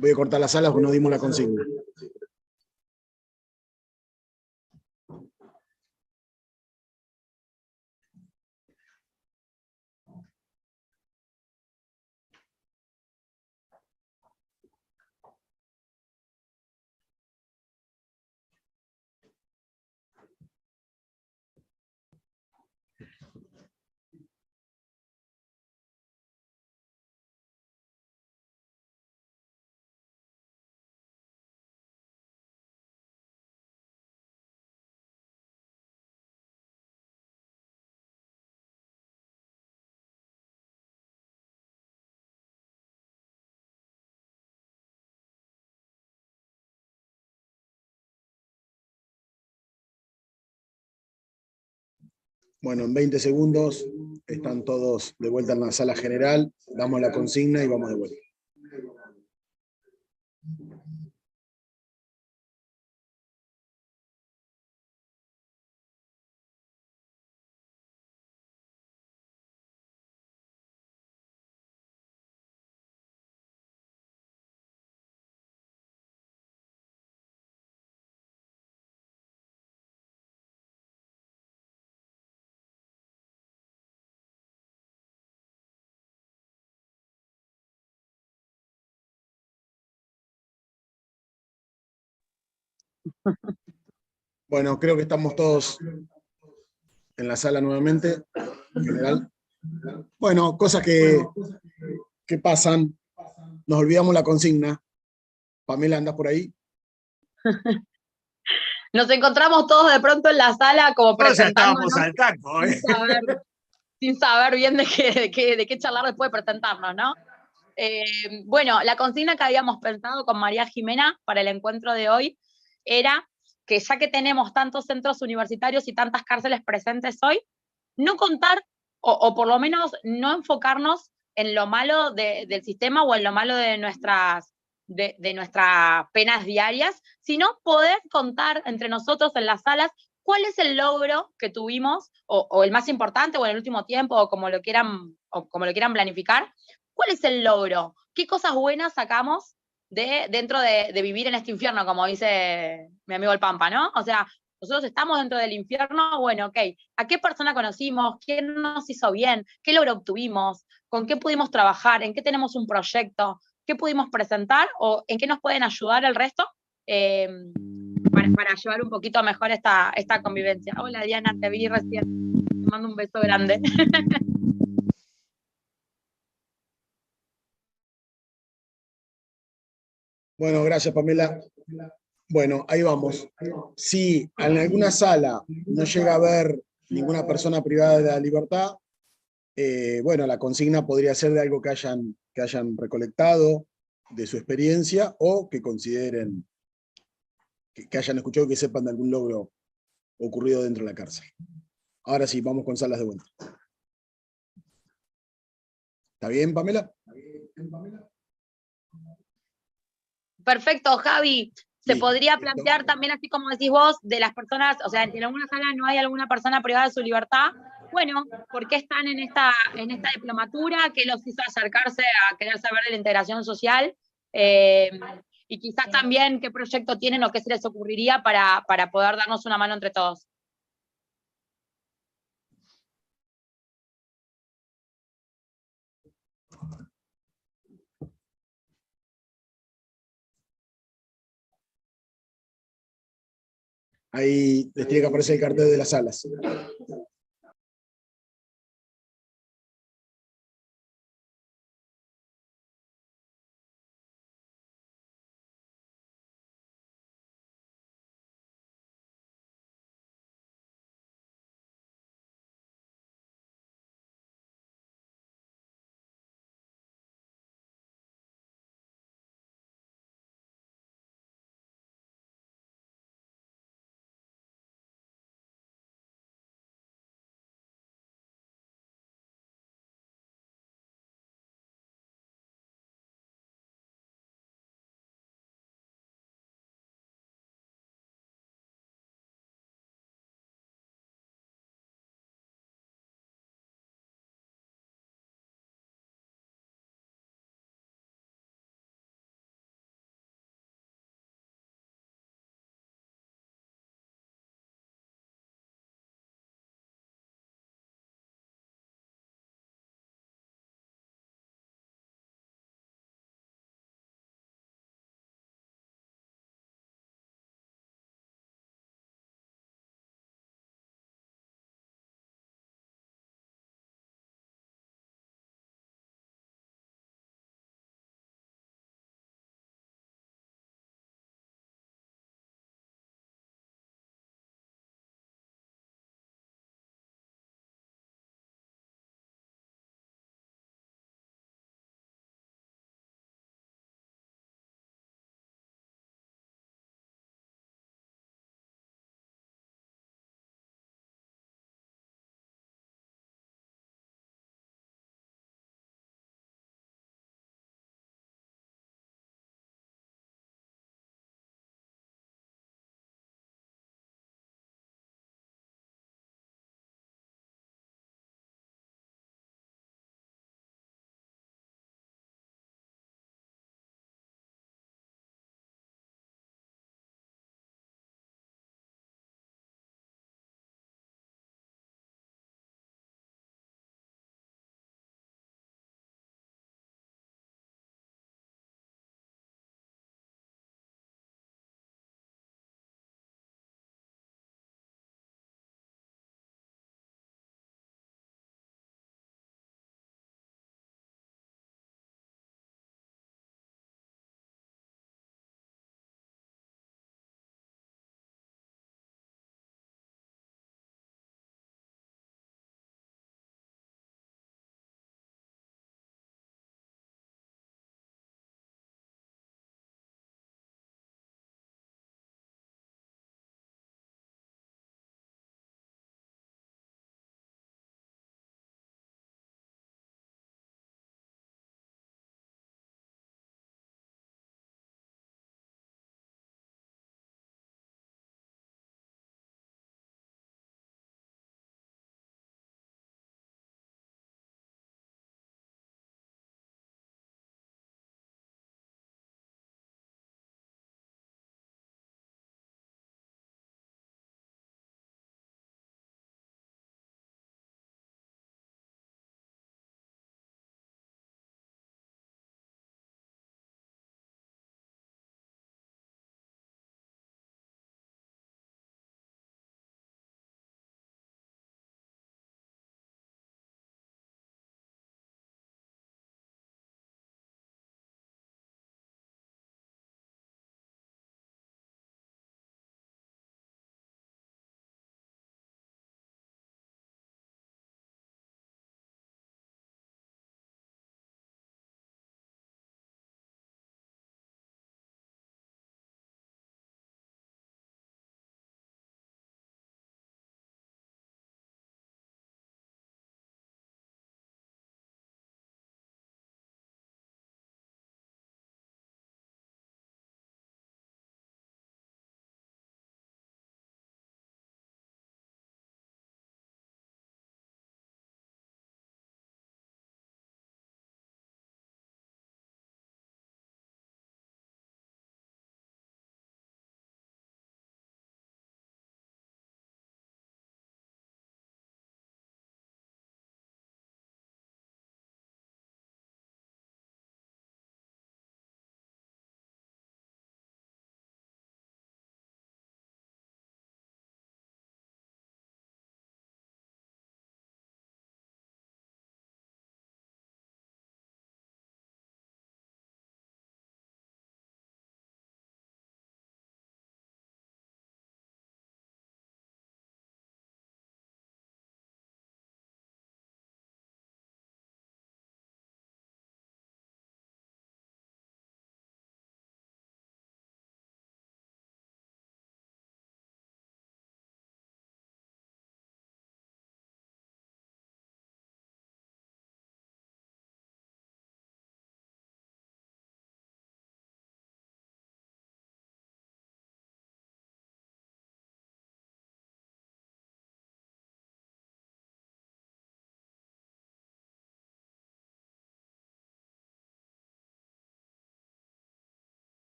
Voy a cortar las salas porque no dimos la consigna. Bueno, en 20 segundos están todos de vuelta en la sala general, damos la consigna y vamos de vuelta. Bueno, creo que estamos todos en la sala nuevamente, en general. Bueno, cosas que pasan. Nos olvidamos la consigna. Pamela, ¿andás por ahí? Nos encontramos todos de pronto en la sala como Todos ya presentándonos estábamos al tanto, ¿eh? sin saber bien de qué charlar después de presentarnos, ¿no? Bueno, la consigna que habíamos pensado con María Jimena para el encuentro de hoy era que ya que tenemos tantos centros universitarios y tantas cárceles presentes hoy, no contar, o por lo menos no enfocarnos en lo malo del sistema o en lo malo de nuestras penas diarias, sino poder contar entre nosotros en las salas cuál es el logro que tuvimos, o el más importante, o en el último tiempo, o como lo quieran planificar. ¿Cuál es el logro? ¿Qué cosas buenas sacamos dentro de vivir en este infierno, como dice mi amigo el Pampa, ¿no? O sea, nosotros estamos dentro del infierno, bueno, ok, ¿a qué persona conocimos? ¿Quién nos hizo bien? ¿Qué logro obtuvimos? ¿Con qué pudimos trabajar? ¿En qué tenemos un proyecto? ¿Qué pudimos presentar? ¿O en qué nos pueden ayudar el resto? Eh, para llevar un poquito mejor esta convivencia. Hola Diana, te vi recién. Te mando un beso grande. Bueno, gracias, Pamela. Bueno, ahí vamos. Si en alguna sala no llega a haber ninguna persona privada de la libertad, bueno, la consigna podría ser de algo que hayan recolectado de su experiencia o que consideren, que hayan escuchado, que sepan de algún logro ocurrido dentro de la cárcel. Ahora sí, vamos con salas de vuelta. ¿Está bien, Pamela? Perfecto, Javi. Se Listo, podría listo. plantear también, así como decís vos, de las personas, o sea, en alguna sala no hay alguna persona privada de su libertad. Bueno, ¿por qué están en esta diplomatura? ¿Qué los hizo acercarse a querer saber de la integración social? Y quizás también qué proyecto tienen o qué se les ocurriría para poder darnos una mano entre todos. Ahí les tiene que aparecer el cartel de las salas.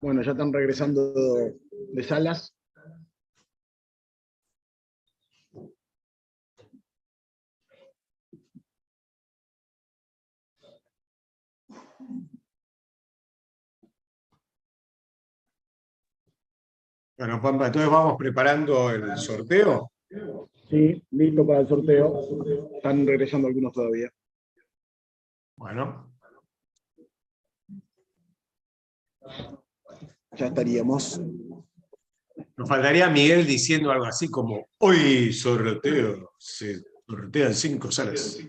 Bueno, ya están regresando de salas. Bueno, Pampa, entonces vamos preparando el sorteo. Sí, listo para el sorteo. Están regresando algunos todavía. Bueno. Ya estaríamos. Nos faltaría Miguel diciendo algo así como, hoy sorteo, se sortean 5 salas.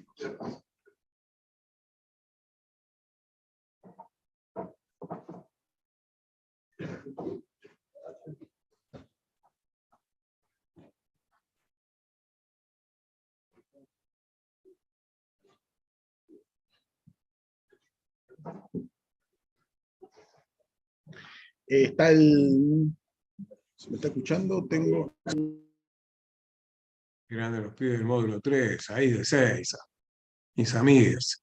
Está el... ¿Se me está escuchando? Tengo... Grande los pibes del módulo 3, ahí de 6. Mis amigos.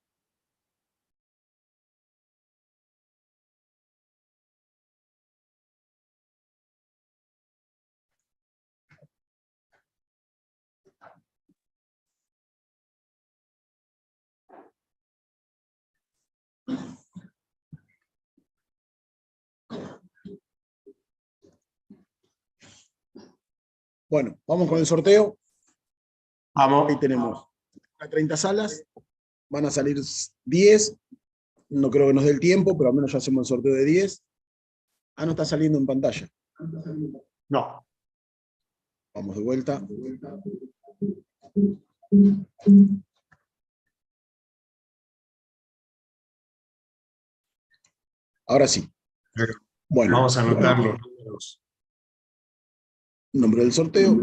Bueno, vamos con el sorteo. Vamos. Ahí tenemos 30 salas. Van a salir 10. No creo que nos dé el tiempo, pero al menos ya hacemos el sorteo de 10. Ah, no está saliendo en pantalla. No. Vamos de vuelta. Ahora sí. Bueno. Vamos a anotar los números. Nombre del sorteo.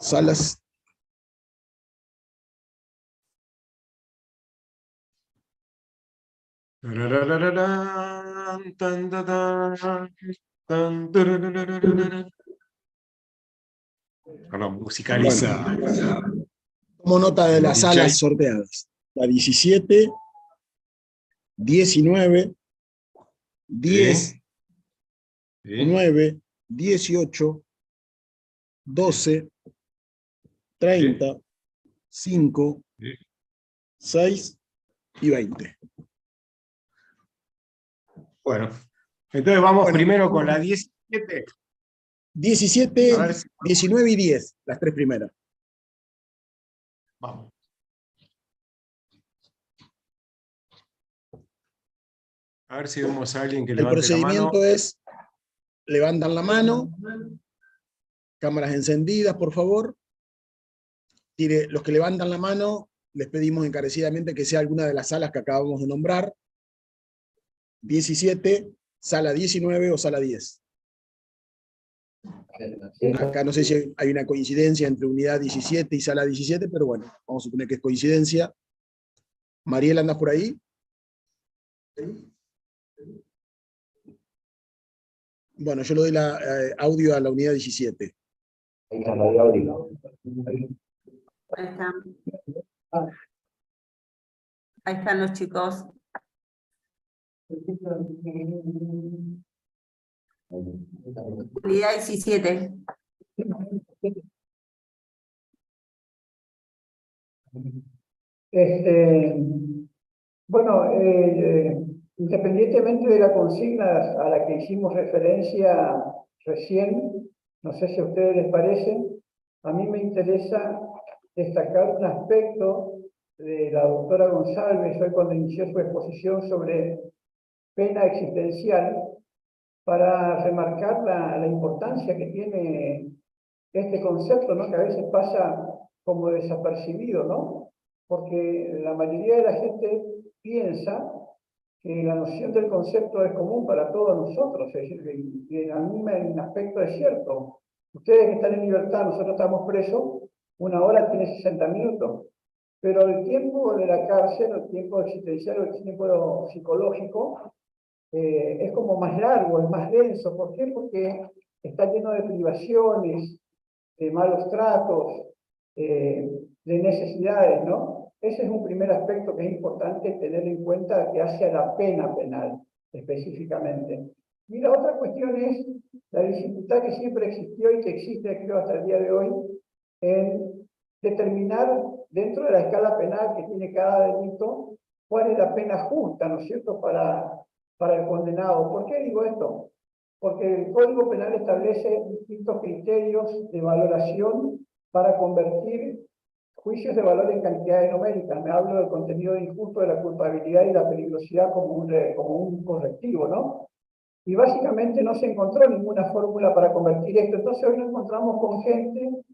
Salas. Para musicalizar. Bueno, tomo nota de las salas sorteadas. La 17, 19, 10, Sí. 9, 18, 12, 30, 5, 6 y 20. Bueno, entonces vamos primero con la 17. 17, A ver si- 19 y 10, las tres primeras. Vamos. A ver si vemos a alguien que El levante la mano. procedimiento es, levantan la mano, cámaras encendidas, por favor. Los que levantan la mano, les pedimos encarecidamente que sea alguna de las salas que acabamos de nombrar. 17, sala 19 o sala 10. Acá no sé si hay una coincidencia entre unidad 17 y sala 17, pero bueno, vamos a suponer que es coincidencia. Mariela, ¿andas por ahí? Bueno, yo le doy la audio a la unidad 17. Ahí están. Ahí están los chicos. Unidad 17. Bueno, independientemente de la consigna a la que hicimos referencia recién, no sé si a ustedes les parece, a mí me interesa destacar un aspecto de la doctora González hoy cuando inició su exposición sobre pena existencial, para remarcar la importancia que tiene este concepto, ¿no? Que a veces pasa como desapercibido, ¿no? Porque la mayoría de la gente piensa que la noción del concepto es común para todos nosotros, es decir, que a mí en aspecto es cierto. Ustedes que están en libertad, nosotros estamos presos, 1 hora tiene 60 minutos, pero el tiempo de la cárcel, el tiempo existencial, el tiempo psicológico, es como más largo, es más denso. ¿Por qué? Porque está lleno de privaciones, de malos tratos, de necesidades, ¿no? Ese es un primer aspecto que es importante tener en cuenta que hace a la pena penal, específicamente. Y la otra cuestión es la dificultad que siempre existió y que existe, creo, hasta el día de hoy, en determinar dentro de la escala penal que tiene cada delito cuál es la pena justa, ¿no es cierto?, para el condenado. ¿Por qué digo esto? Porque el Código Penal establece distintos criterios de valoración para convertir juicios de valor en cantidades numéricas. Me hablo del contenido injusto, de la culpabilidad y la peligrosidad como un correctivo, ¿no? Y básicamente no se encontró ninguna fórmula para convertir esto. Entonces hoy nos encontramos con gente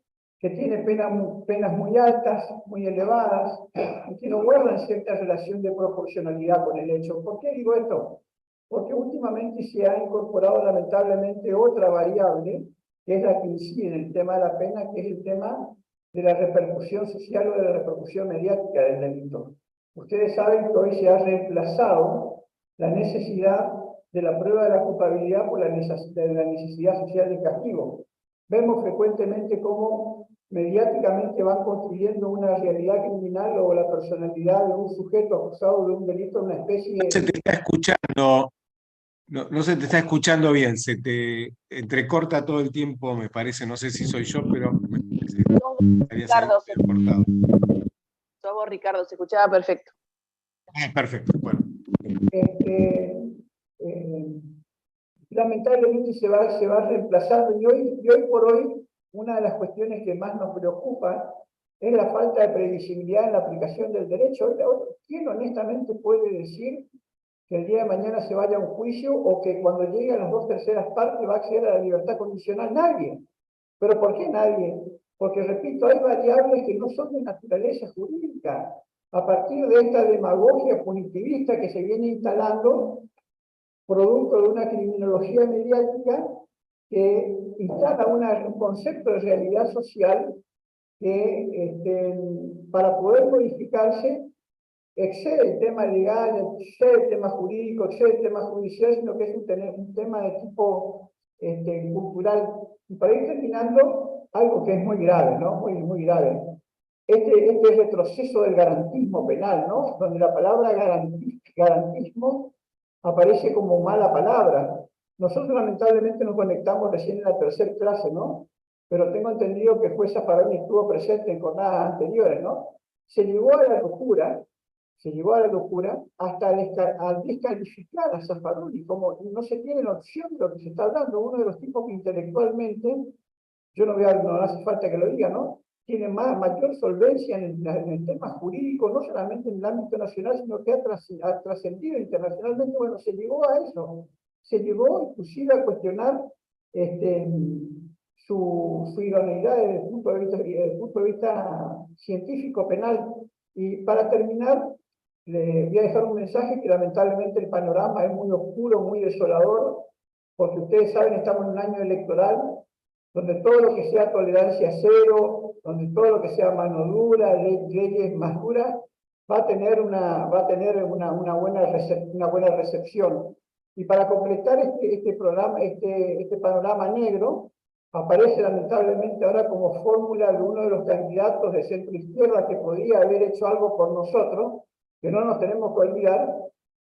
que tiene penas muy altas, muy elevadas, y que no guardan cierta relación de proporcionalidad con el hecho. ¿Por qué digo esto? Porque últimamente se ha incorporado lamentablemente otra variable, que es la que incide en el tema de la pena, que es el tema de la repercusión social o de la repercusión mediática del delito. Ustedes saben que hoy se ha reemplazado la necesidad de la prueba de la culpabilidad por la necesidad social de castigo. Vemos frecuentemente cómo mediáticamente van construyendo una realidad criminal o la personalidad de un sujeto acusado de un delito, una especie de... No se te está escuchando, no se te está escuchando bien, se te entrecorta todo el tiempo, me parece, no sé si soy yo, pero me parece que había salido medio cortado. Somos Ricardo, se escuchaba perfecto. Perfecto, bueno. Lamentablemente se va reemplazando y hoy por hoy una de las cuestiones que más nos preocupa es la falta de previsibilidad en la aplicación del derecho. ¿Quién honestamente puede decir que el día de mañana se vaya a un juicio o que cuando llegue a las 2/3 partes va a acceder a la libertad condicional? Nadie. ¿Pero por qué nadie? Porque, repito, hay variables que no son de naturaleza jurídica. A partir de esta demagogia punitivista que se viene instalando, producto de una criminología mediática que instala un concepto de realidad social que para poder modificarse excede el tema legal, excede el tema jurídico, excede el tema judicial, sino que es un tema de tipo cultural. Y para ir terminando, algo que es muy grave, ¿no? Muy grave. Este retroceso del garantismo penal, ¿no? Donde la palabra garantismo aparece como mala palabra. Nosotros lamentablemente nos conectamos recién en la 3ª clase, ¿no? Pero tengo entendido que juez Zaffaroni estuvo presente en jornadas anteriores, ¿no? Se llegó a la locura hasta al descalificar a Zaffaroni, como no se tiene noción de lo que se está hablando. Uno de los tipos que intelectualmente, no hace falta que lo diga, ¿no?, tiene mayor solvencia en el tema jurídico, no solamente en el ámbito nacional, sino que ha trascendido internacionalmente. Bueno, se llegó a eso. Se llegó inclusive a cuestionar su idoneidad desde el punto de vista científico penal. Y para terminar, le voy a dejar un mensaje que lamentablemente el panorama es muy oscuro, muy desolador, porque ustedes saben, estamos en un año electoral, donde todo lo que sea tolerancia cero, donde todo lo que sea mano dura, leyes más duras, va a tener una buena recepción. Y para completar este panorama negro, aparece lamentablemente ahora como fórmula de uno de los candidatos de centro izquierda que podría haber hecho algo por nosotros, que no nos tenemos que olvidar,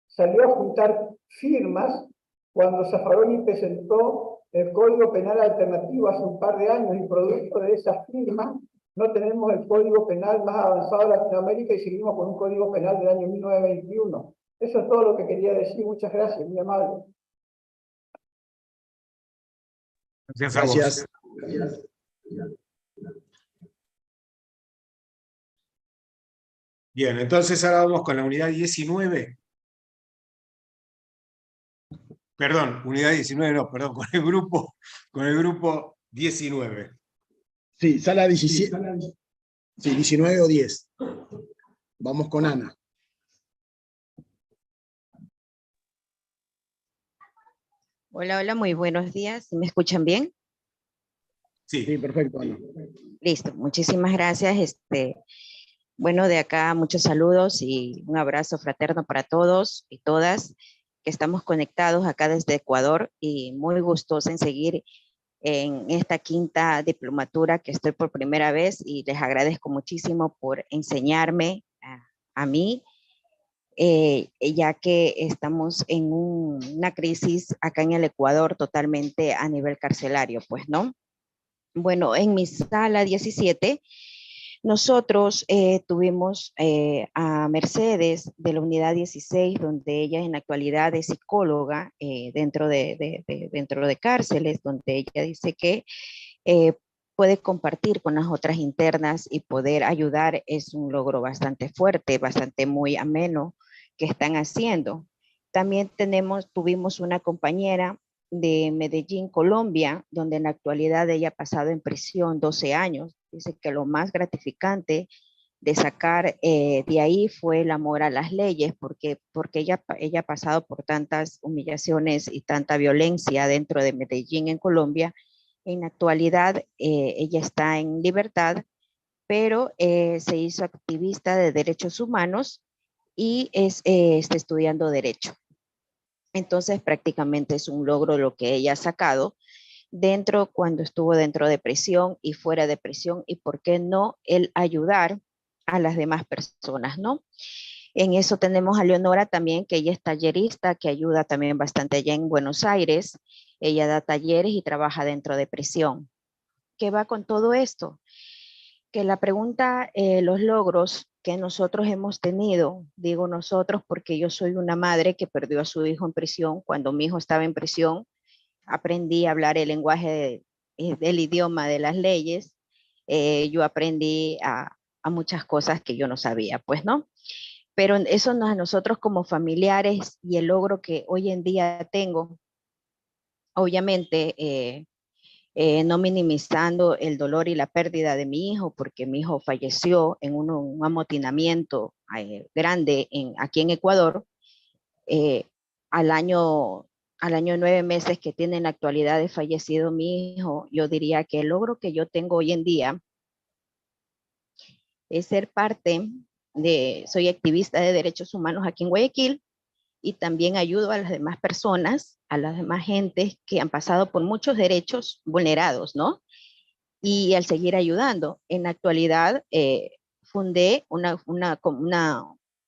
salió a juntar firmas cuando Zaffaroni presentó el Código Penal Alternativo hace un par de años, y producto de esas firmas no tenemos el Código Penal más avanzado de Latinoamérica y seguimos con un Código Penal del año 1921. Eso es todo lo que quería decir. Muchas gracias, muy amable. Gracias a vos. Gracias. Bien, entonces ahora vamos con la unidad 19. Perdón, unidad 19 no, perdón, con el grupo 19. Sí, sala 17. Sí, 19 o 10. Vamos con Ana. Hola, hola, muy buenos días. ¿Me escuchan bien? Sí, perfecto, Ana. Listo, muchísimas gracias. Bueno, de acá muchos saludos y un abrazo fraterno para todos y todas que estamos conectados acá desde Ecuador, y muy gustosa en seguir en esta 5ª diplomatura que estoy por primera vez, y les agradezco muchísimo por enseñarme a mí ya que estamos en una crisis acá en el Ecuador totalmente a nivel carcelario, pues, ¿no? Bueno, en mi sala 17, nosotros tuvimos a Mercedes de la unidad 16, donde ella en la actualidad es psicóloga dentro de cárceles, donde ella dice que puede compartir con las otras internas y poder ayudar. Es un logro bastante fuerte, bastante muy ameno que están haciendo. También tuvimos una compañera de Medellín, Colombia, donde en la actualidad ella ha pasado en prisión 12 años. Dice que lo más gratificante de sacar de ahí fue el amor a las leyes, porque ella ha pasado por tantas humillaciones y tanta violencia dentro de Medellín, en Colombia. En la actualidad ella está en libertad, pero se hizo activista de derechos humanos y está estudiando Derecho. Entonces prácticamente es un logro lo que ella ha sacado cuando estuvo dentro de prisión y fuera de prisión, y por qué no el ayudar a las demás personas, ¿no? En eso tenemos a Leonora también, que ella es tallerista, que ayuda también bastante allá en Buenos Aires. Ella da talleres y trabaja dentro de prisión. ¿Qué va con todo esto? Que la pregunta, los logros que nosotros hemos tenido, digo nosotros porque yo soy una madre que perdió a su hijo en prisión. Cuando mi hijo estaba en prisión, aprendí a hablar el lenguaje del idioma de las leyes. Yo aprendí a muchas cosas que yo no sabía, pues, ¿no? Pero eso a nosotros como familiares y el logro que hoy en día tengo, obviamente, no minimizando el dolor y la pérdida de mi hijo, porque mi hijo falleció en un amotinamiento grande aquí en Ecuador, eh, al año 9 meses que tiene en la actualidad de fallecido mi hijo. Yo diría que el logro que yo tengo hoy en día es ser parte soy activista de derechos humanos aquí en Guayaquil, y también ayudo a las demás personas, a las demás gentes que han pasado por muchos derechos vulnerados, ¿no? Y al seguir ayudando, en la actualidad fundé una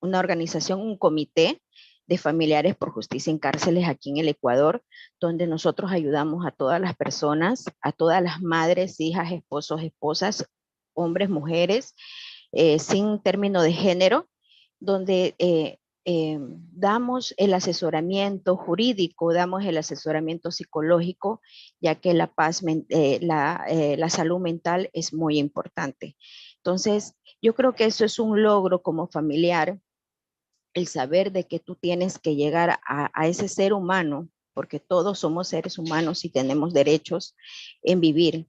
organización, un comité de familiares por justicia en cárceles aquí en el Ecuador, donde nosotros ayudamos a todas las personas, a todas las madres, hijas, esposos, esposas, hombres, mujeres, sin término de género, donde damos el asesoramiento jurídico, damos el asesoramiento psicológico, ya que la salud mental es muy importante. Entonces, yo creo que eso es un logro como familiar, el saber de que tú tienes que llegar a ese ser humano, porque todos somos seres humanos y tenemos derechos en vivir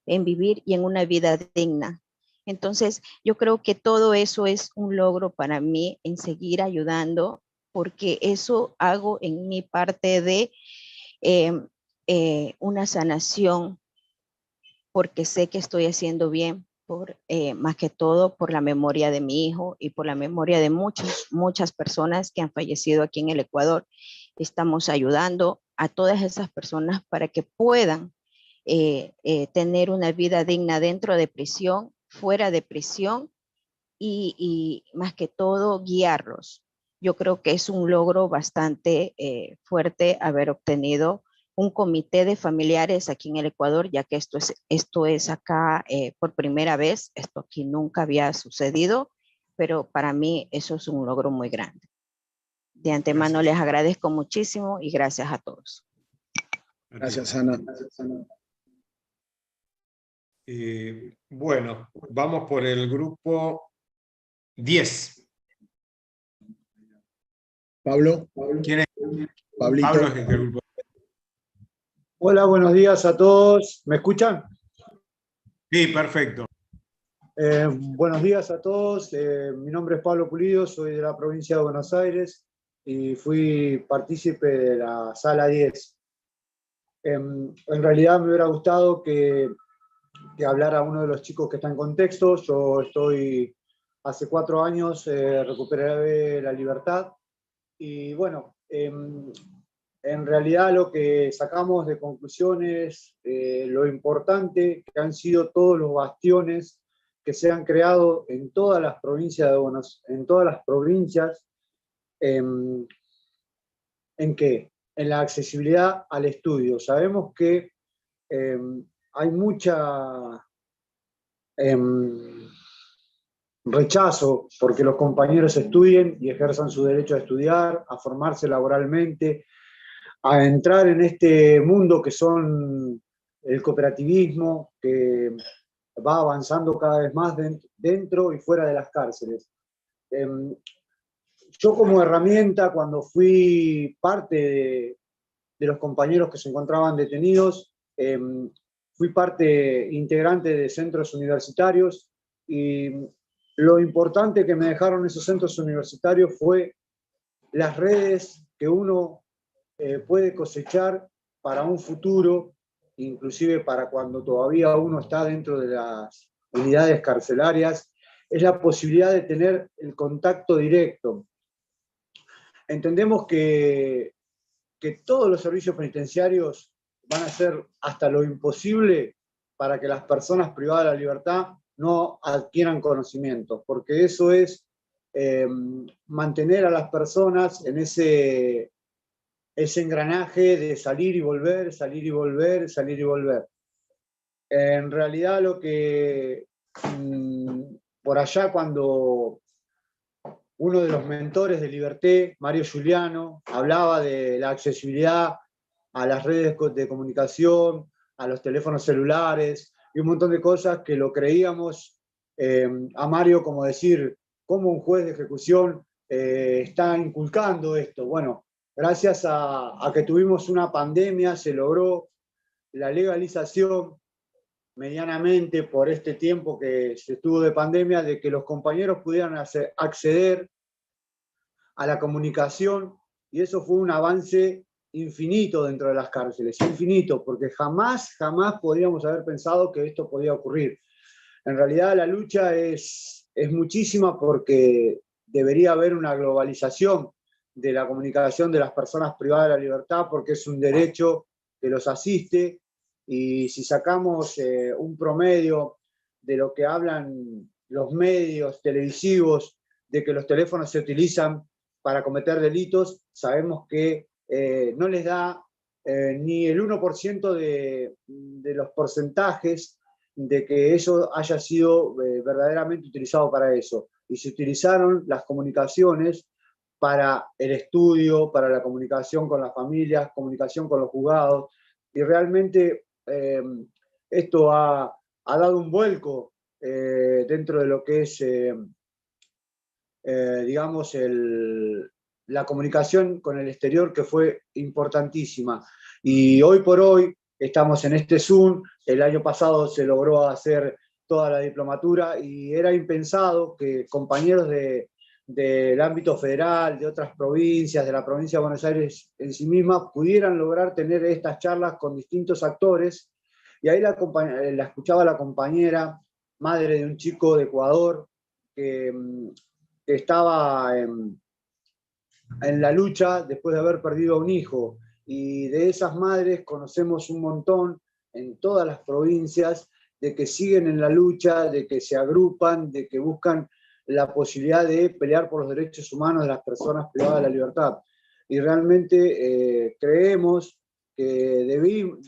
y en una vida digna. Entonces, yo creo que todo eso es un logro para mí en seguir ayudando, porque eso hago en mi parte de una sanación, porque sé que estoy haciendo bien, más que todo por la memoria de mi hijo y por la memoria de muchas personas que han fallecido aquí en el Ecuador. Estamos ayudando a todas esas personas para que puedan tener una vida digna dentro de prisión, fuera de prisión, y más que todo guiarlos. Yo creo que es un logro bastante fuerte haber obtenido un comité de familiares aquí en el Ecuador, ya que esto es acá por primera vez. Esto aquí nunca había sucedido, pero para mí eso es un logro muy grande. De antemano les agradezco muchísimo y gracias a todos. Gracias, Ana. Bueno, vamos por el grupo 10. Pablo. ¿Quién es? Pablito. Pablo es el grupo. Hola, buenos días a todos. ¿Me escuchan? Sí, perfecto. Buenos días a todos. Mi nombre es Pablo Pulido, soy de la provincia de Buenos Aires y fui partícipe de la sala 10. En realidad me hubiera gustado que hablara uno de los chicos que está en contexto. Yo hace 4 años recuperé la libertad y bueno, en realidad lo que sacamos de conclusiones, lo importante que han sido todos los bastiones que se han creado en todas las provincias ¿En qué? En la accesibilidad al estudio. Sabemos que hay mucha rechazo porque los compañeros estudien y ejerzan su derecho a estudiar, a formarse laboralmente, a entrar en este mundo que son el cooperativismo, que va avanzando cada vez más dentro y fuera de las cárceles. Yo como herramienta, cuando fui parte de los compañeros que se encontraban detenidos, fui parte integrante de centros universitarios, y lo importante que me dejaron esos centros universitarios fue las redes que uno puede cosechar para un futuro, inclusive para cuando todavía uno está dentro de las unidades carcelarias, es la posibilidad de tener el contacto directo. Entendemos que todos los servicios penitenciarios van a hacer hasta lo imposible para que las personas privadas de la libertad no adquieran conocimientos, porque eso es mantener a las personas en ese engranaje de salir y volver, salir y volver, salir y volver. En realidad lo que por allá cuando uno de los mentores de Liberté, Mario Giuliano, hablaba de la accesibilidad a las redes de comunicación, a los teléfonos celulares y un montón de cosas que lo creíamos a Mario como decir, ¿cómo un juez de ejecución está inculcando esto? Bueno, gracias a que tuvimos una pandemia se logró la legalización medianamente por este tiempo que se estuvo de pandemia, de que los compañeros pudieran acceder a la comunicación, y eso fue un avance infinito dentro de las cárceles, infinito, porque jamás podríamos haber pensado que esto podía ocurrir. En realidad la lucha es muchísima porque debería haber una globalización de la comunicación de las personas privadas de la libertad, porque es un derecho que los asiste, y si sacamos un promedio de lo que hablan los medios televisivos, de que los teléfonos se utilizan para cometer delitos, sabemos que no les da ni el 1% de los porcentajes de que eso haya sido verdaderamente utilizado para eso. Y se utilizaron las comunicaciones para el estudio, para la comunicación con las familias, comunicación con los juzgados, y realmente esto ha dado un vuelco dentro de lo que es, digamos, la comunicación con el exterior, que fue importantísima. Y hoy por hoy estamos en este Zoom. El año pasado se logró hacer toda la diplomatura y era impensado que compañeros del ámbito federal, de otras provincias, de la provincia de Buenos Aires en sí misma, pudieran lograr tener estas charlas con distintos actores. Y ahí la escuchaba la compañera, madre de un chico de Ecuador, que estaba en la lucha después de haber perdido a un hijo. Y de esas madres conocemos un montón en todas las provincias, de que siguen en la lucha, de que se agrupan, de que buscan la posibilidad de pelear por los derechos humanos de las personas privadas de la libertad. Y realmente creemos que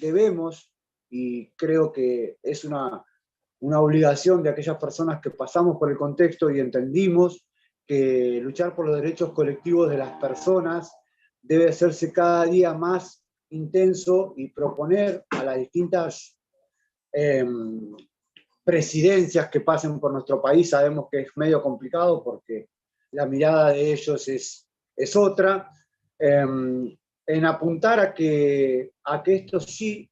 debemos, y creo que es una obligación de aquellas personas que pasamos por el contexto y entendimos que luchar por los derechos colectivos de las personas debe hacerse cada día más intenso, y proponer a las distintas presidencias que pasen por nuestro país. Sabemos que es medio complicado porque la mirada de ellos es otra, en apuntar a que esto sí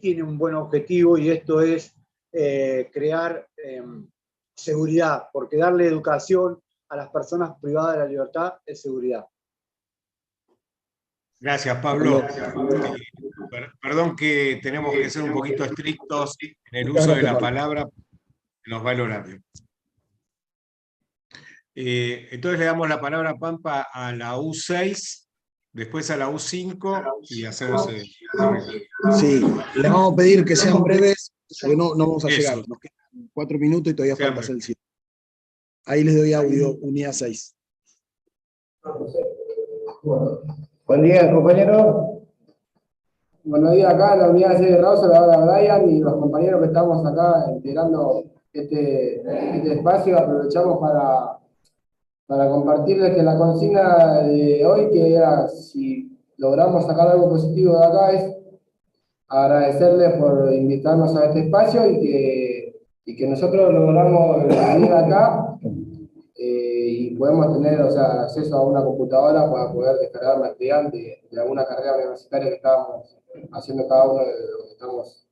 tiene un buen objetivo, y esto es crear seguridad, porque darle educación a las personas privadas de la libertad es seguridad. Gracias, Pablo. Perdón que tenemos que ser un poquito estrictos en el uso de la palabra, nos va el horario. Entonces le damos la palabra, Pampa, a la U6, después a la U5 y hacemos... Sí, les vamos a pedir que sean breves, porque no vamos a llegar. Nos quedan 4 minutos y todavía falta hacer el cierre. Ahí les doy audio, unidad 6. Buen día, compañero. Buenos días, acá en la unidad de Rawson, le habla Brian y los compañeros que estamos acá integrando este espacio. Aprovechamos para compartirles que la consigna de hoy, que era si logramos sacar algo positivo de acá, es agradecerles por invitarnos a este espacio y que nosotros logramos venir acá y podemos tener, o sea, acceso a una computadora para poder descargar material de alguna carrera universitaria que estábamos haciendo cada uno de los que estamos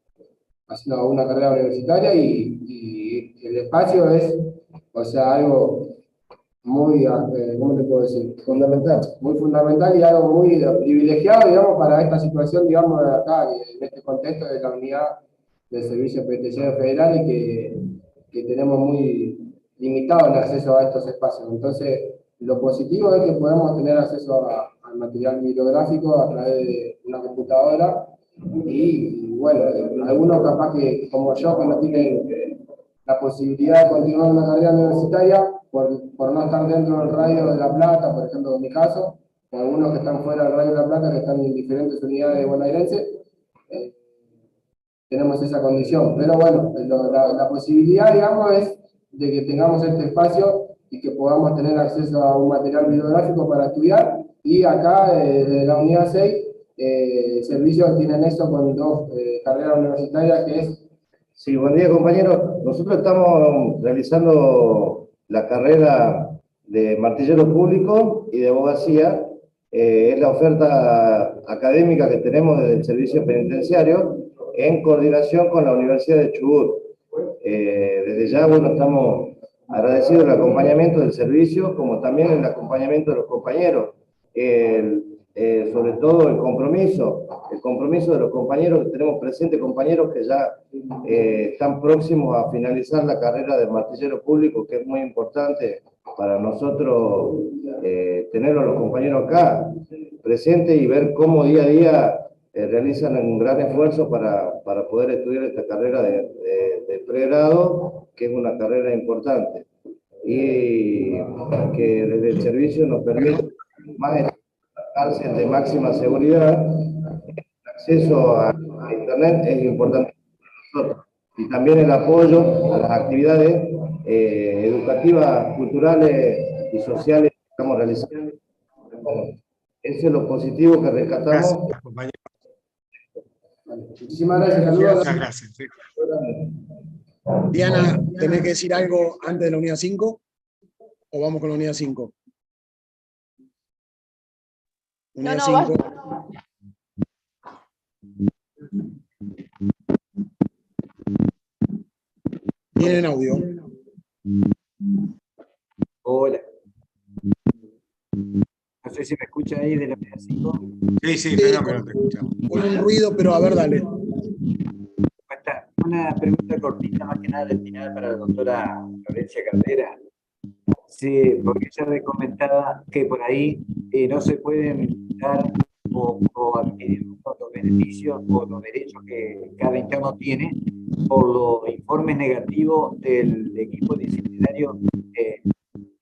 haciendo alguna carrera universitaria, y el espacio es, o sea, algo muy, ¿cómo te puedo decir? Fundamental. Muy fundamental y algo muy privilegiado, digamos, para esta situación, digamos, de acá, en este contexto de la unidad del Servicio Penitenciario Federal, y que tenemos muy limitado el acceso a estos espacios. Entonces, lo positivo es que podemos tener acceso al material bibliográfico a través de una computadora, y bueno, algunos capaz que, como yo, que no tienen la posibilidad de continuar una carrera universitaria por no estar dentro del radio de La Plata, por ejemplo, en mi caso, o algunos que están fuera del radio de La Plata, que están en diferentes unidades bonaerenses, tenemos esa condición. Pero bueno, la posibilidad, digamos, es de que tengamos este espacio y que podamos tener acceso a un material bibliográfico para estudiar, y acá, de la unidad 6, el servicio tiene eso con dos carreras universitarias, que es... Sí, buen día, compañero. Nosotros estamos realizando la carrera de martillero público y de abogacía. Es la oferta académica que tenemos desde el servicio penitenciario en coordinación con la Universidad de Chubut. Desde ya, bueno, estamos agradecidos del acompañamiento del servicio, como también el acompañamiento de los compañeros. Sobre todo el compromiso de los compañeros que tenemos presentes, compañeros que ya están próximos a finalizar la carrera de martillero público, que es muy importante para nosotros tener a los compañeros acá presentes y ver cómo día a día realizan un gran esfuerzo para poder estudiar esta carrera de pregrado, que es una carrera importante, y que desde el servicio nos permite más cárcel de máxima seguridad. El acceso a Internet es importante para nosotros, y también el apoyo a las actividades educativas, culturales y sociales que estamos realizando. Ese es lo positivo que rescatamos. Gracias, compañero. Muchísimas gracias, saludos. Muchas gracias. Sí. Diana, ¿tenés que decir algo antes de la unidad 5? ¿O vamos con la unidad 5? Unidad 5. Viene en audio. Hola. No sé si me escucha ahí de la unidad 5. Sí, fenómeno, te escuchamos. Con un ruido, pero a ver, dale. Una pregunta cortita, más que nada destinada para la doctora Florencia Caldera. Sí, porque ella comentaba que por ahí no se pueden dar o adquirir los beneficios o los derechos que cada interno tiene por los informes negativos del equipo disciplinario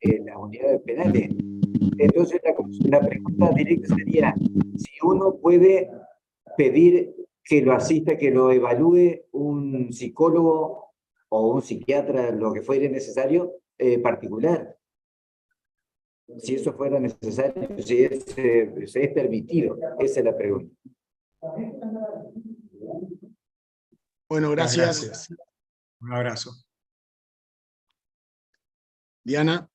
en las unidades penales. Entonces la pregunta directa sería si uno puede pedir que lo asista, que lo evalúe un psicólogo o un psiquiatra, lo que fuera necesario, particular. Si eso fuera necesario, si es permitido. Esa es la pregunta. Bueno, gracias. Un abrazo. Diana.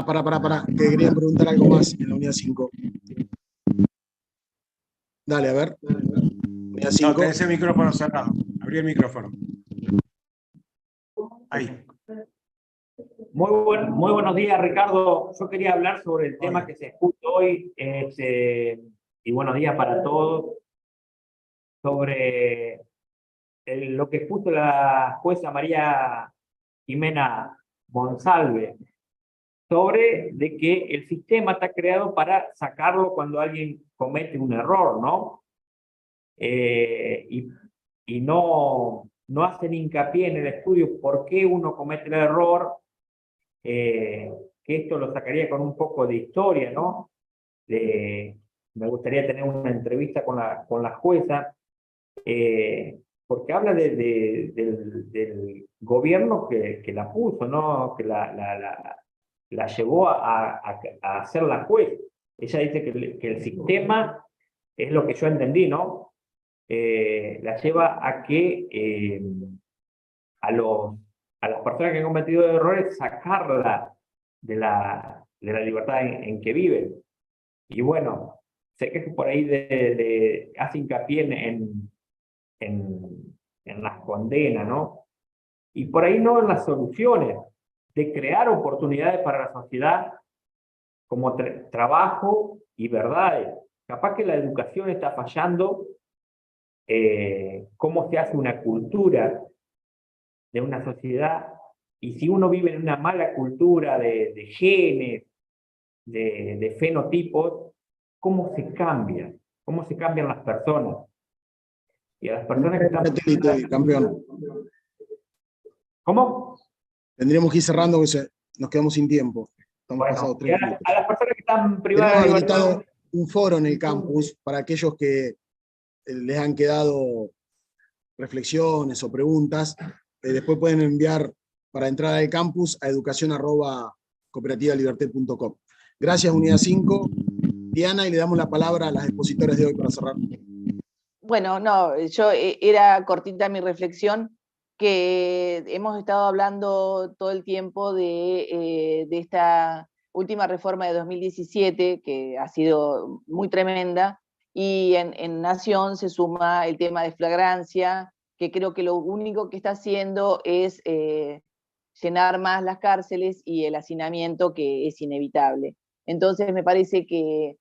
Para, que querían preguntar algo más en la unidad 5. Dale, a ver. Unidad 5. No, tenés el micrófono cerrado. Abrí el micrófono. Ahí. Muy buenos días, Ricardo. Yo quería hablar sobre el tema que se discute hoy, y buenos días para todos, sobre lo que expuso la jueza María Jimena Monsalve, sobre de que el sistema está creado para sacarlo cuando alguien comete un error, ¿no? Y no hacen hincapié en el estudio por qué uno comete el error, qué que esto lo sacaría con un poco de historia, ¿no? Me gustaría tener una entrevista con la jueza, porque habla del gobierno que la puso, ¿no? Que la llevó a ser la juez. Ella dice que el sistema, es lo que yo entendí, ¿no? La lleva a que a las personas que han cometido errores, sacarla de la libertad en que viven. Y bueno, sé que por ahí hace hincapié en las condenas, ¿no? Y por ahí no en las soluciones, de crear oportunidades para la sociedad como trabajo y verdades. Capaz que la educación está fallando, cómo se hace una cultura de una sociedad, y si uno vive en una mala cultura de genes, de fenotipos, ¿cómo se cambia? ¿Cómo se cambian las personas? Y a las personas que están... Campeón. ¿Cómo? Tendríamos que ir cerrando porque nos quedamos sin tiempo. Estamos pasados 3 minutos. A las personas que están privadas Tenemos de habilitado libertad... un foro en el campus para aquellos que les han quedado reflexiones o preguntas. Después pueden enviar para entrar al campus a educacion@cooperativaliberté.com. Gracias, Unidad 5. Diana, y le damos la palabra a las expositores de hoy para cerrar. Bueno, no, era cortita mi reflexión, que hemos estado hablando todo el tiempo de esta última reforma de 2017, que ha sido muy tremenda, y en Nación se suma el tema de flagrancia, que creo que lo único que está haciendo es llenar más las cárceles y el hacinamiento, que es inevitable. Entonces me parece que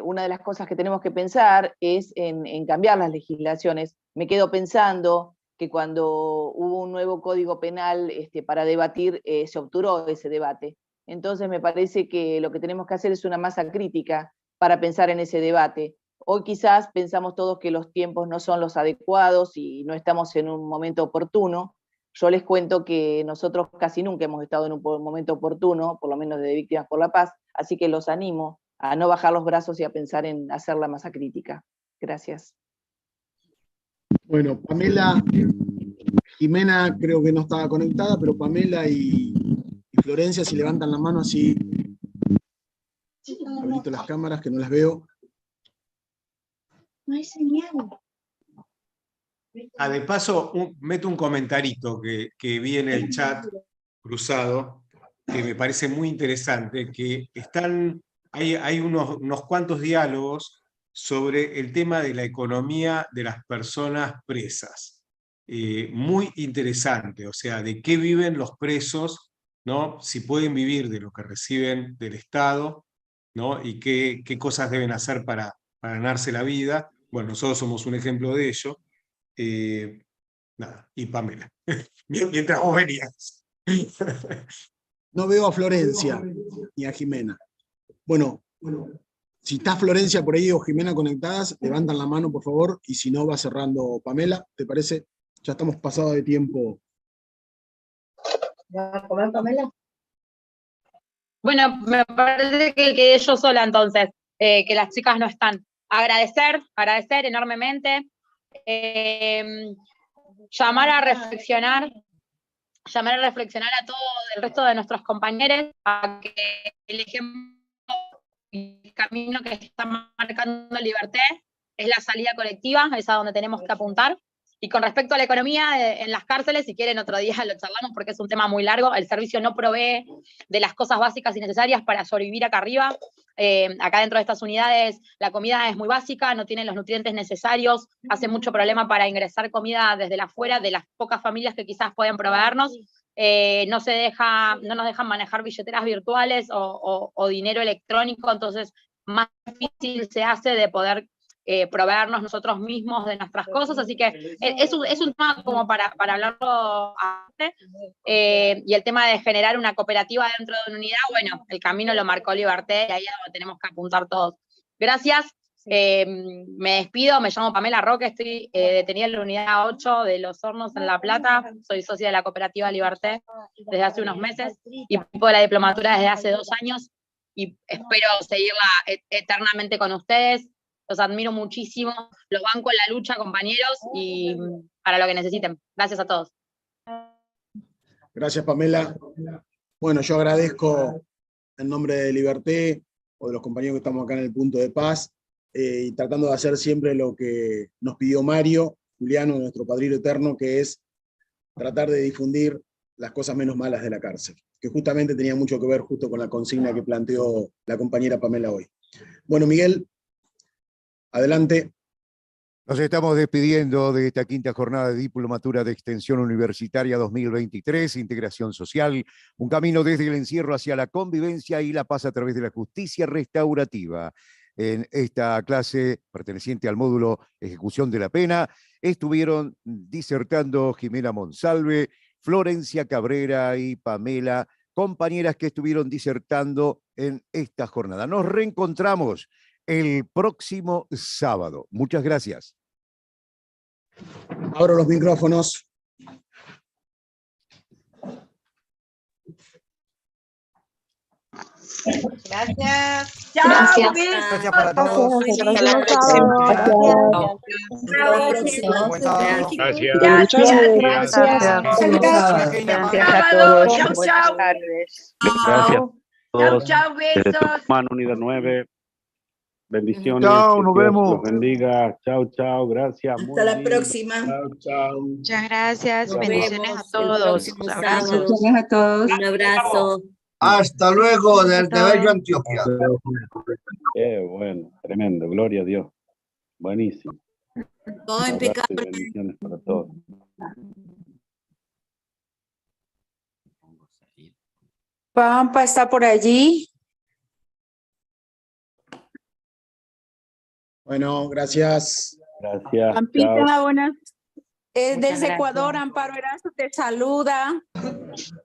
una de las cosas que tenemos que pensar es en cambiar las legislaciones. Me quedo pensando que cuando hubo un nuevo código penal para debatir, se obturó ese debate. Entonces me parece que lo que tenemos que hacer es una masa crítica para pensar en ese debate. Hoy quizás pensamos todos que los tiempos no son los adecuados y no estamos en un momento oportuno. Yo les cuento que nosotros casi nunca hemos estado en un momento oportuno, por lo menos de Víctimas por la Paz, así que los animo a no bajar los brazos y a pensar en hacer la masa crítica. Gracias. Bueno, Pamela, Jimena creo que no estaba conectada, pero Pamela y Florencia, si levantan la mano así, habilito las cámaras que no las veo. No hay señal. De paso, meto un comentarito que vi en el chat cruzado, que me parece muy interesante, que hay unos cuantos diálogos sobre el tema de la economía de las personas presas. Muy interesante, o sea, de qué viven los presos, ¿no? Si pueden vivir de lo que reciben del Estado, ¿no? Y qué cosas deben hacer para ganarse la vida. Bueno, nosotros somos un ejemplo de ello. Nada, y Pamela, mientras vos venías. No veo a Florencia ni a Jimena. Bueno, si está Florencia por ahí o Jimena conectadas, levantan la mano, por favor, y si no, va cerrando Pamela, ¿te parece? Ya estamos pasados de tiempo. ¿Va a comer, Pamela? Bueno, me parece que quedé yo sola entonces, que las chicas no están. Agradecer enormemente. Llamar a reflexionar a todo el resto de nuestros compañeros a que el ejemplo y el camino que está marcando Liberté es la salida colectiva, es a donde tenemos que apuntar. Y con respecto a la economía en las cárceles, si quieren otro día lo charlamos porque es un tema muy largo. El servicio no provee de las cosas básicas y necesarias para sobrevivir acá arriba. Acá dentro de estas unidades la comida es muy básica, no tienen los nutrientes necesarios, hace mucho problema para ingresar comida desde la afuera, de las pocas familias que quizás pueden proveernos. No nos dejan manejar billeteras virtuales o dinero electrónico, entonces más difícil se hace de poder proveernos nosotros mismos de nuestras cosas, así que es un tema como para hablarlo antes, y el tema de generar una cooperativa dentro de una unidad, bueno, el camino lo marcó Liberté y ahí es donde tenemos que apuntar todos. Gracias, Me despido, me llamo Pamela Roque, estoy detenida en la unidad 8 de Los Hornos en La Plata, soy socia de la cooperativa Liberté desde hace unos meses y participo de la diplomatura desde hace 2 años y espero seguirla eternamente con ustedes. Los admiro muchísimo, los banco en la lucha, compañeros, y para lo que necesiten. Gracias a todos. Gracias, Pamela. Bueno, yo agradezco en nombre de Liberté o de los compañeros que estamos acá en el punto de paz, y tratando de hacer siempre lo que nos pidió Mario, Juliano, nuestro padrino eterno, que es tratar de difundir las cosas menos malas de la cárcel, que justamente tenía mucho que ver justo con la consigna que planteó la compañera Pamela hoy. Bueno, Miguel, adelante. Nos estamos despidiendo de esta quinta jornada de Diplomatura de Extensión Universitaria 2023, Integración Social, un camino desde el encierro hacia la convivencia y la paz a través de la justicia restaurativa. En esta clase, perteneciente al módulo Ejecución de la Pena, estuvieron disertando Jimena Monsalve, Florencia Cabrera y Pamela, compañeras que estuvieron disertando en esta jornada. Nos reencontramos el próximo sábado. Muchas gracias. Abro los micrófonos. Gracias. Chao, Gracias para todos. Gracias a todos. Chau, Buenas chau. tardes. Gracias a todos. Chau, Desde besos. Tucumán, Unidad 9. Bendiciones. Chao, que nos Dios vemos. los bendiga. Chao, chao. Gracias. Hasta la próxima. Chao, chao. Muchas gracias. Nos Bendiciones a vemos el todos. próximo Abrazos. sábado. Bendiciones a todos. Un abrazo. Hasta luego desde Bello Antioquia. Qué bueno, tremendo. Gloria a Dios. Buenísimo. Todo Un abrazo y impecable. bendiciones para todos. Pampa está por allí. Bueno, gracias. Gracias. Pampita, Chao. buenas. Muchas Desde gracias. Ecuador, Amparo Erazo te saluda.